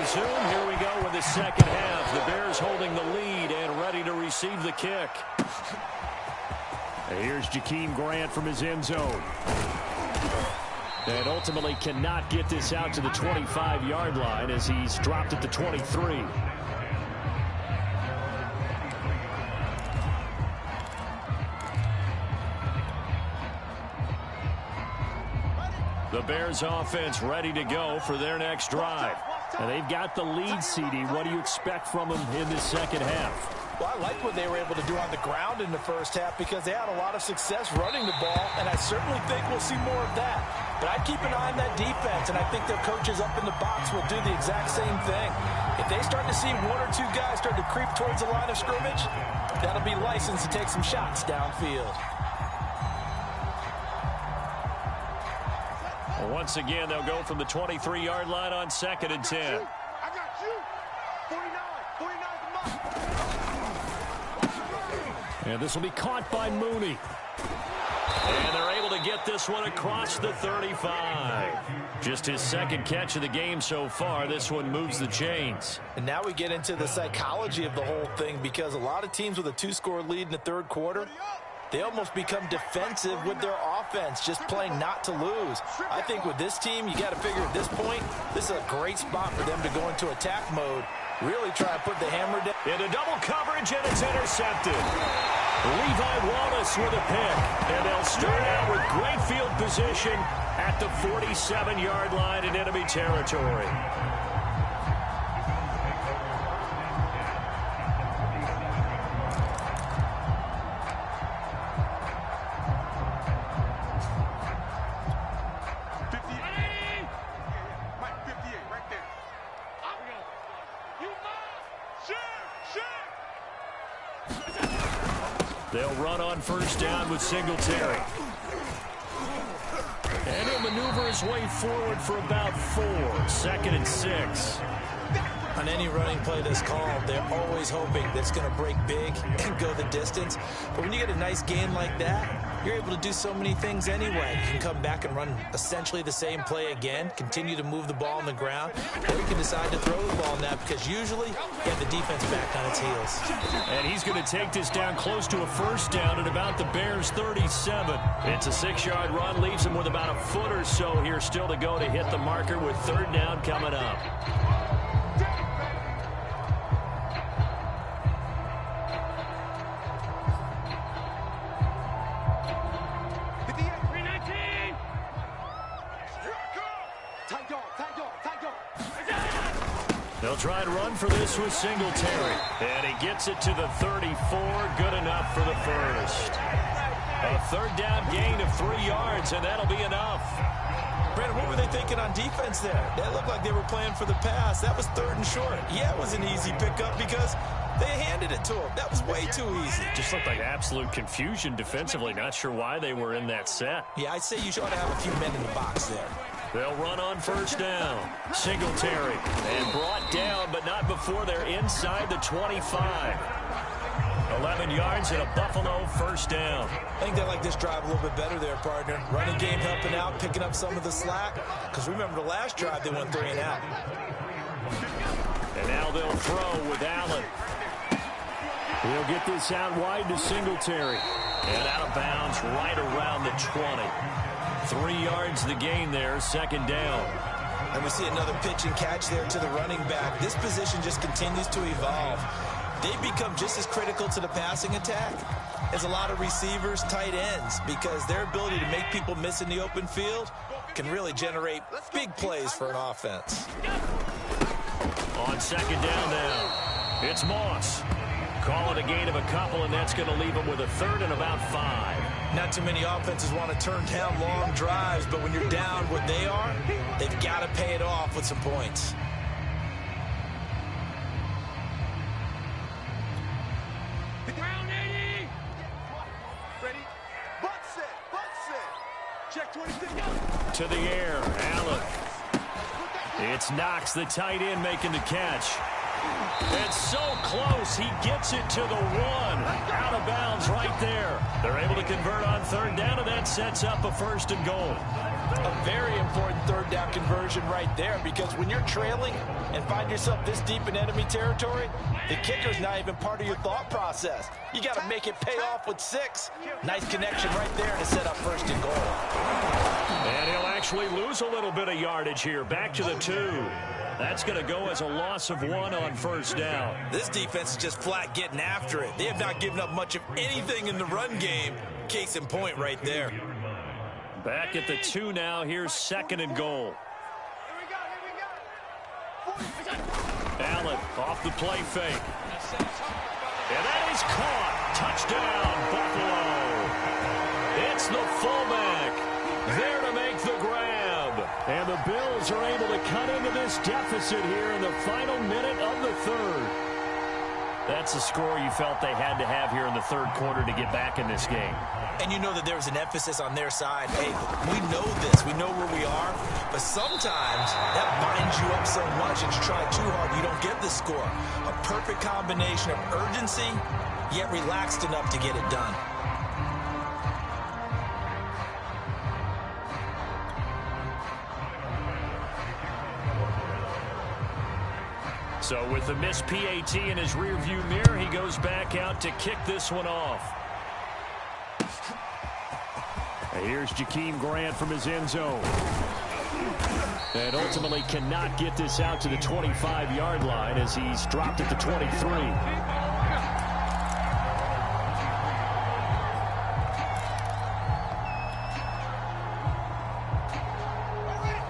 resume. Here we go with the second half. The Bears holding the lead and ready to receive the kick. And here's Jakeem Grant from his end zone. And ultimately cannot get this out to the 25-yard line as he's dropped at the 23. The Bears offense ready to go for their next drive. And they've got the lead, CD. What do you expect from them in this second half? Well, I like what they were able to do on the ground in the first half because they had a lot of success running the ball, and I certainly think we'll see more of that. But I'd keep an eye on that defense, and I think their coaches up in the box will do the exact same thing. If they start to see one or two guys start to creep towards the line of scrimmage, that'll be license to take some shots downfield. Once again, they'll go from the 23-yard line on 2nd and 10. I got you. 49. And this will be caught by Mooney. And they're able to get this one across the 35. Just his second catch of the game so far. This one moves the chains. And now we get into the psychology of the whole thing because a lot of teams with a 2-score lead in the third quarter, they almost become defensive with their offense, just playing not to lose. I think with this team, you got to figure at this point, this is a great spot for them to go into attack mode. Really try to put the hammer down. Into double coverage, and it's intercepted. Levi Wallace with a pick. And they'll start out with great field position at the 47-yard line in enemy territory. They'll run on first down with Singletary. And he'll maneuver his way forward for about 4. 2nd and 6. On any running play that's called, they're always hoping that it's going to break big and go the distance. But when you get a nice gain like that, you're able to do so many things anyway. You can come back and run essentially the same play again, continue to move the ball on the ground, or you can decide to throw the ball now because usually you have the defense back on its heels. And he's going to take this down close to a first down at about the Bears' 37. It's a 6-yard run, leaves him with about a foot or so here still to go to hit the marker with 3rd down coming up. They'll try and run for this with Singletary. And he gets it to the 34. Good enough for the first. A 3rd down gain of 3 yards, and that'll be enough. Brandon, what were they thinking on defense there? That looked like they were playing for the pass. That was 3rd and short. Yeah, it was an easy pickup because they handed it to him. That was way too easy. Just looked like absolute confusion defensively. Not sure why they were in that set. Yeah, I'd say you ought to have a few men in the box there. They'll run on first down. Singletary. And brought down, but not before they're inside the 25. 11 yards and a Buffalo first down. I think they like this drive a little bit better there, partner. Running game helping out, picking up some of the slack. Because remember the last drive, they went 3 and out. And now they'll throw with Allen. He'll get this out wide to Singletary. And out of bounds right around the 20. 3 yards the gain there, 2nd down. And we see another pitch and catch there to the running back. This position just continues to evolve. They become just as critical to the passing attack as a lot of receivers, tight ends, because their ability to make people miss in the open field can really generate big plays for an offense. On 2nd down now, it's Moss. Call it a gain of a couple, and that's going to leave them with a 3rd and about 5. Not too many offenses want to turn down long drives, but when you're down what they are, they've got to pay it off with some points. Ground 80. Ready? Butt set. Check 26. To the air, Allen. It's Knox, the tight end, making the catch. It's so close. He gets it to the 1. Out of bounds right there. They're able to convert on 3rd down, and that sets up a 1st and goal. A very important 3rd down conversion right there, because when you're trailing and find yourself this deep in enemy territory, the kicker's not even part of your thought process. You got to make it pay off with 6. Nice connection right there to set up 1st and goal. And he'll actually lose a little bit of yardage here. Back to the 2. That's going to go as a loss of 1 on 1st down. This defense is just flat getting after it. They have not given up much of anything in the run game. Case in point right there. Back at the 2 now. Here's 2nd and goal. Allen off the play fake. And that is caught. Touchdown, Buffalo. It's the fullback there to make the grab. And the Bills are able to cut into this deficit here in the final minute of the 3rd. That's the score you felt they had to have here in the 3rd quarter to get back in this game. And you know that there was an emphasis on their side. Hey, we know this. We know where we are. But sometimes that binds you up so much that you try too hard, you don't get the score. A perfect combination of urgency, yet relaxed enough to get it done. So with the missed PAT in his rearview mirror, he goes back out to kick this one off. And here's Jakeem Grant from his end zone. And ultimately cannot get this out to the 25-yard line as he's dropped at the 23.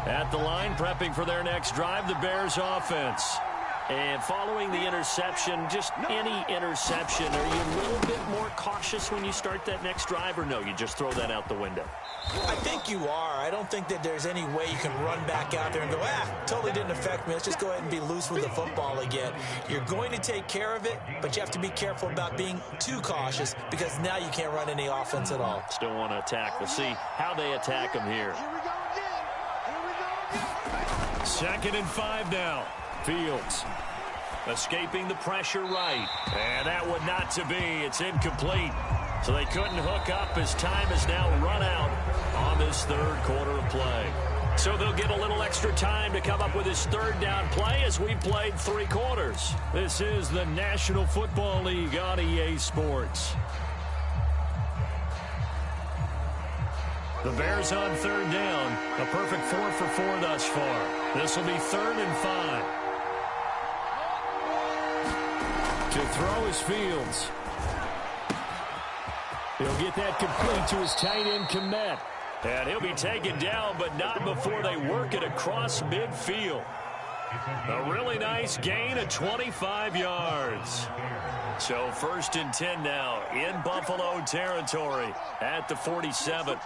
At the line, prepping for their next drive, the Bears offense. And following the interception, just any interception, are you a little bit more cautious when you start that next drive, or no, you just throw that out the window? I think you are. I don't think that there's any way you can run back out there and go, totally didn't affect me. Let's just go ahead and be loose with the football again. You're going to take care of it, but you have to be careful about being too cautious because now you can't run any offense at all. Still want to attack. We'll see how they attack him here. Here we go again. 2nd and 5 now. Fields escaping the pressure right. And that would not to be. It's incomplete. So they couldn't hook up as time has now run out on this 3rd quarter of play. So they'll get a little extra time to come up with his 3rd down play as we played 3 quarters. This is the National Football League on EA Sports. The Bears on 3rd down. A perfect 4 for 4 thus far. This will be 3rd and 5. To throw is Fields. He'll get that complete to his tight end, Kmet. And he'll be taken down, but not before they work it across midfield. A really nice gain of 25 yards. So 1st and 10 now in Buffalo territory at the 47.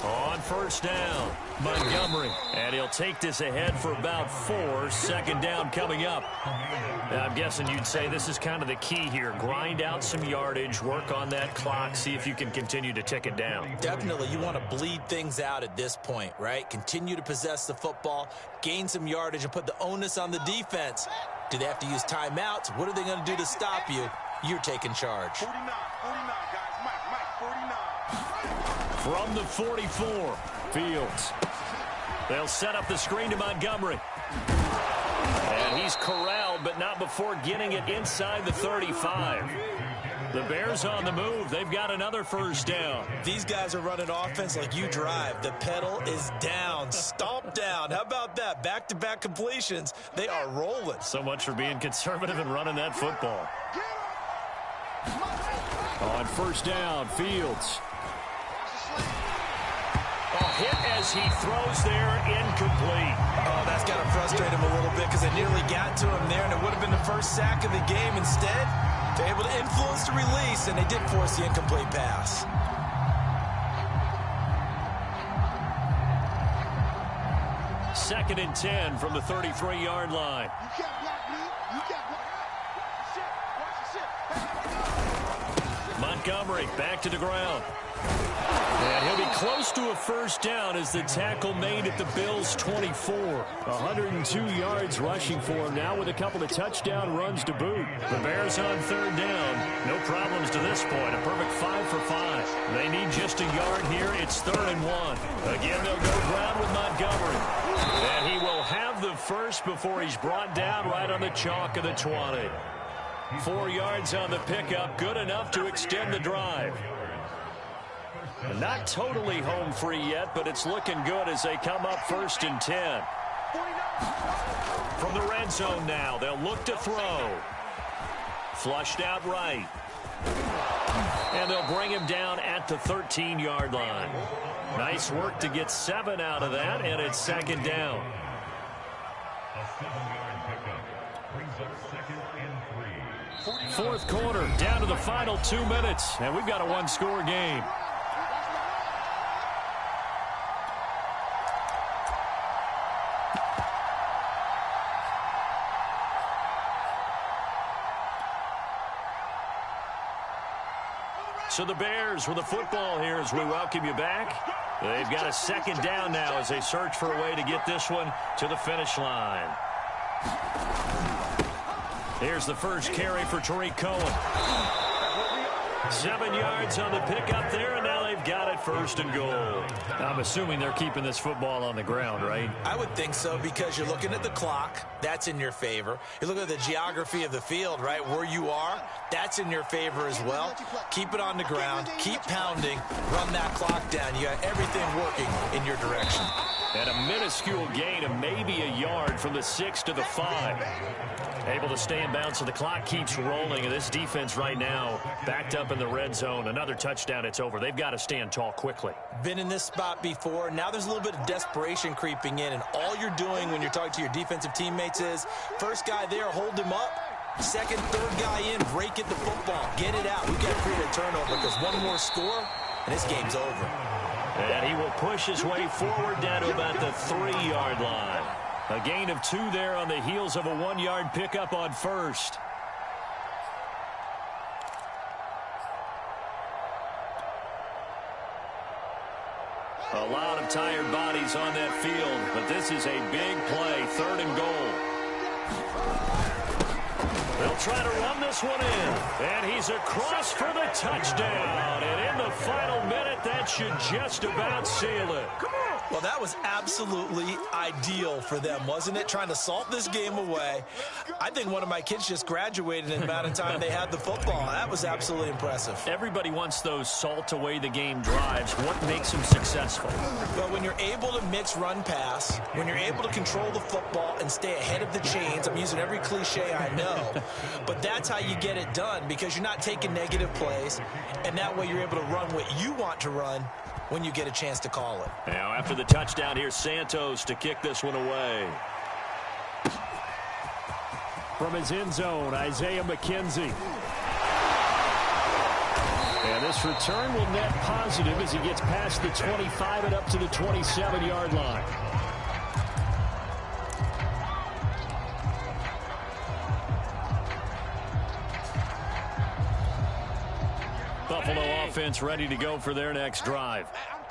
On 1st down, Montgomery. And he'll take this ahead for about 4. 2nd down coming up. Now, I'm guessing you'd say this is kind of the key here. Grind out some yardage, work on that clock, see if you can continue to tick it down. Definitely, you want to bleed things out at this point, right? Continue to possess the football, gain some yardage, and put the onus on the defense. Do they have to use timeouts? What are they going to do to stop you? You're taking charge. 49, guys. Mike, 49. From the 44, Fields. They'll set up the screen to Montgomery. And he's corralled, but not before getting it inside the 35. The Bears on the move. They've got another 1st down. These guys are running offense like you drive. The pedal is down, stomped down. How about that? Back-to-back completions. They are rolling. So much for being conservative and running that football. On 1st down, Fields. Hit as he throws there, incomplete. Oh, that's got to frustrate him a little bit because they nearly got to him there, and it would have been the first sack of the game. Instead, they're able to influence the release, and they did force the incomplete pass. Second and 10 from the 33-yard line. You can't block me. You can't block me. Watch the shit. Montgomery back to the ground. And he'll be close to a first down as the tackle made at the Bills' 24. 102 yards rushing for him now with a couple of touchdown runs to boot. The Bears on third down. No problems to this point. A perfect 5 for 5. They need just a yard here. It's 3rd and 1. Again, they'll go ground with Montgomery. And he will have the first before he's brought down right on the chalk of the 20. 4 yards on the pickup. Good enough to extend the drive. Not totally home free yet, but it's looking good as they come up 1st and 10. From the red zone now, they'll look to throw. Flushed out right. And they'll bring him down at the 13-yard line. Nice work to get 7 out of that, and it's 2nd down. A 7-yard pickup brings up 2nd and 3. 4th quarter, down to the final 2 minutes, and we've got a 1-score game. So the Bears with the football here as we welcome you back. They've got a 2nd down now as they search for a way to get this one to the finish line. Here's the first carry for Tariq Cohen. 7 yards on the pickup there, and now they've got it 1st and goal. I'm assuming they're keeping this football on the ground, right? I would think so, because you're looking at the clock. That's in your favor. You're looking at the geography of the field, right? Where you are, that's in your favor as well. Keep it on the ground. Keep pounding. Run that clock down. You got everything working in your direction. And a minuscule gain of maybe a yard from the 6 to the 5. Able to stay in bounds, so the clock keeps rolling. And this defense right now backed up in the red zone. Another touchdown, it's over. They've got to stand tall quickly. Been in this spot before. Now there's a little bit of desperation creeping in. And all you're doing when you're talking to your defensive teammates is, first guy there, hold him up. Second, third guy in, break it the football. Get it out. We've got to create a turnover, because one more score, and this game's over. And he will push his way forward down to about the 3-yard line. A gain of 2 there on the heels of a 1-yard pickup on first. A lot of tired bodies on that field, but this is a big play, 3rd and goal. They'll try to run this one in, and he's across for the touchdown. And in the final minute, that should just about seal it. Well, that was absolutely ideal for them, wasn't it? Trying to salt this game away. I think one of my kids just graduated in the amount of time they had the football. That was absolutely impressive. Everybody wants those salt away the game drives. What makes them successful? But when you're able to mix run pass, when you're able to control the football and stay ahead of the chains, I'm using every cliche I know, but that's how you get it done, because you're not taking negative plays, and that way you're able to run what you want to run when you get a chance to call it. Now after the touchdown, here's Santos to kick this one away. From his end zone, Isaiah McKenzie. And this return will net positive as he gets past the 25 and up to the 27-yard line. Buffalo offense ready to go for their next drive.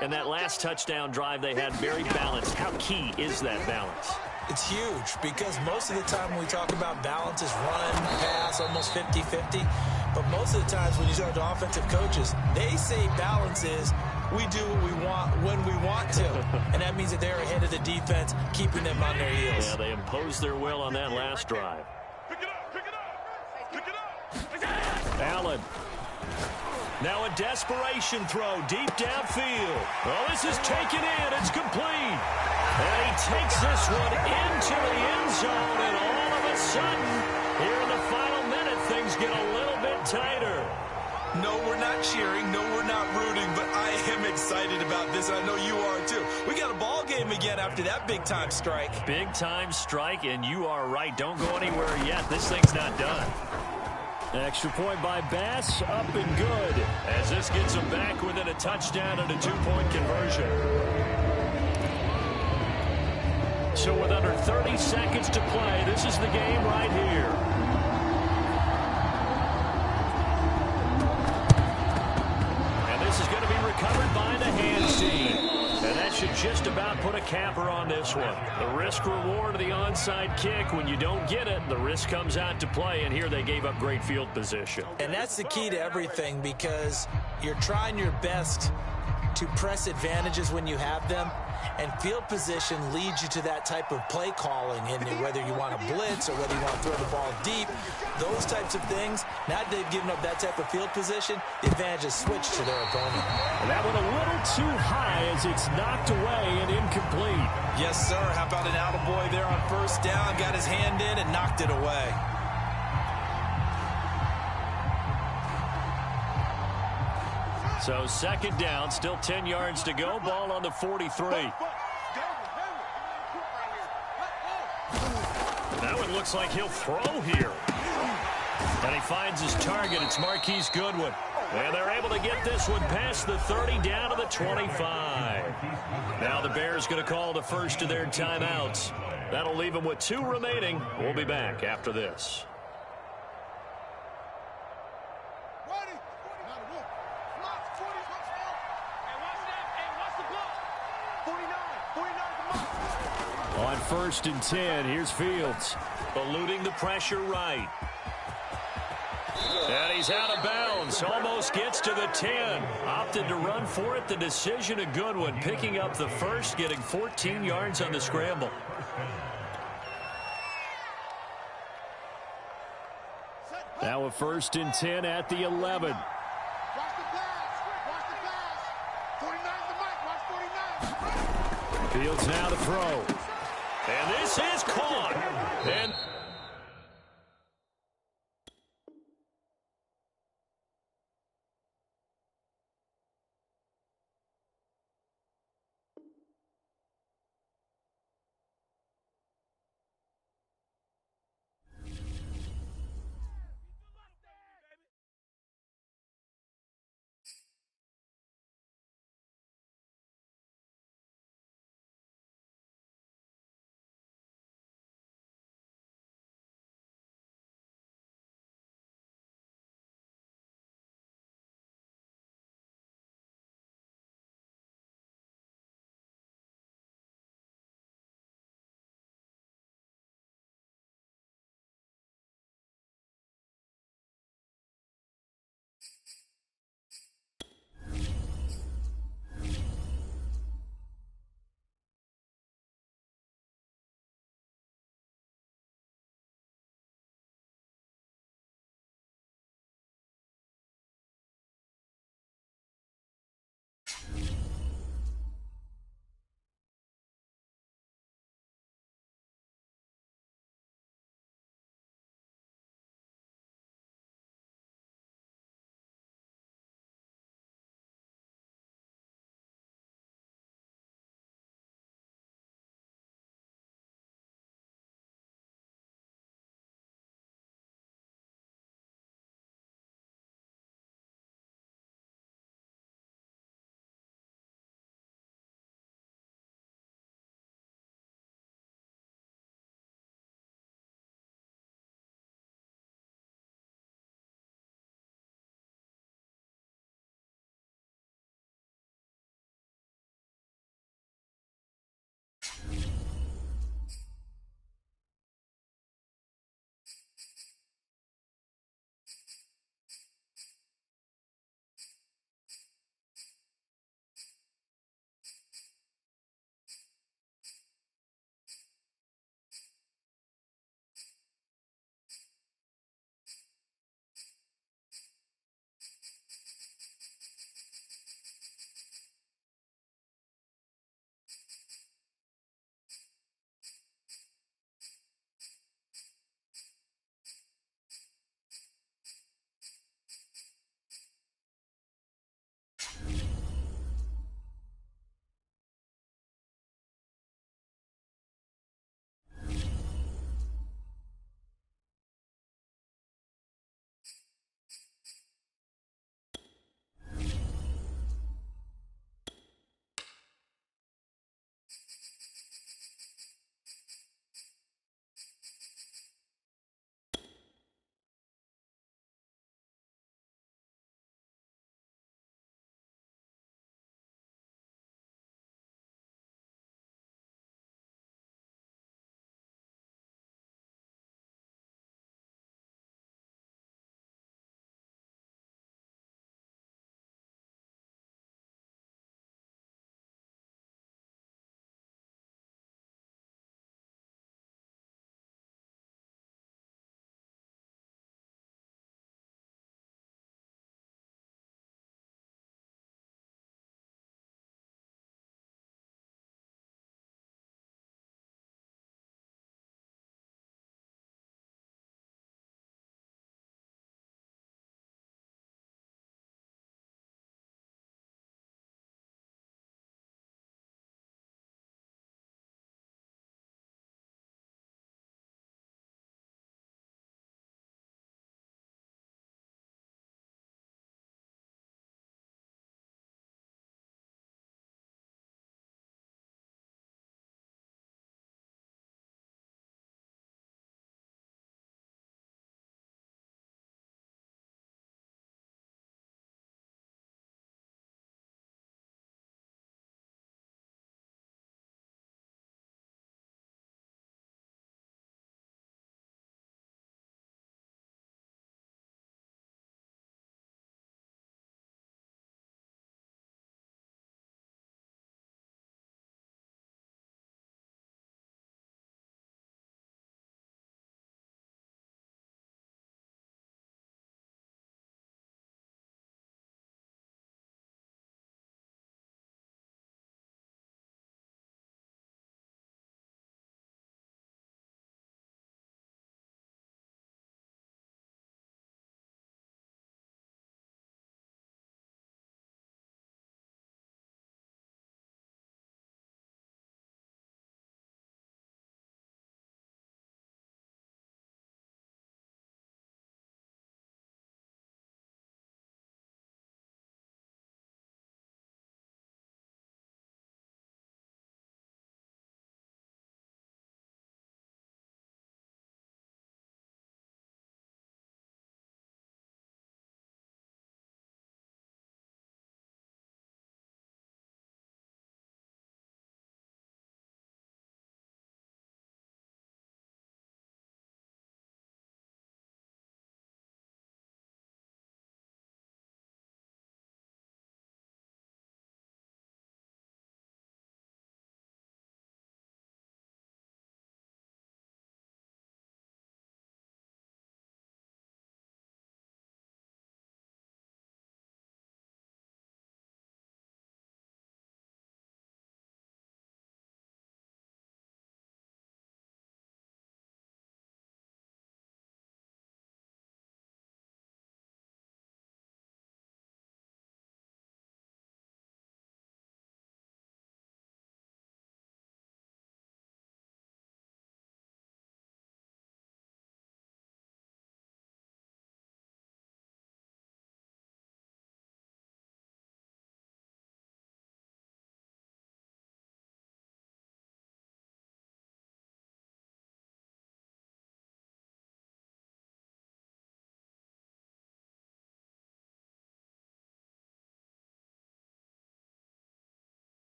And that last touchdown drive they had very balanced. How key is that balance? It's huge, because most of the time when we talk about balance is run, pass, almost 50-50. But most of the times when you talk to offensive coaches, they say balance is we do what we want when we want to. And that means that they're ahead of the defense, keeping them on their heels. Yeah, they imposed their will on that last drive. Pick it up, pick it up, pick it up. Allen. Now a desperation throw deep downfield. Oh, this is taken in. It's complete. And he takes this one into the end zone, and all of a sudden, here in the final minute, things get a little bit tighter. No, we're not cheering. No, we're not rooting, but I am excited about this. I know you are too. We got a ball game again after that big-time strike. Big-time strike, and you are right. Don't go anywhere yet. This thing's not done. Extra point by Bass, up and good. As this gets them back within a touchdown and a 2-point conversion. So with under 30 seconds to play, this is the game right here. And this is going to be recovered by the should just about put a capper on this one. The risk reward of the onside kick. When you don't get it, the risk comes out to play, and here they gave up great field position. And that's the key to everything, because you're trying your best to press advantages when you have them, and field position leads you to that type of play calling, and whether you want to blitz or whether you want to throw the ball deep, those types of things. Now that they've given up that type of field position, the advantage is switched to their opponent. And that one a little too high as it's knocked away and incomplete. Yes, sir. How about an attaboy there on first down? Got his hand in and knocked it away. So second down, still 10 yards to go. Ball on the 43. That one looks like he'll throw here. And he finds his target. It's Marquise Goodwin. And they're able to get this one past the 30 down to the 25. Now the Bears going to call the first of their timeouts. That'll leave them with 2 remaining. We'll be back after this. On 1st and 10, here's Fields. Eluding the pressure right. And he's out of bounds. Almost gets to the 10. Opted to run for it. The decision of Goodwin, picking up the first, getting 14 yards on the scramble. Now a 1st and 10 at the 11. Fields now to throw. And this is caught. And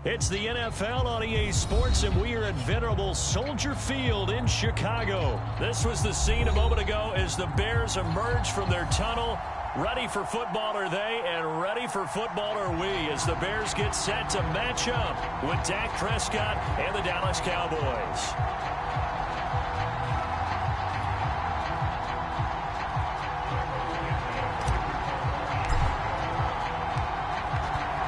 It's the NFL on EA Sports, and we are at venerable Soldier Field in Chicago. This was the scene a moment ago as the Bears emerged from their tunnel. Ready for football are they, and ready for football are we, as the Bears get set to match up with Dak Prescott and the Dallas Cowboys.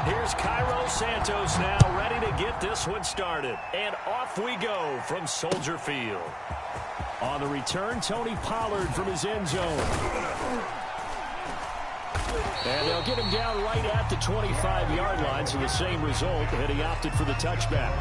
Here's Cairo Santos now, ready to get this one started. And off we go from Soldier Field. On the return, Tony Pollard from his end zone. And they'll get him down right at the 25-yard line, so the same result, and he opted for the touchback.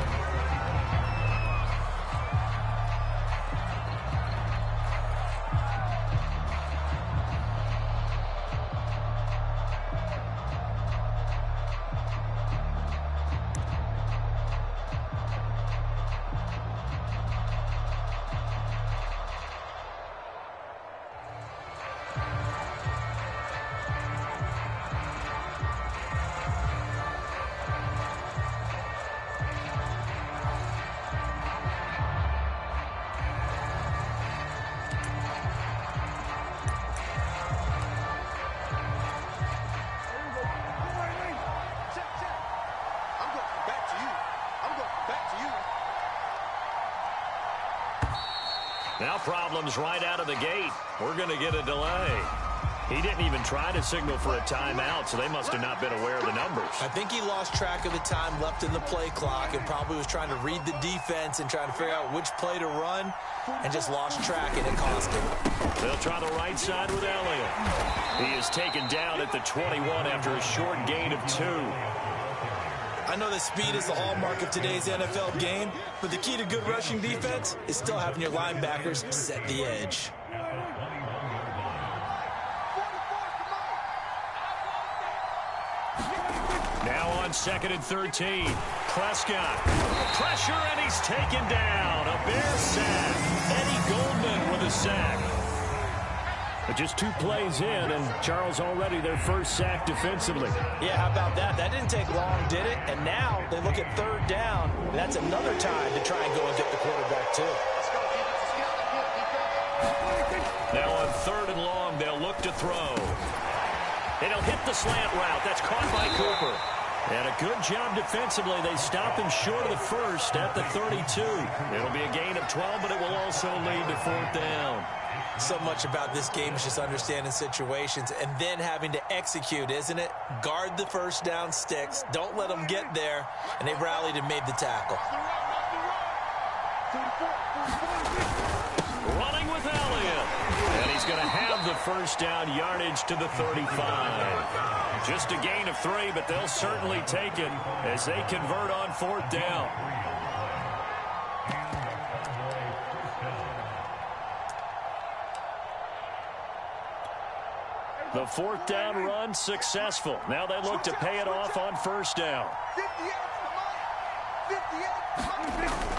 Now problems right out of the gate. We're going to get a delay. He didn't even try to signal for a timeout, so they must have not been aware of the numbers. I think he lost track of the time left in the play clock and probably was trying to read the defense and trying to figure out which play to run and just lost track, and it cost him. They'll try the right side with Elliott. He is taken down at the 21 after a short gain of 2. I know that speed is the hallmark of today's NFL game, but the key to good rushing defense is still having your linebackers set the edge. Now on 2nd and 13. Prescott. Pressure, and he's taken down. A Bears sack. Eddie Goldman with a sack. But just 2 plays in, and Charles already their first sack defensively. Yeah, how about that? That didn't take long, did it? And now they look at 3rd down. And that's another time to try and go and get the quarterback, too. Now on 3rd and long, they'll look to throw. And he'll hit the slant route. That's caught by Cooper. And a good job defensively. They stop him short of the first at the 32. It'll be a gain of 12, but it will also lead to 4th down. So much about this game is just understanding situations and then having to execute, isn't it? Guard the first down sticks. Don't let them get there. And they rallied and made the tackle. Running with Elliott. And he's going to have the first down yardage to the 35. Just a gain of 3, but they'll certainly take it as they convert on 4th down. The 4th down run successful. Now they look to pay it off on 1st down.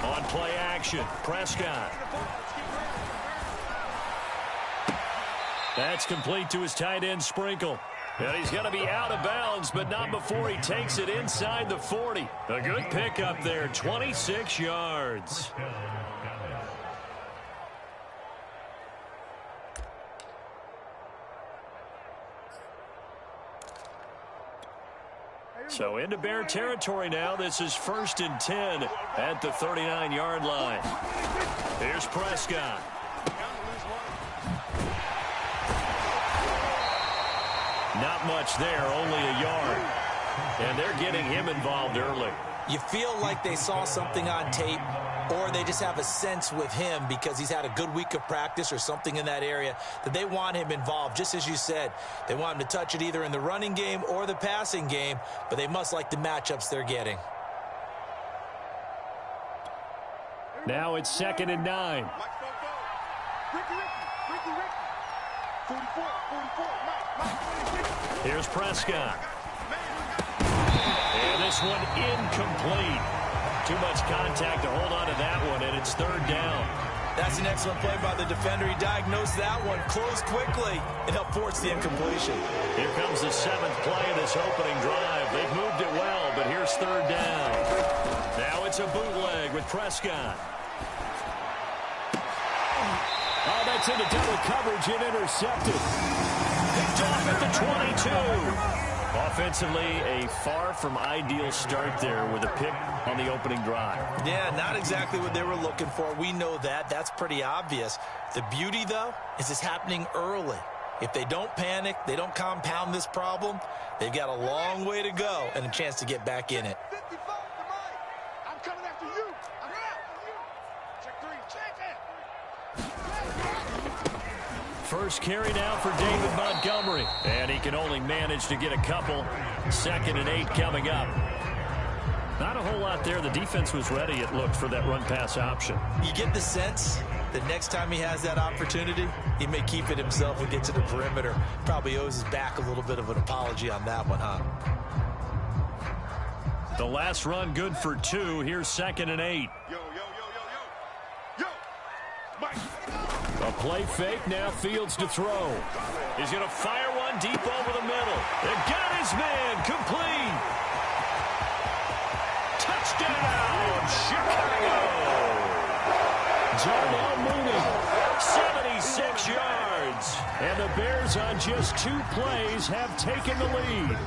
On play action, Prescott. That's complete to his tight end, Sprinkle. And he's going to be out of bounds, but not before he takes it inside the 40. A good pickup there, 26 yards. So into Bear territory now. This is 1st and 10 at the 39-yard line. Here's Prescott. Not much there, only a yard. And they're getting him involved early. You feel like they saw something on tape, or they just have a sense with him because he's had a good week of practice or something in that area that they want him involved. Just as you said, they want him to touch it either in the running game or the passing game, but they must like the matchups they're getting. Now it's 2nd and 9. Here's Prescott. And this one incomplete. Too much contact to hold on to that one, and it's 3rd down. That's an excellent play by the defender. He diagnosed that one, closed quickly, and helped force the incompletion. Here comes the 7th play of this opening drive. They've moved it well, but here's 3rd down. Now it's a bootleg with Prescott. Oh, that's into double coverage and intercepted. Picked off at the 22. Offensively, a far from ideal start there with a pick on the opening drive. Yeah, not exactly what they were looking for. We know that. That's pretty obvious. The beauty, though, is it's happening early. If they don't panic, they don't compound this problem, they've got a long way to go and a chance to get back in it. 55 to Mike. I'm coming after you. I'm after you. Check 3. Check it. First carry now for David Montgomery. And he can only manage to get a couple. 2nd and 8 coming up. Not a whole lot there. The defense was ready, it looked, for that run-pass option. You get the sense that next time he has that opportunity, he may keep it himself and get to the perimeter. Probably owes his back a little bit of an apology on that one, huh? The last run good for 2. Here's 2nd and 8. Yo. Mike. A play fake, now Fields to throw. He's going to fire one deep over the middle. They've got his man, complete. Touchdown, Chicago. Darnell Mooney, 76 yards. And the Bears on just 2 plays have taken the lead.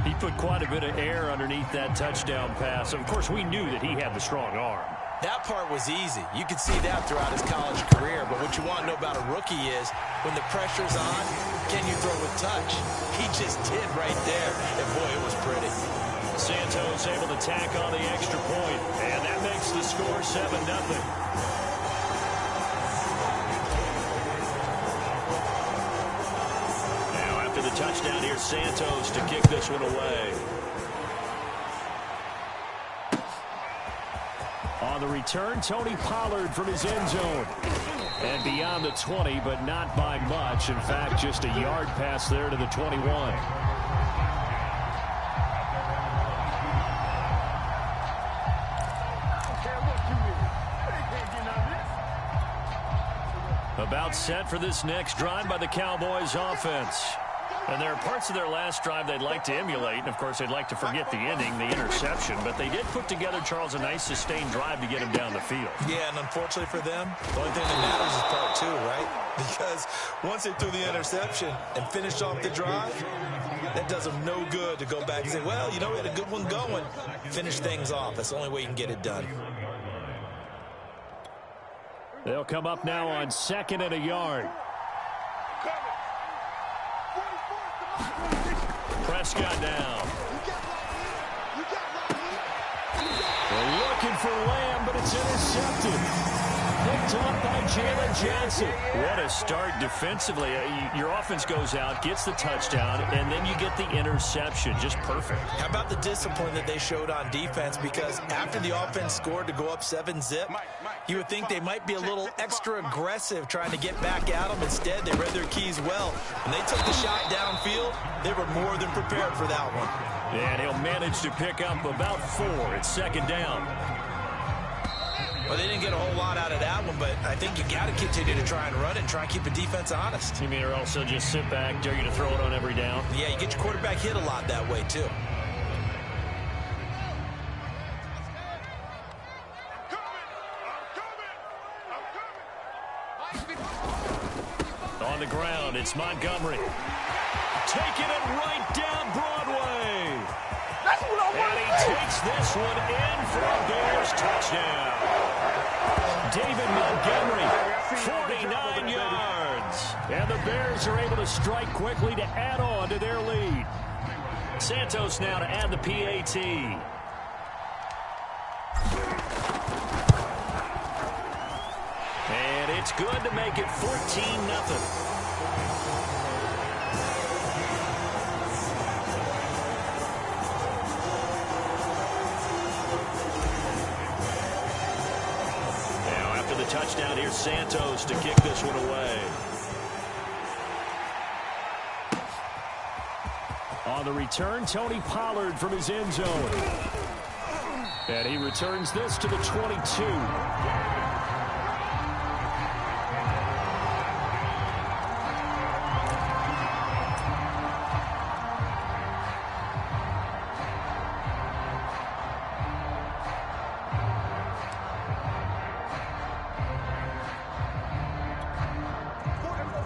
He put quite a bit of air underneath that touchdown pass. Of course, we knew that he had the strong arm. That part was easy. You could see that throughout his college career. But what you want to know about a rookie is when the pressure's on, can you throw with touch? He just did right there. And, boy, it was pretty. Santos able to tack on the extra point. And that makes the score 7-0. Now, after the touchdown, here's Santos to kick this one away. On the return, Tony Pollard from his end zone. And beyond the 20, but not by much. In fact, just a yard pass there to the 21. About set for this next drive by the Cowboys offense. And there are parts of their last drive they'd like to emulate. And, of course, they'd like to forget the ending, the interception. But they did put together, Charles, a nice sustained drive to get him down the field. Yeah, and unfortunately for them, the only thing that matters is part 2, right? Because once they threw the interception and finished off the drive, that does them no good to go back and say, well, you know, we had a good one going. Finish things off. That's the only way you can get it done. They'll come up now on 2nd and a yard. Prescott down. They're looking for Lamb, but it's intercepted. Picked off by Jalen Johnson. What a start defensively. Your offense goes out, gets the touchdown, and then you get the interception. Just perfect. How about the discipline that they showed on defense? Because after the offense scored to go up 7-zip, you would think they might be a little extra aggressive trying to get back at them. Instead, they read their keys well. When they took the shot downfield, they were more than prepared for that one. And he'll manage to pick up about 4. It's 2nd down. Well, they didn't get a whole lot out of that one, but I think you got to continue to try and run it and try and keep the defense honest. You mean or also just sit back, dare you to throw it on every down? Yeah, you get your quarterback hit a lot that way, too. On the ground, it's Montgomery. Taking it right down Broadway. And he takes this one in for a Bears touchdown. David Montgomery, 49 yards. And the Bears are able to strike quickly to add on to their lead. Santos now to add the PAT. And it's good to make it 14-0. Touchdown, here's Santos to kick this one away. On the return, Tony Pollard from his end zone. And he returns this to the 22.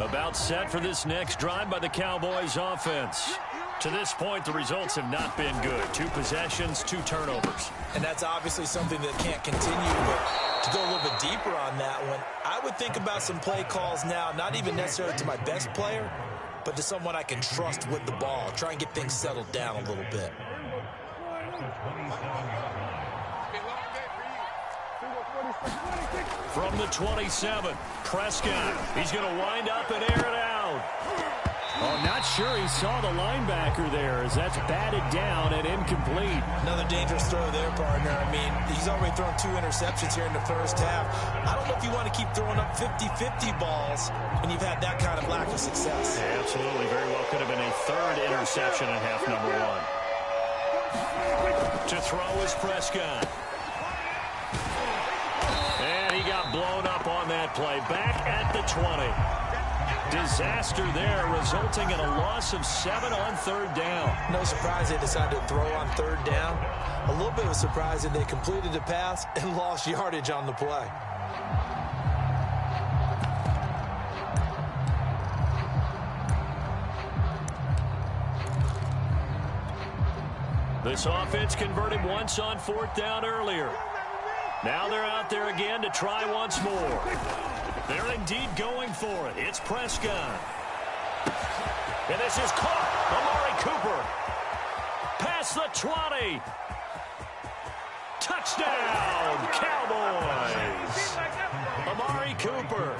About set for this next drive by the Cowboys offense. To this point, the results have not been good. 2 possessions, 2 turnovers. And that's obviously something that can't continue. But to go a little bit deeper on that one, I would think about some play calls now, not even necessarily to my best player, but to someone I can trust with the ball. Try and get things settled down a little bit. From the 27, Prescott. He's going to wind up and air it out. Oh, not sure he saw the linebacker there as that's batted down and incomplete. Another dangerous throw there, partner. I mean, he's already thrown 2 interceptions here in the first half. I don't know if you want to keep throwing up 50-50 balls when you've had that kind of lack of success. Yeah, absolutely. Very well could have been a 3rd interception in half number 1. To throw is Prescott. And he got blown up on that play. Back at the 20. Disaster there, resulting in a loss of 7 on 3rd down. No surprise they decided to throw on 3rd down. A little bit of a surprise that they completed the pass and lost yardage on the play. This offense converted once on 4th down earlier. Now they're out there again to try once more. They're indeed going for it. It's Prescott. And this is caught. Amari Cooper. Past the 20. Touchdown, Cowboys. Amari Cooper.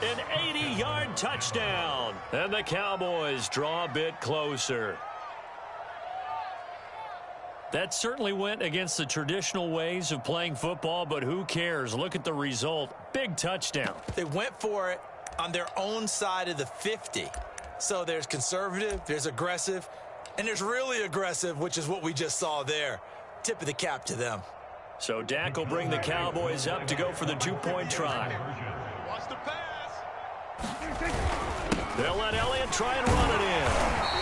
An 80-yard touchdown. And the Cowboys draw a bit closer. That certainly went against the traditional ways of playing football, but who cares? Look at the result. Big touchdown. They went for it on their own side of the 50. So there's conservative, there's aggressive, and there's really aggressive, which is what we just saw there. Tip of the cap to them. So Dak will bring the Cowboys up to go for the 2-point try. Watch the pass. They'll let Elliott try and run it in.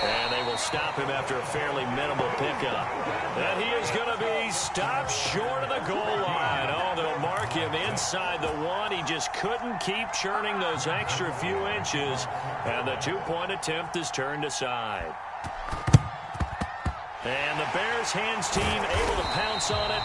And they will stop him after a fairly minimal pickup. And he is going to be stopped short of the goal line. Oh, they'll mark him inside the 1. He just couldn't keep churning those extra few inches. And the 2-point attempt is turned aside. And the Bears hands team able to pounce on it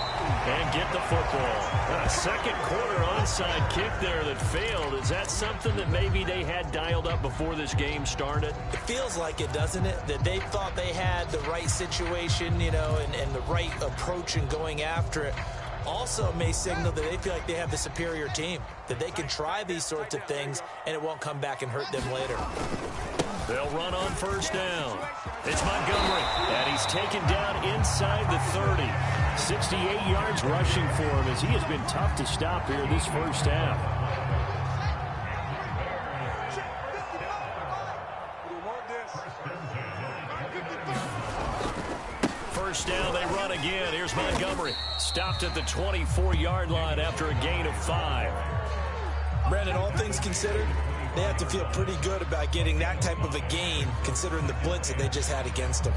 and get the football. A 2nd quarter onside kick there that failed. Is that something that maybe they had dialed up before this game started? It feels like it, doesn't it? That they thought they had the right situation, you know, and the right approach in going after it. Also may signal that they feel like they have the superior team, that they can try these sorts of things and it won't come back and hurt them later. They'll run on 1st down. It's Montgomery, and he's taken down inside the 30. 68 yards rushing for him as he has been tough to stop here this first half. First down, they run again. Here's Montgomery. Stopped at the 24-yard line after a gain of 5. Brandon, all things considered, they have to feel pretty good about getting that type of a gain, considering the blitz that they just had against them.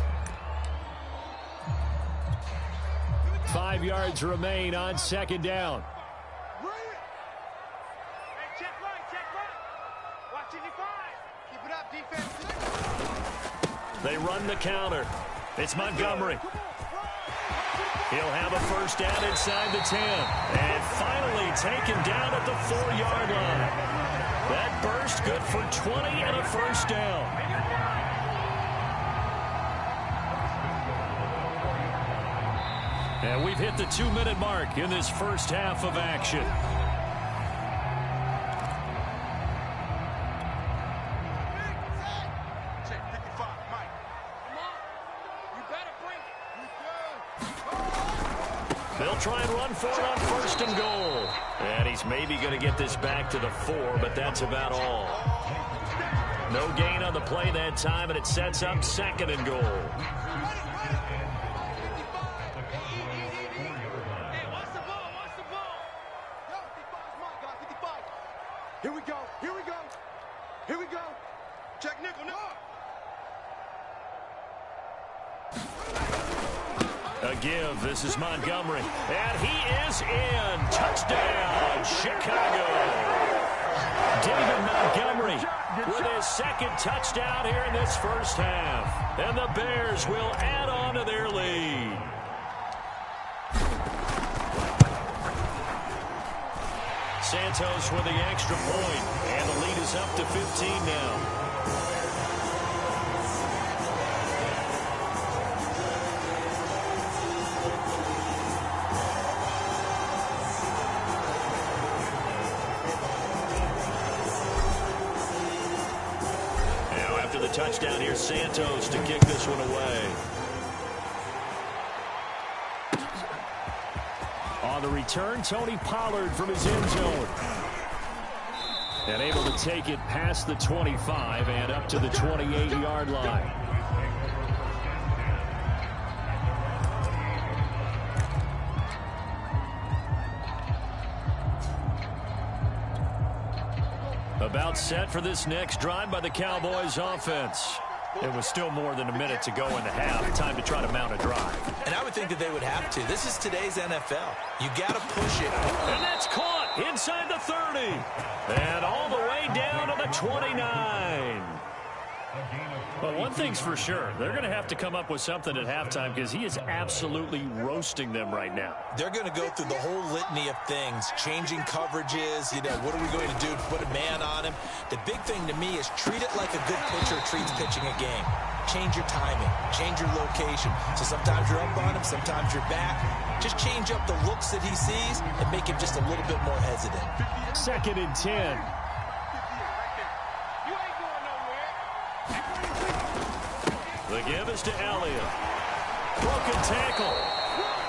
5 yards remain on 2nd down. Hey, check right, check right. Watch it, keep it up, defense. They run the counter. It's Montgomery. He'll have a first down inside the 10. And finally taken down at the 4-yard line. That burst good for 20 and a first down. And we've hit the 2-minute mark in this first half of action. Check 55, Mike. Come on. You better bring it. They'll try and run for it on 1st and goal. And he's maybe going to get this back to the 4, but that's about all. No gain on the play that time, and it sets up 2nd and goal. Hey, watch the ball, watch the ball. Yo, 55's mine, guys, 55. Here we go, here we go. Here we go. Check nickel, nickel. A give. This is Montgomery. And he is in. Touchdown, Chicago. David Montgomery Montgomery with his second touchdown here in this first half. And the Bears will add on to their lead. Santos with the extra point, and the lead is up to 15 now. Touchdown here, Santos to kick this one away. On the return, Tony Pollard from his end zone. And able to take it past the 25 and up to the 28-yard line. About set for this next drive by the Cowboys offense. It was still more than a minute to go in the half. Time to try to mount a drive. And I would think that they would have to. This is today's NFL. You got to push it. And that's caught inside the 30. And all the way down to the 29. Well, one thing's for sure. They're going to have to come up with something at halftime because he is absolutely roasting them right now. They're going to go through the whole litany of things, changing coverages, what are we going to do to put a man on him? The big thing to me is treat it like a good pitcher treats pitching a game. Change your timing, change your location. So sometimes you're up on him, sometimes you're back. Just change up the looks that he sees and make him just a little bit more hesitant. 2nd and 10. The give is to Elliott. Broken tackle.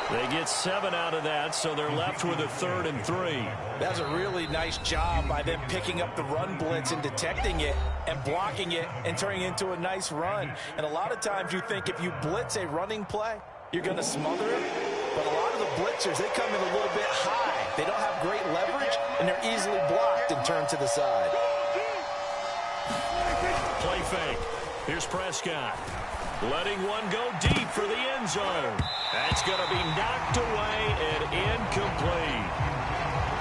They get 7 out of that, so they're left with a 3rd and 3. That's a really nice job by them picking up the run blitz and detecting it and blocking it and turning it into a nice run. And a lot of times you think if you blitz a running play, you're going to smother it. But a lot of the blitzers, they come in a little bit high. They don't have great leverage, and they're easily blocked and turned to the side. Play fake. Here's Prescott. Letting one go deep for the end zone. That's going to be knocked away and incomplete.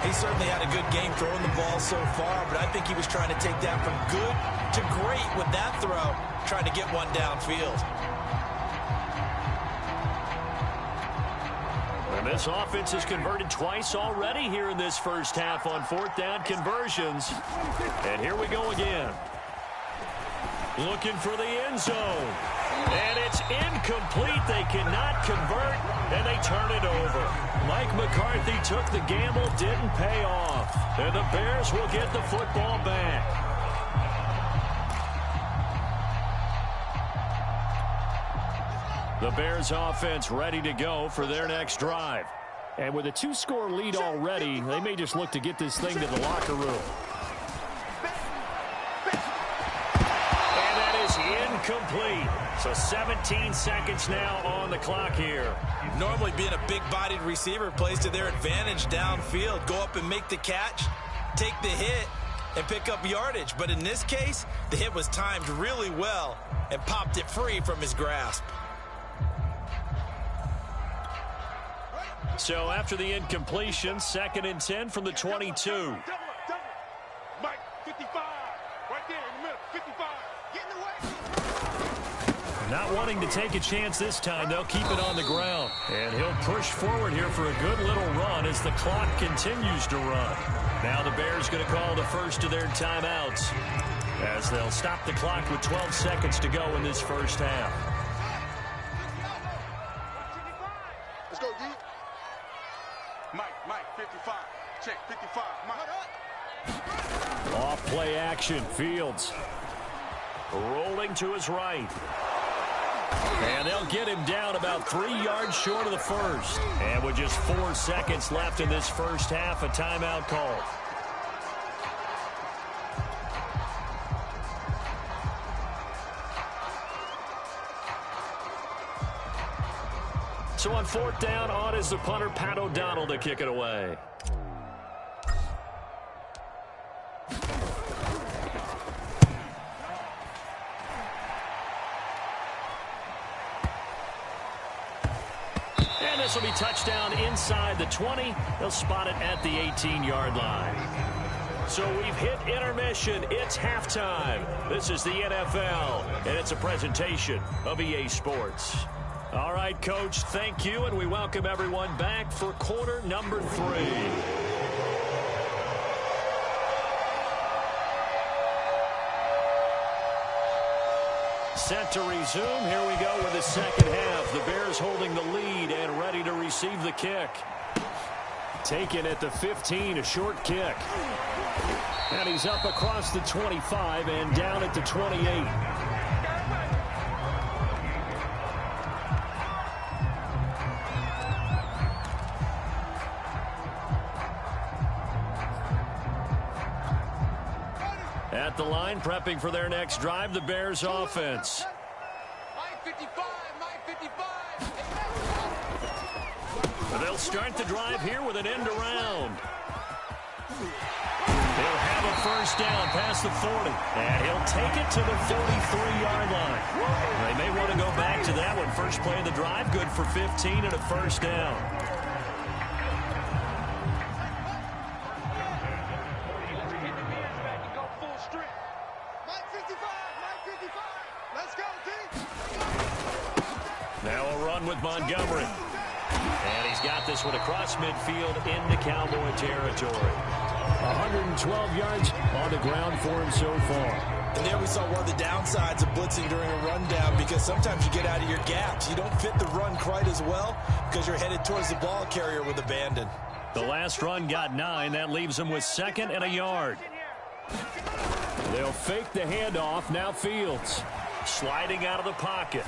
He certainly had a good game throwing the ball so far, but I think he was trying to take that from good to great with that throw, trying to get one downfield. And this offense has converted twice already here in this first half on 4th down conversions. And here we go again. Looking for the end zone. And it's incomplete. They cannot convert, and they turn it over. Mike McCarthy took the gamble, didn't pay off. And the Bears will get the football back. The Bears offense ready to go for their next drive. And with a 2-score lead already, they may just look to get this thing to the locker room. Complete. So 17 seconds now on the clock here. Normally being a big-bodied receiver plays to their advantage downfield. Go up and make the catch, take the hit, and pick up yardage. But in this case, the hit was timed really well and popped it free from his grasp. So after the incompletion, 2nd and 10 from the 22. Mike, 55. Right there in the middle, 55. Get in the way. Not wanting to take a chance this time, they'll keep it on the ground. And he'll push forward here for a good little run as the clock continues to run. Now the Bears going to call the first of their timeouts as they'll stop the clock with 12 seconds to go in this first half. Let's go, D. Mike, 55. Check, 55. Mike. Off play action, Fields. Rolling to his right. And they'll get him down about 3 yards short of the first. And with just 4 seconds left in this first half, a timeout called. So on 4th down, on is the punter, Pat O'Donnell, to kick it away. This will be touchdown inside the 20. They'll spot it at the 18-yard line. So we've hit intermission. It's halftime. This is the NFL, and it's a presentation of EA Sports. All right, Coach, thank you, and we welcome everyone back for quarter number 3. Set to resume. Here we go with the second half. The Bears holding the lead and ready to receive the kick. Taken at the 15, a short kick. And he's up across the 25 and down at the 28. At the line, prepping for their next drive, the Bears offense. They'll start the drive here with an end around. He'll have a first down past the 40. And he'll take it to the 43-yard line. They may want to go back to that one. First play of the drive, good for 15 and a first down. Now a run with Montgomery. And he's got this one across midfield into Cowboy territory. 112 yards on the ground for him so far. And there we saw one of the downsides of blitzing during a rundown, because sometimes you get out of your gaps. You don't fit the run quite as well because you're headed towards the ball carrier with abandon. The last run got 9. That leaves him with 2nd and a yard. They'll fake the handoff. Now Fields sliding out of the pocket.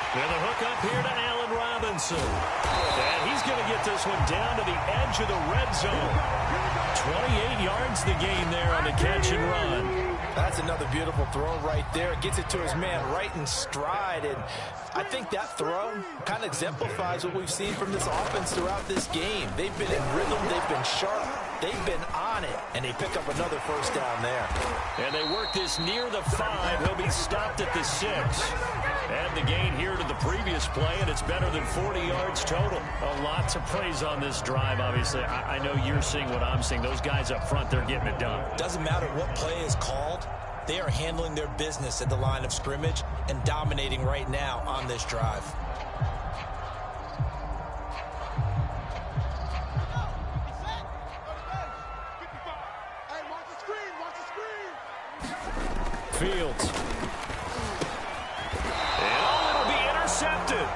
And the hook up here to Allen Robinson. And he's going to get this one down to the edge of the red zone. 28 yards the gain there on the catch and run. That's another beautiful throw right there. Gets it to his man right in stride. And I think that throw kind of exemplifies what we've seen from this offense throughout this game. They've been in rhythm. They've been sharp. They've been on it. And they pick up another first down there. And they work this near the 5. He'll be stopped at the 6. And the gain here to the previous play, and it's better than 40 yards total. A lot to praise on this drive, obviously. I know you're seeing what I'm seeing. Those guys up front, they're getting it done. Doesn't matter what play is called. They are handling their business at the line of scrimmage and dominating right now on this drive. Fields. It'll be intercepted.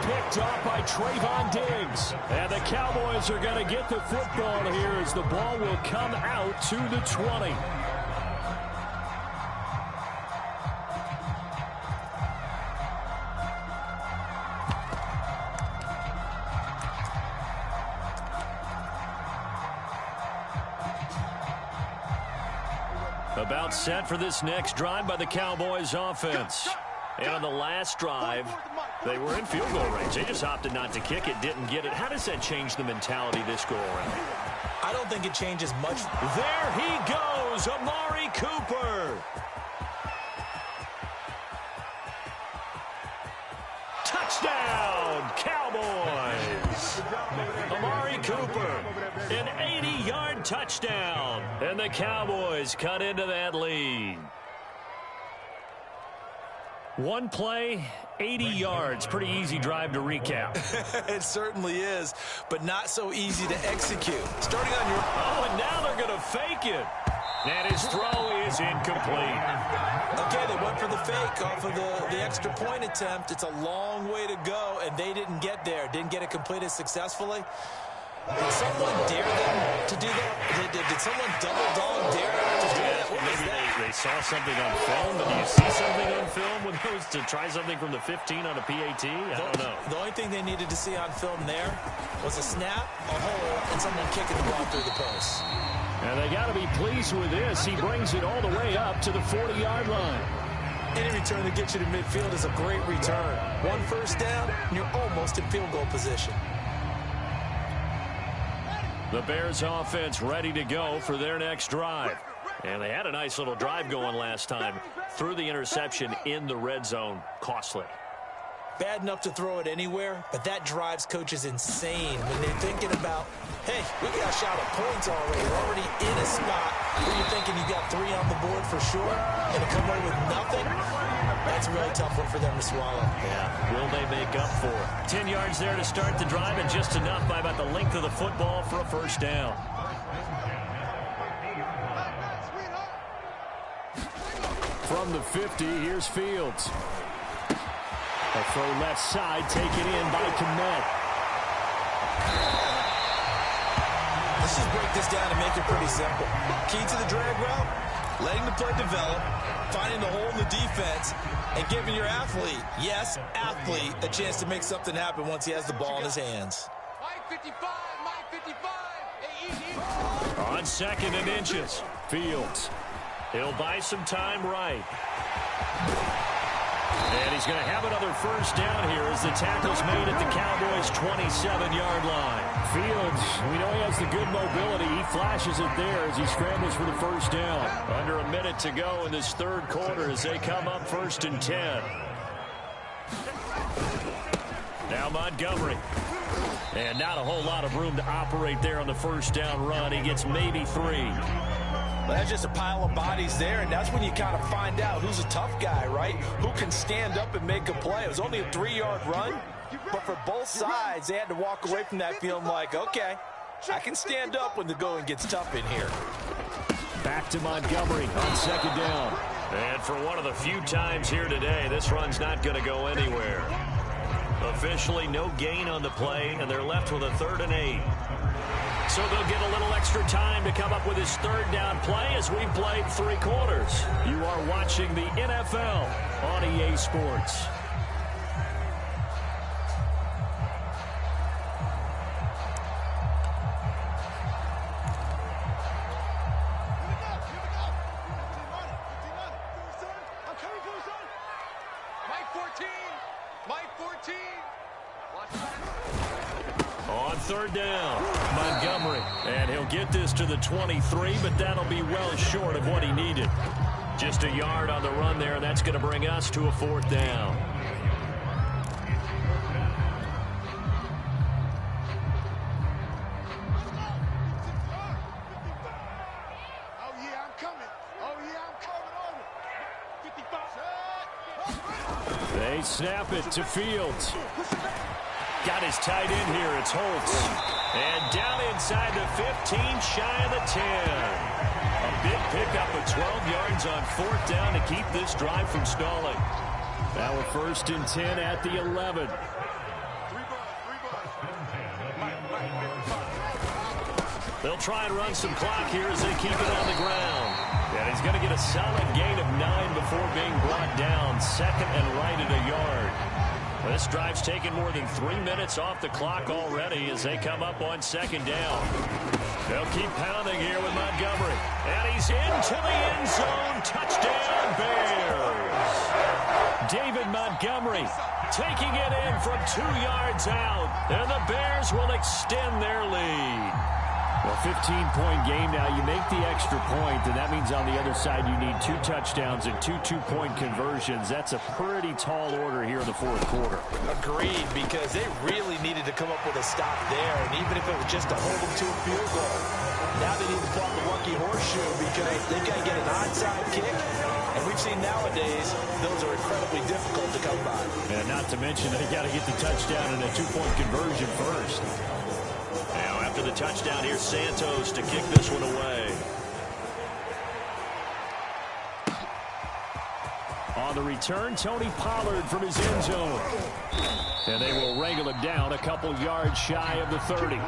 Picked off by Trayvon Diggs. And the Cowboys are going to get the football here as the ball will come out to the 20. About set for this next drive by the Cowboys offense. And on the last drive, they were in field goal range. They just opted not to kick it, didn't get it. How does that change the mentality this go around? I don't think it changes much. There he goes, Amari Cooper. Touchdown, Cowboys. Amari Cooper, an 80-yard touchdown. And the Cowboys cut into that lead. One play, 80 yards. Pretty easy drive to recap. It certainly is, but not so easy to execute. Starting on your... Oh, and now they're going to fake it. And his throw is incomplete. Okay, they went for the fake off of the extra point attempt. It's a long way to go, and they didn't get there. Didn't get it completed successfully. Did someone dare them to do that? Did someone double-dog dare them to do that? Maybe they saw something on film, but do you see something on film with those to try something from the 15 on a PAT? I don't know. The only thing they needed to see on film there was a snap, a hole, and someone kicking the ball through the post. And they got to be pleased with this. He brings it all the way up to the 40-yard line. Any return that gets you to midfield is a great return. One first down, and you're almost in field goal position. The Bears offense ready to go for their next drive. And they had a nice little drive going last time. Threw the interception in the red zone. Costly. bad enough to throw it anywhere, but that drives coaches insane when they're thinking about, hey, we got a shot at points already. We're already in a spot where you're thinking you got 3 on the board for sure, and to come away with nothing, that's a really tough one for them to swallow. Yeah, will they make up for it? 10 yards there to start the drive, and just enough by about the length of the football for a first down. From the 50, here's Fields. A throw left side, taken in by Kmet. Let's just break this down and make it pretty simple. Key to the drag route, letting the play develop, finding the hole in the defense, and giving your athlete, yes, athlete, a chance to make something happen once he has the ball in his hands. Mike 55, Mike 55. On 2nd and inches, Fields. he'll buy some time right. And he's going to have another first down here as the tackle's made at the Cowboys' 27-yard line. Fields, we know he has the good mobility. He flashes it there as he scrambles for the first down. Under a minute to go in this third quarter as they come up 1st and 10. Now Montgomery. And not a whole lot of room to operate there on the first down run. He gets maybe 3. Well, that's just a pile of bodies there, and that's when you kind of find out who's a tough guy, right? Who can stand up and make a play. It was only a 3-yard run, but for both sides, they had to walk away from that feeling like, okay, I can stand up when the going gets tough in here. Back to Montgomery on 2nd down. And for one of the few times here today, this run's not going to go anywhere. Officially no gain on the play, and they're left with a 3rd and 8. So they'll get a little extra time to come up with his 3rd down play as we've played 3 quarters. You are watching the NFL on EA Sports. Mike 14, Mike 14. On 3rd down, Montgomery. And he'll get this to the 23, but that'll be well short of what he needed. Just a yard on the run there, and that's going to bring us to a 4th down. Oh, yeah, I'm coming. Oh, yeah, I'm coming over. 55. They snap it to Fields. Got his tight end here. It's Holtz. And down inside the 15, shy of the 10. A big pickup of 12 yards on 4th down to keep this drive from stalling. Now we're 1st and 10 at the 11. They'll try and run some clock here as they keep it on the ground. And he's going to get a solid gain of 9 before being brought down. 2nd and right at a yard. This drive's taken more than 3 minutes off the clock already as they come up on 2nd down. They'll keep pounding here with Montgomery. And he's into the end zone. Touchdown, Bears. David Montgomery taking it in from 2 yards out. And the Bears will extend their lead. Well, 15-point game now. You make the extra point, and that means on the other side you need 2 touchdowns and 2 two-point conversions. That's a pretty tall order here in the 4th quarter. Agreed, because they really needed to come up with a stop there, and even if it was just to hold them to a field goal. Now they need to pull out the lucky horseshoe because they've got to get an onside kick, and we've seen nowadays those are incredibly difficult to come by. And not to mention they got to get the touchdown and a 2-point conversion first. Now after the touchdown, here's Santos to kick this one away. On the return, Tony Pollard from his end zone. And they will wrangle him down a couple yards shy of the 30.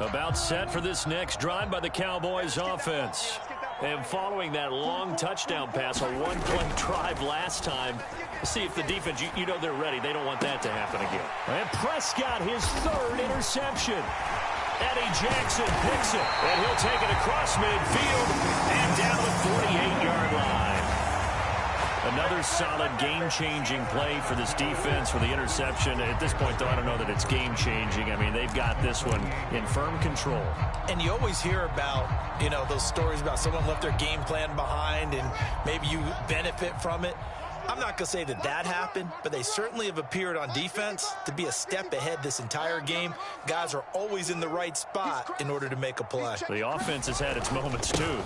About set for this next drive by the Cowboys offense. And following that long touchdown pass, a one-play drive last time, see if the defense, you know they're ready. They don't want that to happen again. And Prescott, his 3rd interception. Eddie Jackson picks it, and he'll take it across midfield and down the 48-yard line. Another solid game-changing play for this defense for the interception. At this point, though, I don't know that it's game-changing. I mean, they've got this one in firm control. And you always hear about, you know, those stories about someone left their game plan behind and maybe you benefit from it. I'm not going to say that that happened, but they certainly have appeared on defense to be a step ahead this entire game. Guys are always in the right spot in order to make a play. The offense has had its moments, too.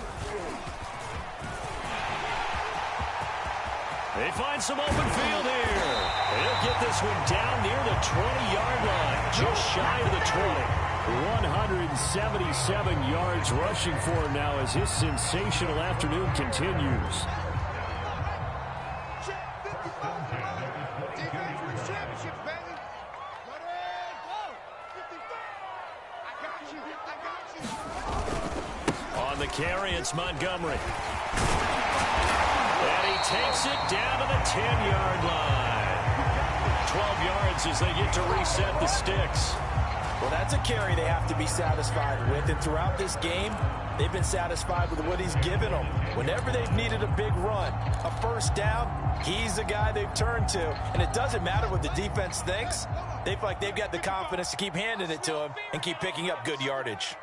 They find some open field here. They'll get this one down near the 20-yard line, just shy of the 20. 177 yards rushing for him now as his sensational afternoon continues. On the carry, it's Montgomery. And he takes it down to the 10-yard line. 12 yards as they get to reset the sticks. Well, that's a carry they have to be satisfied with. And throughout this game, they've been satisfied with what he's given them. Whenever they've needed a big run, a first down, he's the guy they've turned to. And it doesn't matter what the defense thinks. They feel like they've got the confidence to keep handing it to him and keep picking up good yardage.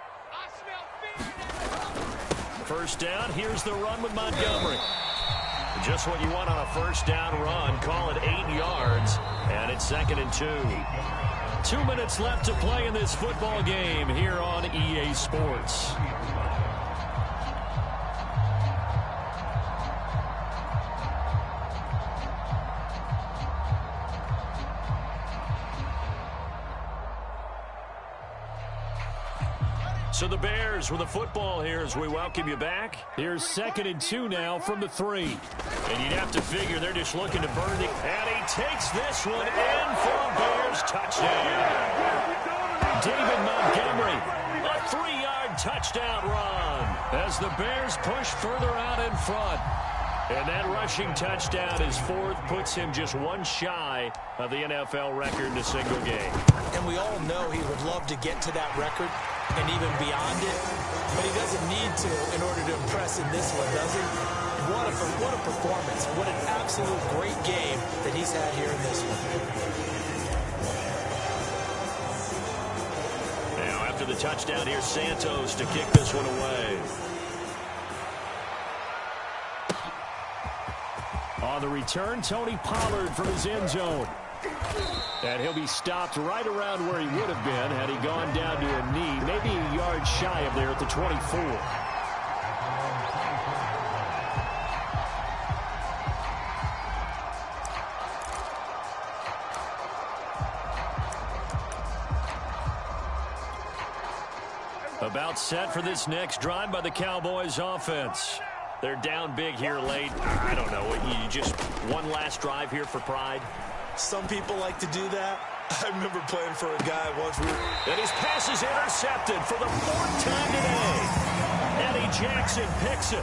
First down, here's the run with Montgomery. Just what you want on a first down run. Call it 8 yards, and it's 2nd and 2. 2 minutes left to play in this football game here on EA Sports. So the Bears with the football here as we welcome you back. Here's 2nd and 2 now from the 3. And you'd have to figure they're just looking to burn the... And he takes this one in for a Bears touchdown. David Montgomery, a 3-yard touchdown run as the Bears push further out in front. And that rushing touchdown is 4th, puts him just one shy of the NFL record in a single game. And we all know he would love to get to that record and even beyond it, but he doesn't need to in order to impress in this one, does he? What a performance. What an absolute great game that he's had here in this one. Now, after the touchdown, here's Santos to kick this one away. On the return, Tony Pollard from his end zone. And he'll be stopped right around where he would have been had he gone down to a knee, maybe a yard shy of there at the 24. About set for this next drive by the Cowboys offense. They're down big here late. I don't know. You just one last drive here for pride. Some people like to do that. I remember playing for a guy once. And his pass is intercepted for the 4th time today. Eddie Jackson picks it.